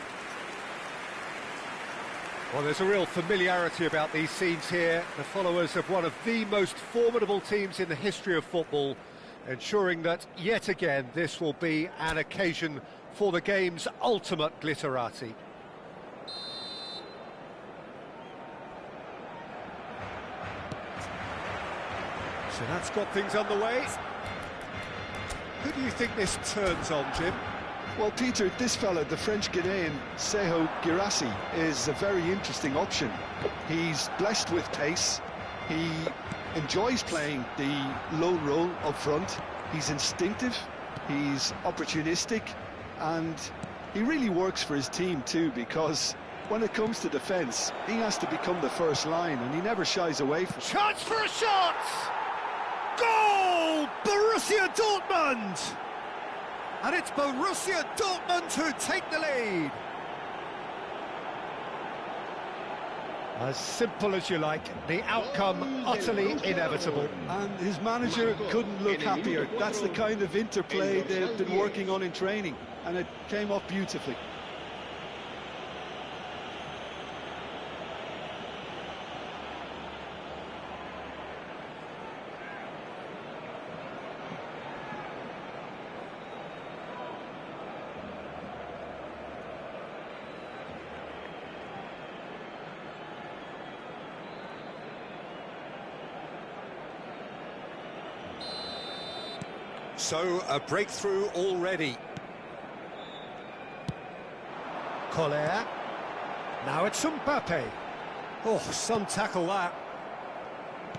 Well, there's a real familiarity about these scenes here. The followers of one of the most formidable teams in the history of football, ensuring that, yet again, this will be an occasion for the game's ultimate glitterati. So that's got things underway. Who do you think this turns on, Jim? Well, Peter, this fella, the French Ghanaian Seho Girassi, is a very interesting option. He's blessed with pace. He enjoys playing the lone role up front. He's instinctive. He's opportunistic. And he really works for his team too, because when it comes to defence, he has to become the first line, and he never shies away from it. Chance for a shot! Goal! Borussia Dortmund! And it's Borussia Dortmund who take the lead. As simple as you like, the outcome utterly inevitable. And his manager couldn't look happier. That's the kind of interplay they've been working on in training, and it came off beautifully. So, a breakthrough already. Collier. Now it's Mbappe. Oh, some tackle that.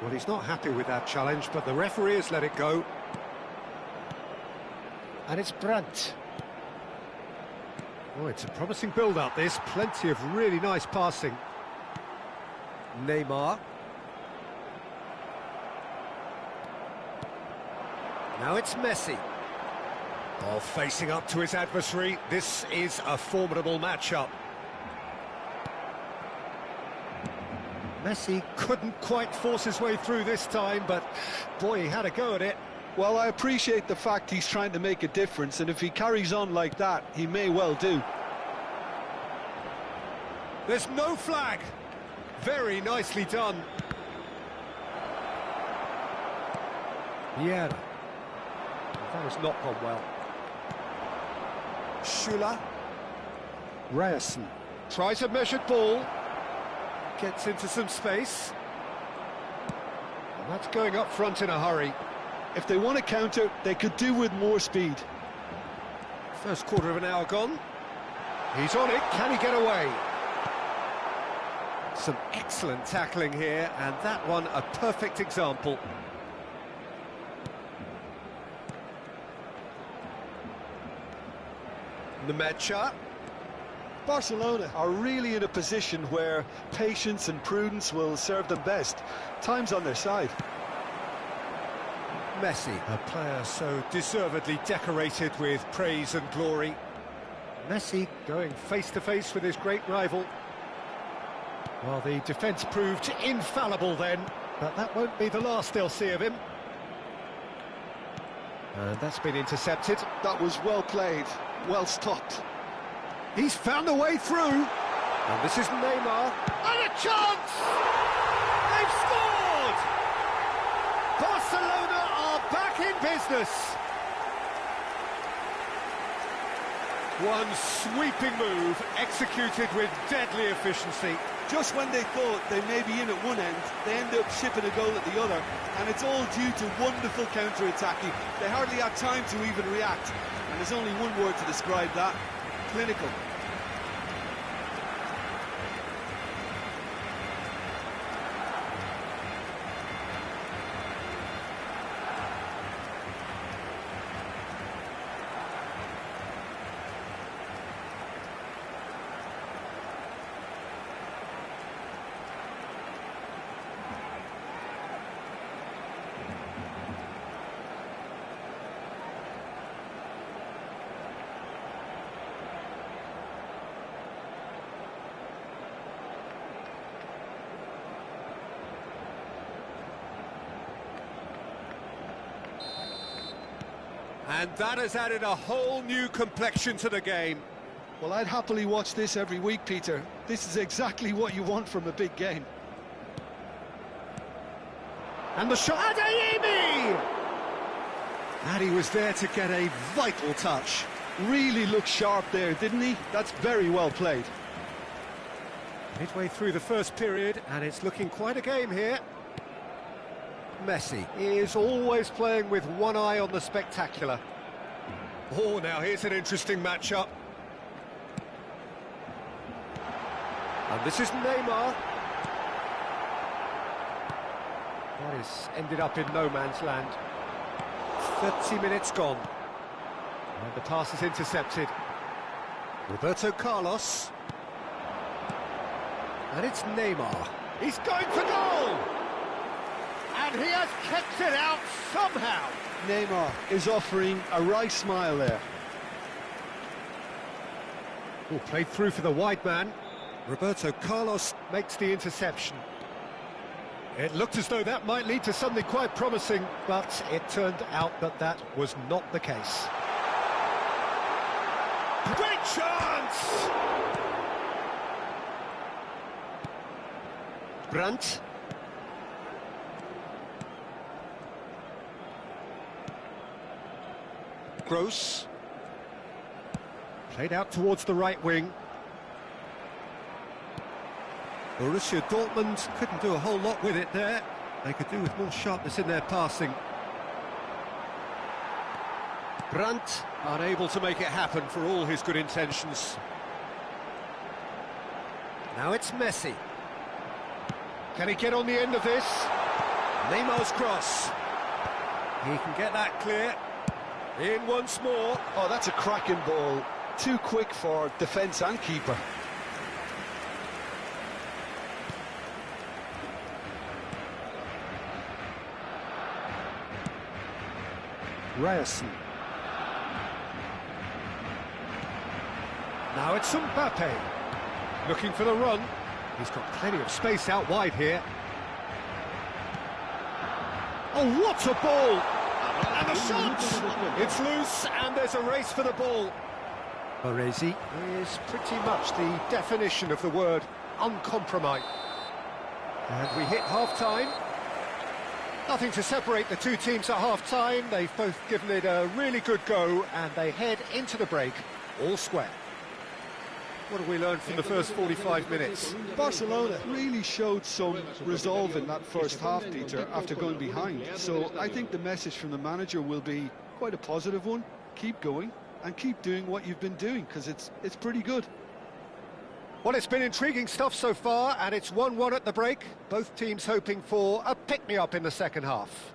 Well, he's not happy with that challenge, but the referee has let it go. And it's Brandt. Oh, it's a promising build-up, this. Plenty of really nice passing. Neymar. Now it's Messi. Oh, facing up to his adversary. This is a formidable matchup. Messi couldn't quite force his way through this time, but boy, he had a go at it. Well, I appreciate the fact he's trying to make a difference, and if he carries on like that, he may well do. There's no flag. Very nicely done. Vieira. That has not gone well. Schüller. Ryerson. Tries a measured ball. Gets into some space. And that's going up front in a hurry. If they want to counter, they could do with more speed. First quarter of an hour gone. He's on it. Can he get away? Some excellent tackling here, and that one a perfect example. Nemecha. Barcelona are really in a position where patience and prudence will serve them best. Time's on their side. Messi, a player so deservedly decorated with praise and glory. Messi going face-to-face with his great rival. Well, the defence proved infallible then, but that won't be the last they'll see of him. And that's been intercepted. That was well played, well stopped. He's found a way through. And this is Neymar. And a chance! They've scored! Barcelona are back in business. One sweeping move executed with deadly efficiency. Just when they thought they may be in at one end, they end up shipping a goal at the other, and it's all due to wonderful counter-attacking. They hardly had time to even react, and there's only one word to describe that: clinical. And that has added a whole new complexion to the game. Well, I'd happily watch this every week, Peter. This is exactly what you want from a big game. And the shot, Adeyemi! And he was there to get a vital touch. Really looked sharp there, didn't he? That's very well played. Midway through the first period, and it's looking quite a game here. Messi is always playing with one eye on the spectacular. Oh, now here's an interesting matchup. And this is Neymar. That is ended up in no man's land. 30 minutes gone. And the pass is intercepted. Roberto Carlos. And it's Neymar. He's going for goal! And he has kept it out somehow. Neymar is offering a wry smile there. Oh, played through for the wide man. Roberto Carlos makes the interception. It looked as though that might lead to something quite promising, but it turned out that that was not the case. Great chance! Brandt. Gross. Played out towards the right wing. Borussia Dortmund couldn't do a whole lot with it there. They could do with more sharpness in their passing. Brandt unable to make it happen for all his good intentions. Now it's Messi. Can he get on the end of this? Neymar's cross. He can get that clear. In once more. Oh, that's a cracking ball. Too quick for defence and keeper. Ryerson. Now it's Mbappe. Looking for the run. He's got plenty of space out wide here. Oh, what a ball! And the shot! It's loose, and there's a race for the ball. Baresi is pretty much the definition of the word uncompromised. And we hit half-time. Nothing to separate the two teams at half-time. They've both given it a really good go, and they head into the break all square. What have we learned from the first 45 minutes? Barcelona really showed some resolve in that first half, Peter, after going behind. So I think the message from the manager will be quite a positive one. Keep going and keep doing what you've been doing, because it's pretty good. Well, it's been intriguing stuff so far, and it's 1-1 at the break. Both teams hoping for a pick-me-up in the second half.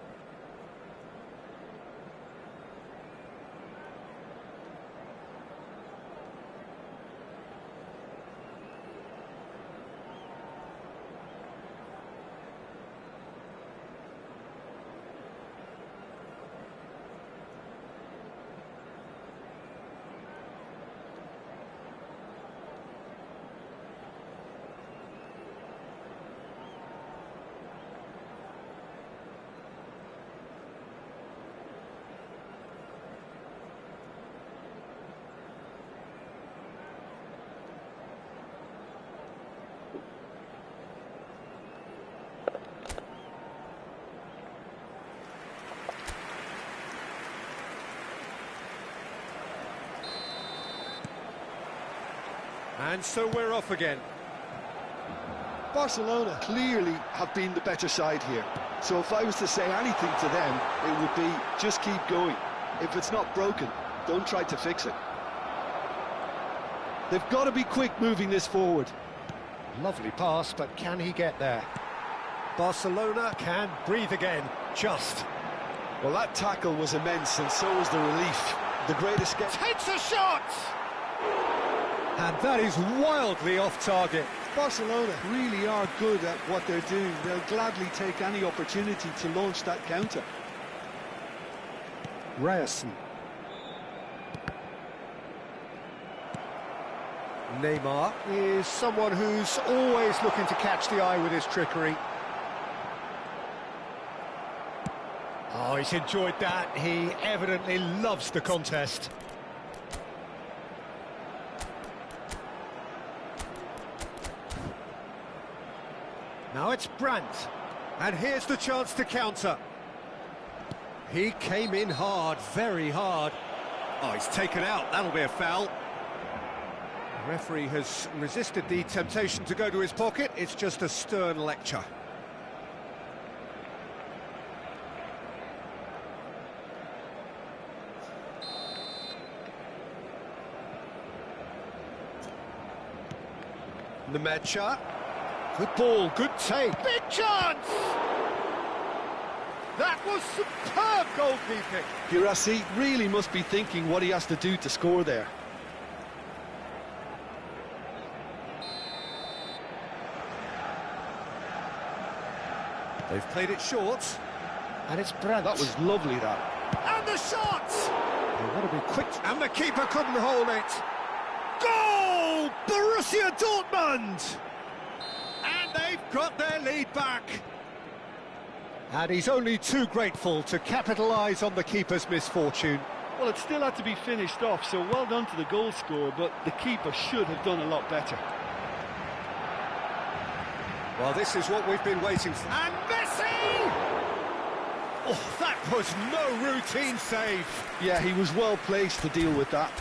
And so we're off again. Barcelona clearly have been the better side here. So if I was to say anything to them, it would be just keep going. If it's not broken, don't try to fix it. They've got to be quick moving this forward. Lovely pass, but can he get there? Barcelona can breathe again, just. Well, that tackle was immense, and so was the relief. The great escape. Takes a shot! And that is wildly off target. Barcelona really are good at what they're doing. They'll gladly take any opportunity to launch that counter. Ryerson. Neymar is someone who's always looking to catch the eye with his trickery. Oh, he's enjoyed that. He evidently loves the contest. Now it's Brandt, and here's the chance to counter. He came in hard, very hard. Oh, he's taken out, that'll be a foul. The referee has resisted the temptation to go to his pocket. It's just a stern lecture. Nemecha. Good ball, good take. Big chance! That was superb goalkeeping. Girassi really must be thinking what he has to do to score there. They've played it short. And it's Brandt. That was lovely, that. And the shot! They've got to be quick. And the keeper couldn't hold it. Goal! Borussia Dortmund! And they've got their lead back. And he's only too grateful to capitalise on the keeper's misfortune. Well, it still had to be finished off, so well done to the goal scorer, but the keeper should have done a lot better. Well, this is what we've been waiting for. And Messi! Oh, that was no routine save. Yeah, he was well placed to deal with that.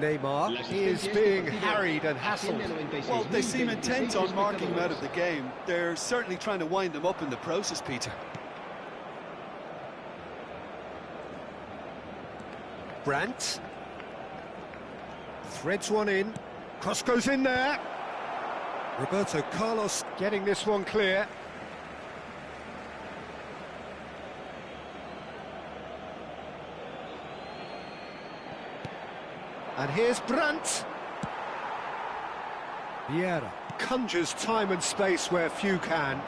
Neymar is being harried and hassled. Well, they seem intent on marking him out of the game. They're certainly trying to wind him up in the process, Peter. Brandt. Threads one in. Cross goes in there. Roberto Carlos getting this one clear. And here's Brandt. Vieira conjures time and space where few can.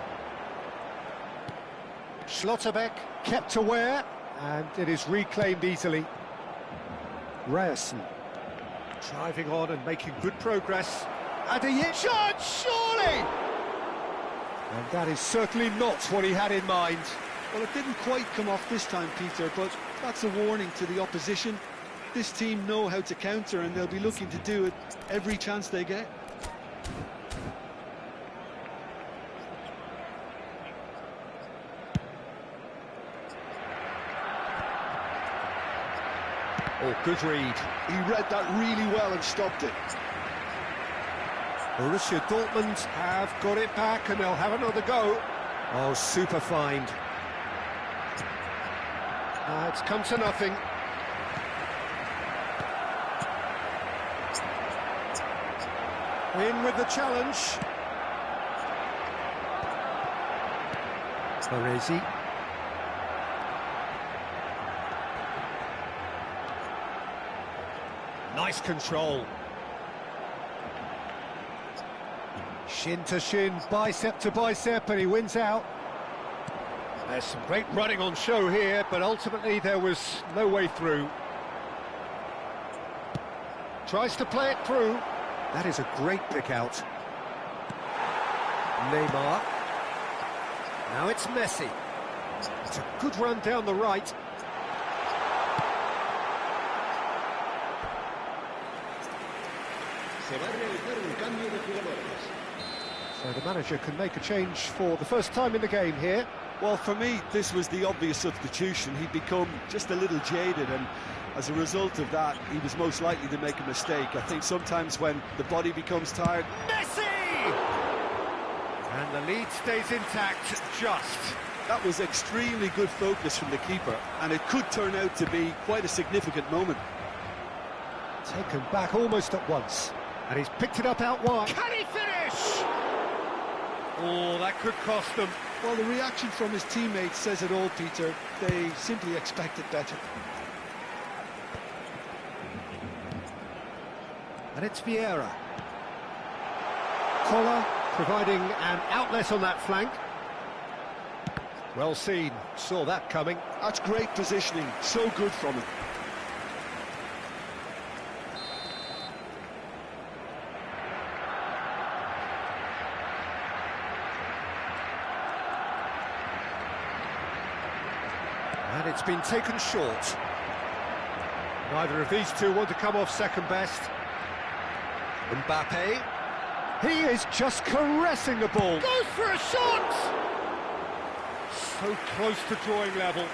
Schlotterbeck kept aware. And it is reclaimed easily. Ryerson driving on and making good progress. And a shot, surely! And that is certainly not what he had in mind. Well, it didn't quite come off this time, Peter, but that's a warning to the opposition. This team know how to counter, and they'll be looking to do it every chance they get. Oh, good read. He read that really well and stopped it. Borussia Dortmund have got it back and they'll have another go. Oh, super find. It's come to nothing. In with the challenge. Baresi. Nice control. Shin to shin, bicep to bicep, and he wins out. There's some great running on show here, but ultimately there was no way through. Tries to play it through. That is a great pick out. Neymar. Now it's Messi. It's a good run down the right. So the manager can make a change for the first time in the game here. Well, for me, this was the obvious substitution. He'd become just a little jaded, and as a result of that, he was most likely to make a mistake. I think sometimes when the body becomes tired... Messi! And the lead stays intact, just. That was extremely good focus from the keeper, and it could turn out to be quite a significant moment. Taken back almost at once, and he's picked it up out wide. Can he finish? Oh, that could cost them. Well, the reaction from his teammates says it all, Peter. They simply expected better. And it's Vieira. Koller providing an outlet on that flank. Well seen, saw that coming. That's great positioning, so good from him. And it's been taken short. Neither of these two want to come off second best. Mbappe. He is just caressing the ball. Goes for a shot! So close to drawing level.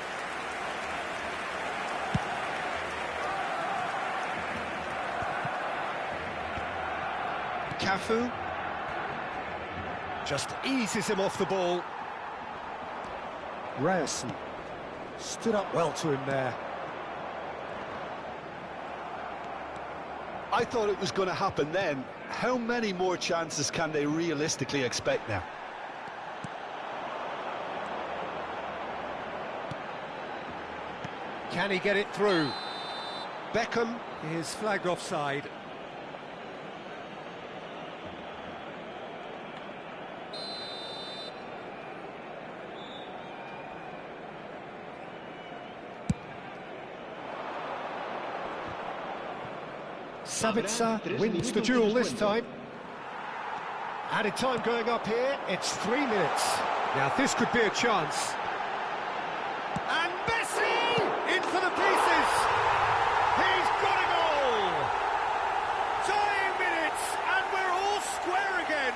Cafu. Just eases him off the ball. Ryerson. Stood up well to him there. I thought it was going to happen then. How many more chances can they realistically expect now? Can he get it through? Beckham is flagged offside. Sabitzer wins the duel this time. Added time going up here, it's 3 minutes. Now this could be a chance. And Messi! In for the pieces! He's got a goal! Dying minutes, and we're all square again.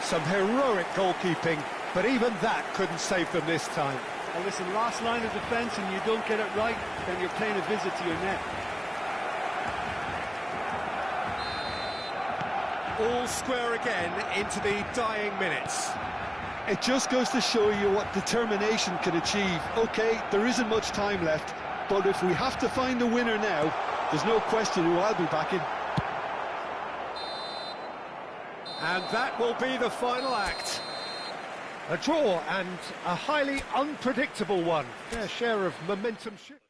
Some heroic goalkeeping, but even that couldn't save them this time. Well, listen, last line of defence and you don't get it right, then you're paying a visit to your net. All square again into the dying minutes. It just goes to show you what determination can achieve. OK, there isn't much time left, but if we have to find a winner now, there's no question who I'll be backing. And that will be the final act. A draw and a highly unpredictable one. Fair share of momentum shift.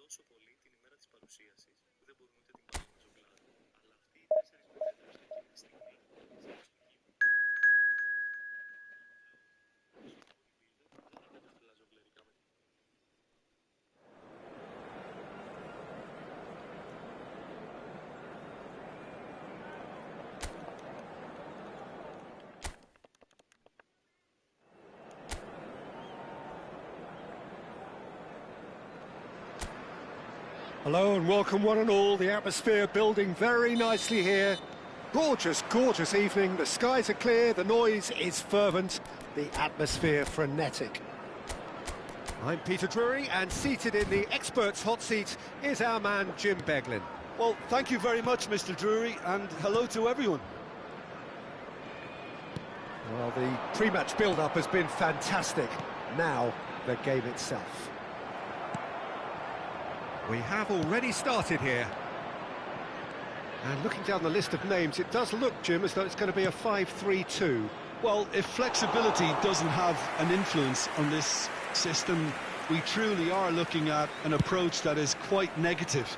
τόσο πολύ την ημέρα της παρουσίασης που δεν μπορούν ούτε την μπάλα να ζογκλάρουν. Αλλά αυτοί οι 4 μετέδρες εκείνη τη στιγμή Hello and welcome one and all. The atmosphere building very nicely here. Gorgeous, gorgeous evening. The skies are clear, the noise is fervent, the atmosphere frenetic. I'm Peter Drury, and seated in the experts' hot seat is our man Jim Beglin. Well, thank you very much, Mr. Drury, and hello to everyone. Well, the pre-match build-up has been fantastic. Now, the game itself. We have already started here. And looking down the list of names, it does look, Jim, as though it's going to be a 5-3-2. Well, if flexibility doesn't have an influence on this system, we truly are looking at an approach that is quite negative.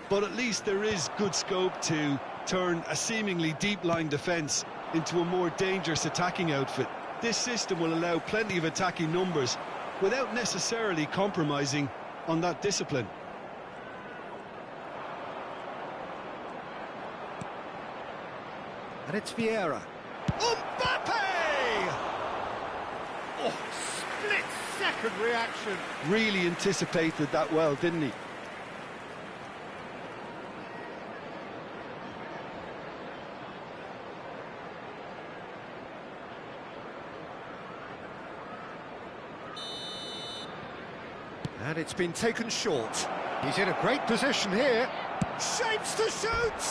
But at least there is good scope to turn a seemingly deep-line defence into a more dangerous attacking outfit. This system will allow plenty of attacking numbers without necessarily compromising on that discipline. And it's Vieira. Mbappe! Oh, split-second reaction. Really anticipated that well, didn't he? And it's been taken short. He's in a great position here. Shapes to shoot!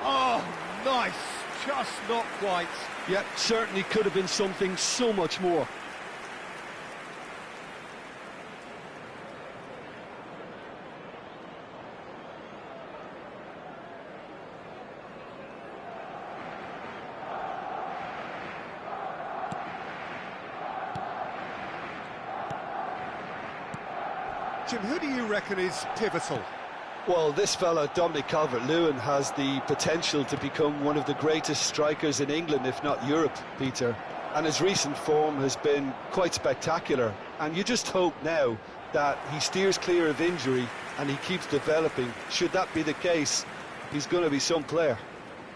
Oh, nice. Just not quite. Yeah, certainly could have been something so much more. Jim, who do you reckon is pivotal? Well, this fella, Dominic Calvert-Lewin, has the potential to become one of the greatest strikers in England, if not Europe, Peter. And his recent form has been quite spectacular. And you just hope now that he steers clear of injury and he keeps developing. Should that be the case, he's going to be some player.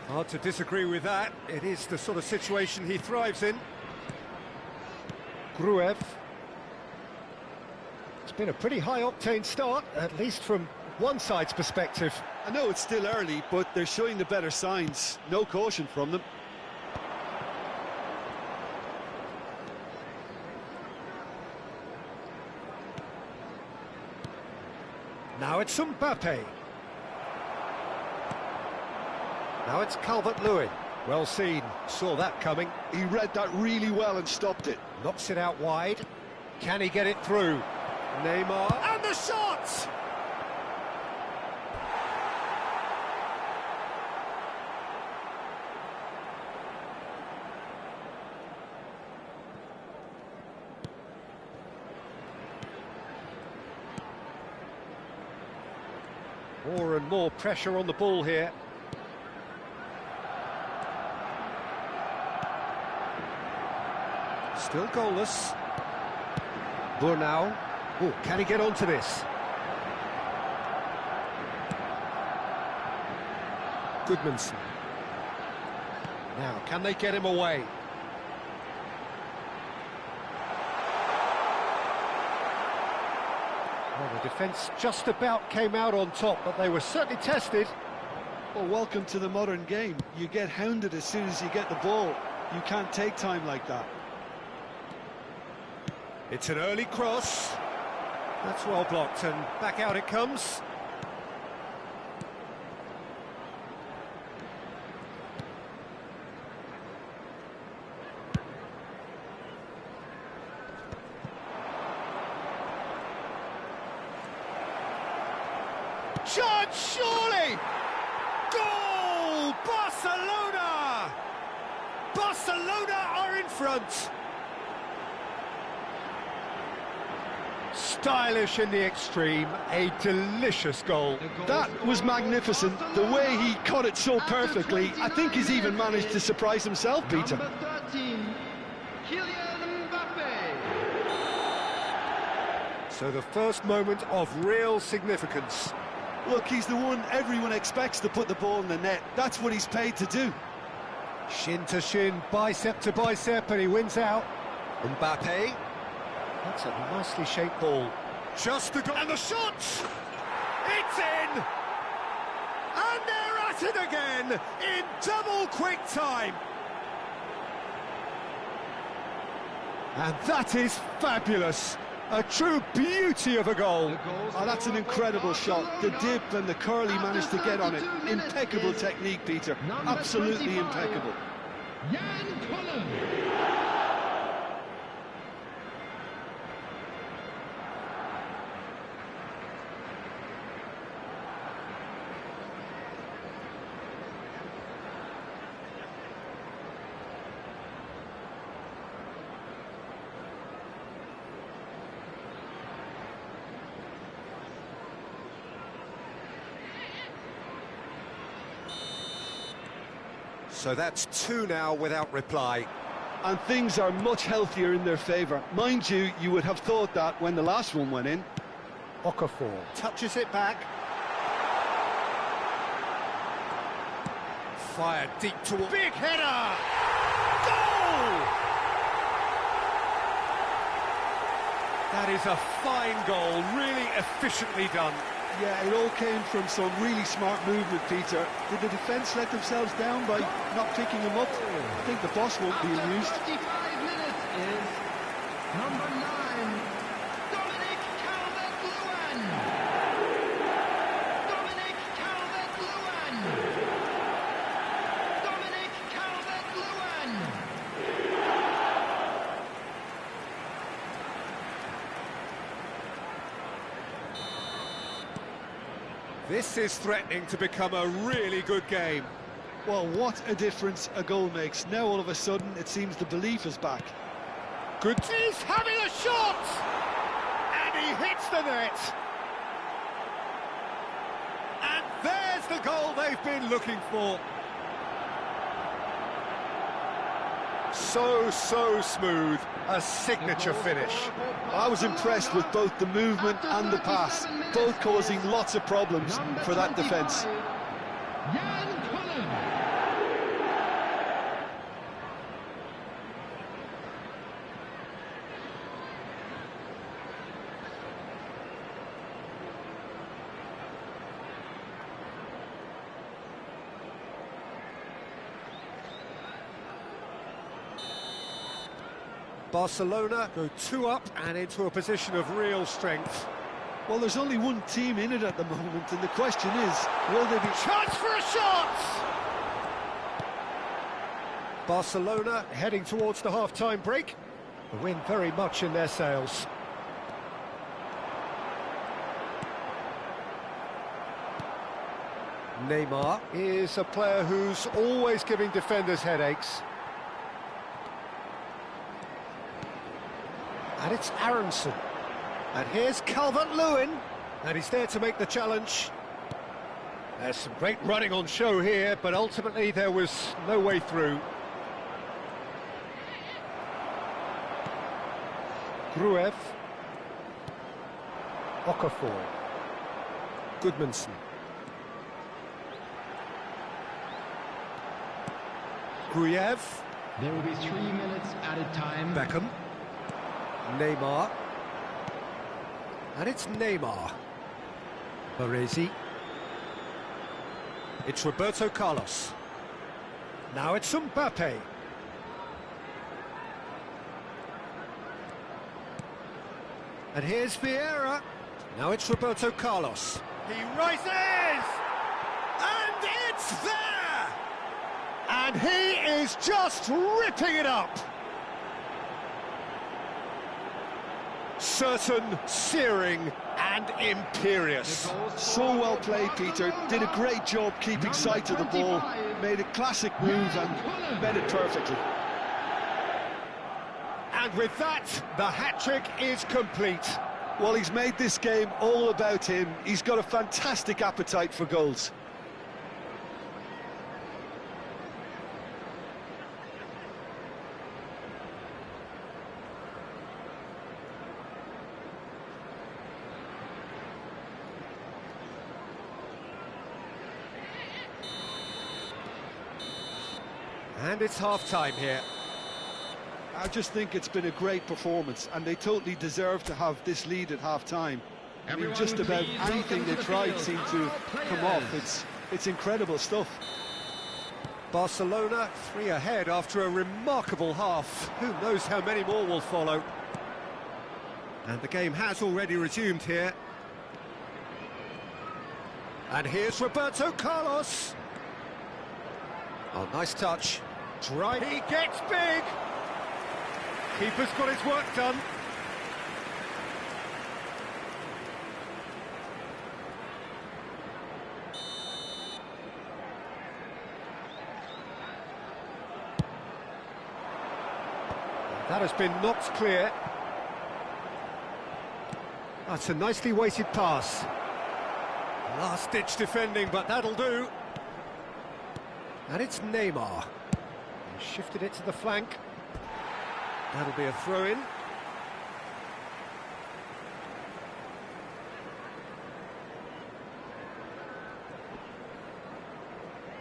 Hard to disagree with that. It is the sort of situation he thrives in. Gruev. It's been a pretty high-octane start, at least from one side's perspective. I know it's still early, but they're showing the better signs. No caution from them. Now it's Mbappe. Now it's Calvert-Lewin. Well seen, saw that coming. He read that really well and stopped it. Knocks it out wide. Can he get it through? Neymar, and the shot! More and more pressure on the ball here. Still goalless. Burnau. Oh, can he get onto this? Goodmanson. Now, can they get him away? Well, the defence just about came out on top, but they were certainly tested. Well, welcome to the modern game. You get hounded as soon as you get the ball. You can't take time like that. It's an early cross. That's well blocked, and back out it comes. Shot, surely! Goal! Barcelona! Barcelona are in front. Stylish in the extreme, a delicious goal. That was magnificent. The way he caught it so perfectly, I think he's even managed to surprise himself, Peter. So the first moment of real significance. Look, he's the one everyone expects to put the ball in the net. That's what he's paid to do. Shin to shin, bicep to bicep, and he wins out. Mbappe. That's a nicely shaped ball. Just the goal. And the shot! It's in! And they're at it again in double quick time. And that is fabulous. A true beauty of a goal. Oh, that's an incredible shot. The dip and the curl he managed to get on it. Impeccable technique, Peter. Absolutely impeccable. So that's 2 now without reply. And things are much healthier in their favour. Mind you, you would have thought that when the last one went in. Okafor touches it back. Fired deep toward... Big header! Goal! That is a fine goal, really efficiently done. Yeah, it all came from some really smart movement, Peter. Did the defence let themselves down by not picking him up? I think the boss won't be amused. 35 minutes is number 9, Dominic Calvert-Lewin. Dominic Calvert-Lewin. Dominic Calvert-Lewin. This is threatening to become a really good game. Well, what a difference a goal makes. Now all of a sudden it seems the belief is back. Good. He's having a shot! And he hits the net. And there's the goal they've been looking for. So smooth. A signature finish. I was impressed with both the movement and the pass, both causing lots of problems for that defence. Barcelona go 2 up and into a position of real strength. Well, there's only one team in it at the moment, and the question is, will they be... Chance for a shot! Barcelona heading towards the half-time break. The wind very much in their sails. Neymar is a player who's always giving defenders headaches. And it's Aronson. And here's Calvert-Lewin. And he's there to make the challenge. There's some great running on show here, but ultimately there was no way through. Gruev. Okafor. Goodmanson. Gruev. There will be 3 minutes added time. Beckham. Neymar. And it's Neymar. Baresi. It's Roberto Carlos. Now it's Mbappe. And here's Vieira. Now it's Roberto Carlos. He rises! And it's there! And he is just ripping it up! Certain, searing, and imperious. So well played, Peter. Did a great job keeping sight of the ball. Made a classic move and met it perfectly. And with that, the hat-trick is complete. Well, he's made this game all about him. He's got a fantastic appetite for goals. And it's half-time here. I just think it's been a great performance, and they totally deserve to have this lead at half-time. I mean, just about anything they tried seemed to come off. It's incredible stuff. Barcelona 3 ahead after a remarkable half. Who knows how many more will follow. And the game has already resumed here. And here's Roberto Carlos. Oh, nice touch. Drive. He gets big. Keeper's got his work done. That has been knocked clear. That's a nicely weighted pass. Last-ditch defending, but that'll do. And it's Neymar. He shifted it to the flank. That'll be a throw-in.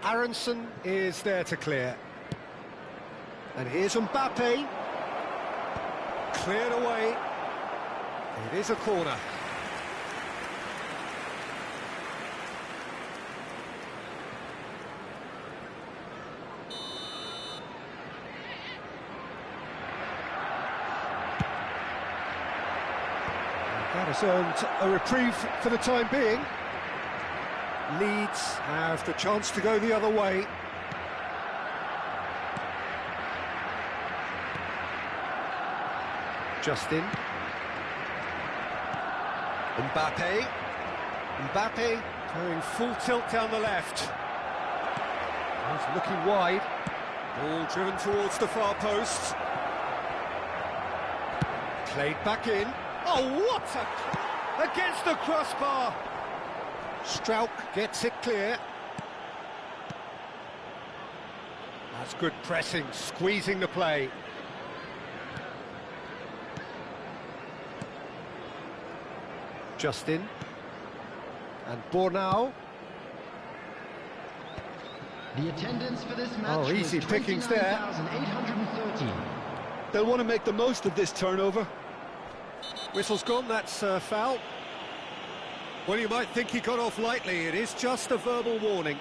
Aronson is there to clear. And here's Mbappe. Cleared away. It is a corner. That has earned a reprieve for the time being. Leeds have the chance to go the other way. Justin. Mbappe. Mbappe going full tilt down the left. He's looking wide. Ball driven towards the far post. Played back in. Oh, what a... against the crossbar! Strauch gets it clear. That's good pressing, squeezing the play. Justin. And Bornau. The attendance for this match easy pickings there. 29,830. They'll want to make the most of this turnover. Whistle's gone, that's a foul. Well, you might think he got off lightly. It is just a verbal warning.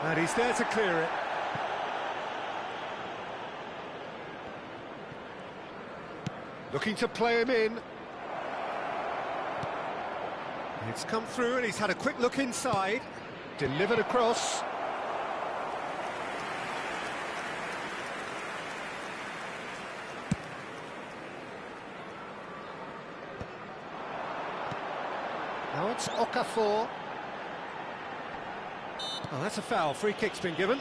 And he's there to clear it. Looking to play him in. It's come through and he's had a quick look inside. Delivered across. Now it's Okafor. Oh, that's a foul. Free kick's been given.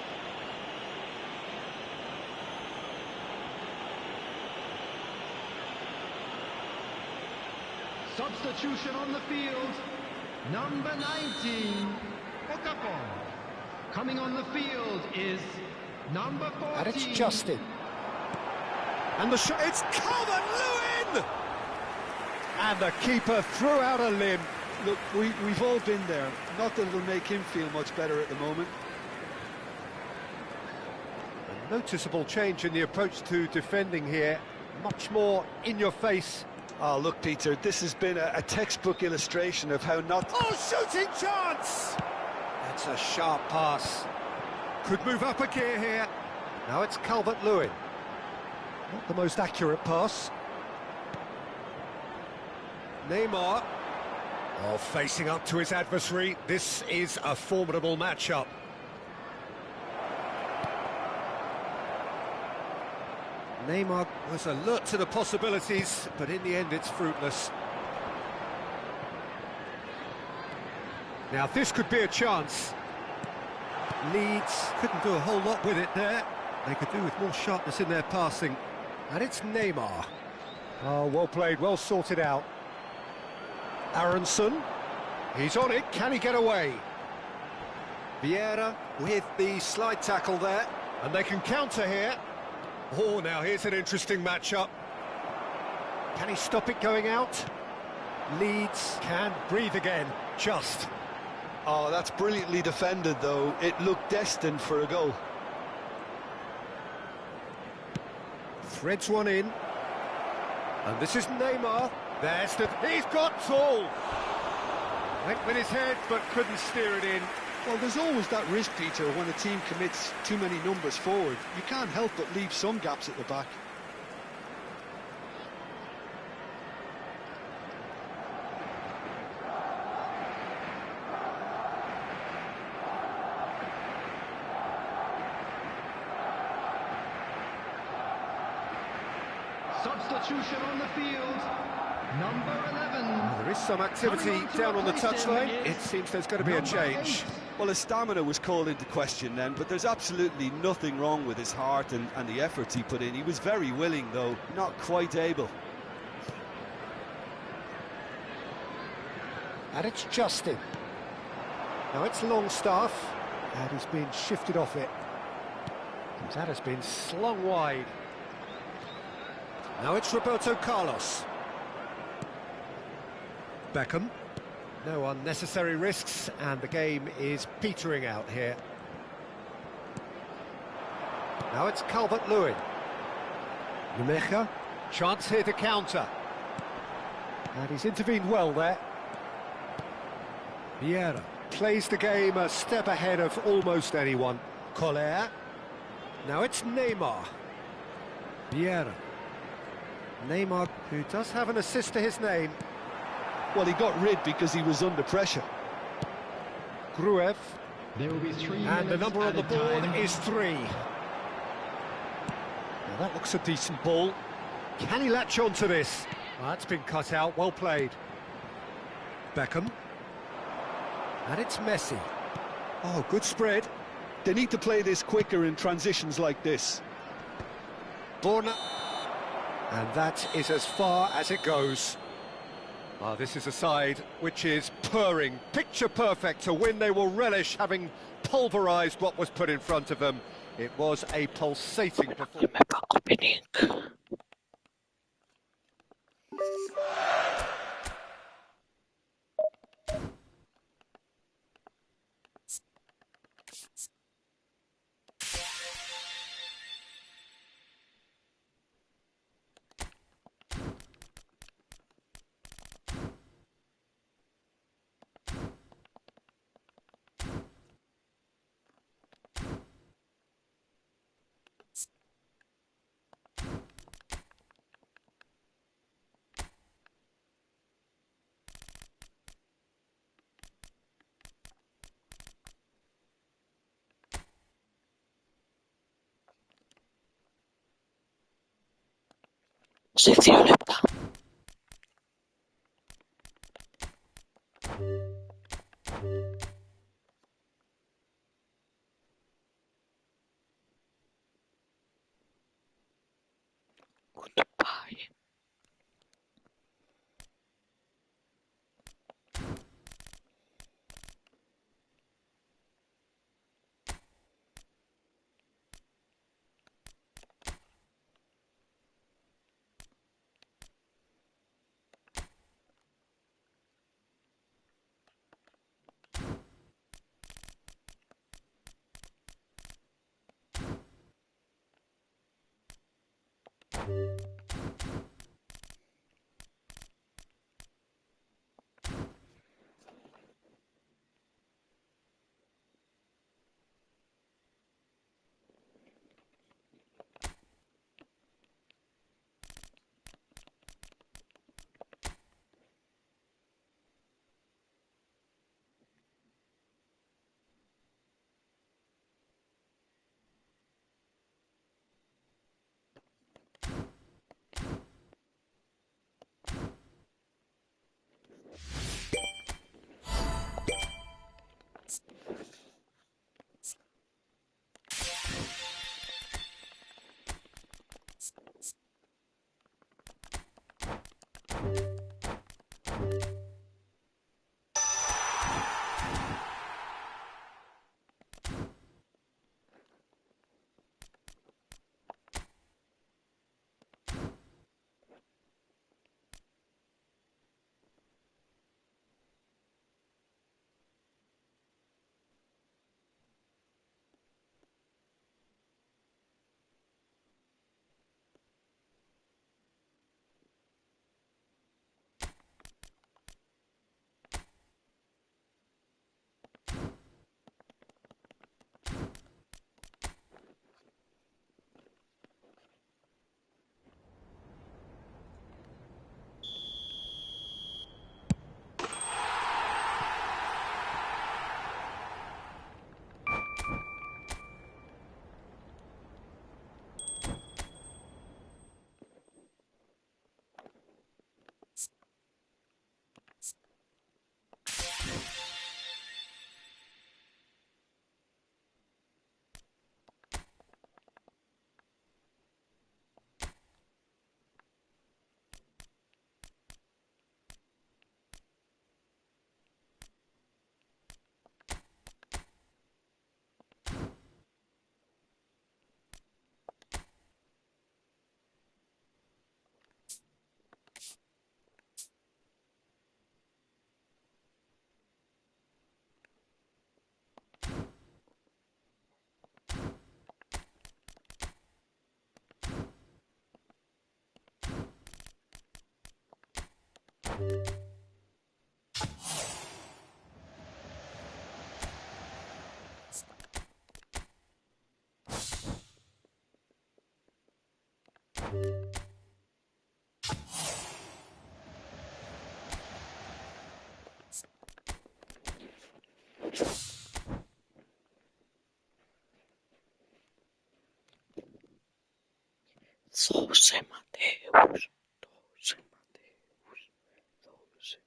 Substitution on the field, number 19, Okafor. Coming on the field is number 14. And it's Justin. And the shot, it's Calvert-Lewin! And the keeper threw out a limb. Look, we've all been there. Not that it'll make him feel much better at the moment. A noticeable change in the approach to defending here. Much more in your face. Oh, look, Peter, this has been a textbook illustration of how not... Oh, shooting chance! That's a sharp pass. Could move up a gear here. Now it's Calvert-Lewin. Not the most accurate pass. Neymar. Oh, facing up to his adversary. This is a formidable matchup. Neymar was alert to the possibilities, but in the end it's fruitless. Now this could be a chance. Leeds couldn't do a whole lot with it there. They could do with more sharpness in their passing. And it's Neymar. Oh, well played, well sorted out. Aronson, he's on it, can he get away? Vieira with the slide tackle there, and they can counter here. Oh, now here's an interesting matchup. Can he stop it going out? Leeds can breathe again, just. Oh, that's brilliantly defended, though. It looked destined for a goal. Threads one in. And this is Neymar. There's the... He's got tall! Went with his head, but couldn't steer it in. Well, there's always that risk, Peter, when a team commits too many numbers forward. You can't help but leave some gaps at the back. Substitution on the field, number 11. Well, there is some activity down on the touchline. It seems there's going to be a change. Well, his stamina was called into question then, but there's absolutely nothing wrong with his heart and the efforts he put in. He was very willing, though, not quite able. And it's Justin. Now it's Longstaff, and he's been shifted off it. And that has been slung wide. Now it's Roberto Carlos. Beckham. No unnecessary risks, and the game is petering out here. Now it's Calvert-Lewin. Numecha. Chance here to counter. And he's intervened well there. Vieira plays the game a step ahead of almost anyone. Collier. Now it's Neymar. Vieira. Neymar, who does have an assist to his name. Well, he got rid because he was under pressure. Gruev. There will be 3 and the number on the added board time. is 3. Now that looks a decent ball. Can he latch on to this? Oh, that's been cut out, well played. Beckham. And it's Messi. Oh, good spread. They need to play this quicker in transitions like this. Borna. And that is as far as it goes. This is a side which is purring, picture perfect to win. They will relish having pulverised what was put in front of them. It was a pulsating performance. Σε 2 λεπτά. Goodbye. Δώσε Ματέους, δώσε Ματέους, δώσε.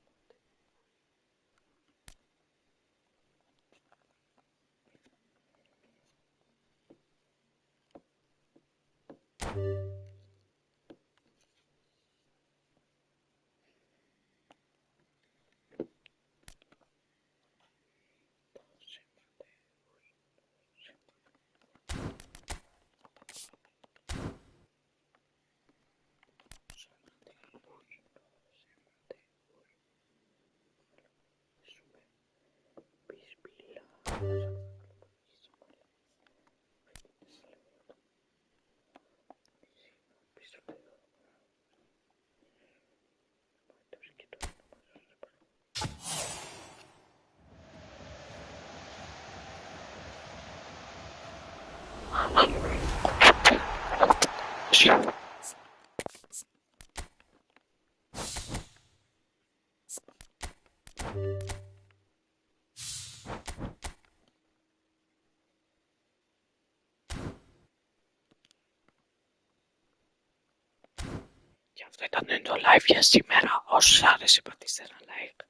Και αυτό ήταν το live για σήμερα. Όσους άρεσε πατήστε ένα like,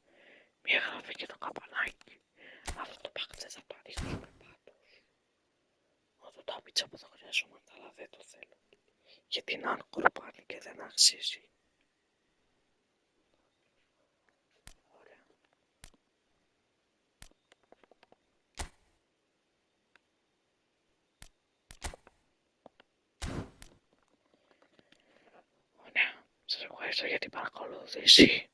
μια εγγραφή και το καμπανάκι. Αυτό το παγτέ θα το ρίχνουμε πάντως. Όταν τα πίτσα που το χρειάζομαι, αλλά δεν το θέλω. Γιατί είναι αν και δεν αξίζει. Ωραία. Ωραία. Σας ευχαριστώ για την παρακολούθηση.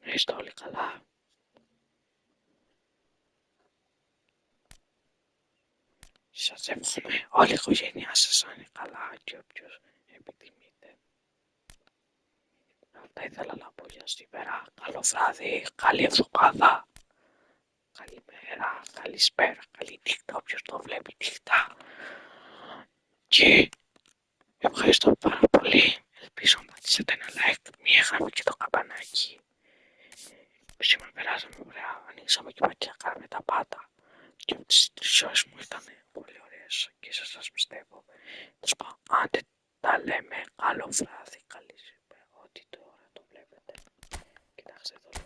Να είστε όλοι καλά. Σας εύχομαι όλη η οικογένειά σας να είναι καλά και όποιος επιθυμείτε. Αυτά ήθελα να πω για σήμερα. Καλό βράδυ, καλή εβδομάδα, καλημέρα, καλησπέρα, καλή νύχτα όποιος το βλέπει νύχτα. Και ευχαριστώ πάρα πολύ. Ελπίζω να πατήσετε ένα like, μια εγγραφή και το καμπανάκι. Σήμερα περάσαμε ωραία, ανοίξαμε και πακιά, κάναμε τα πάντα. Και τις 3 ώρες μου ήταν πολύ ωραίες και σας πιστεύω. Τους πω, άντε τα λέμε, καλό βράδυ, καλή σήμερα, ό,τι τώρα το βλέπετε. Κοιτάξτε εδώ.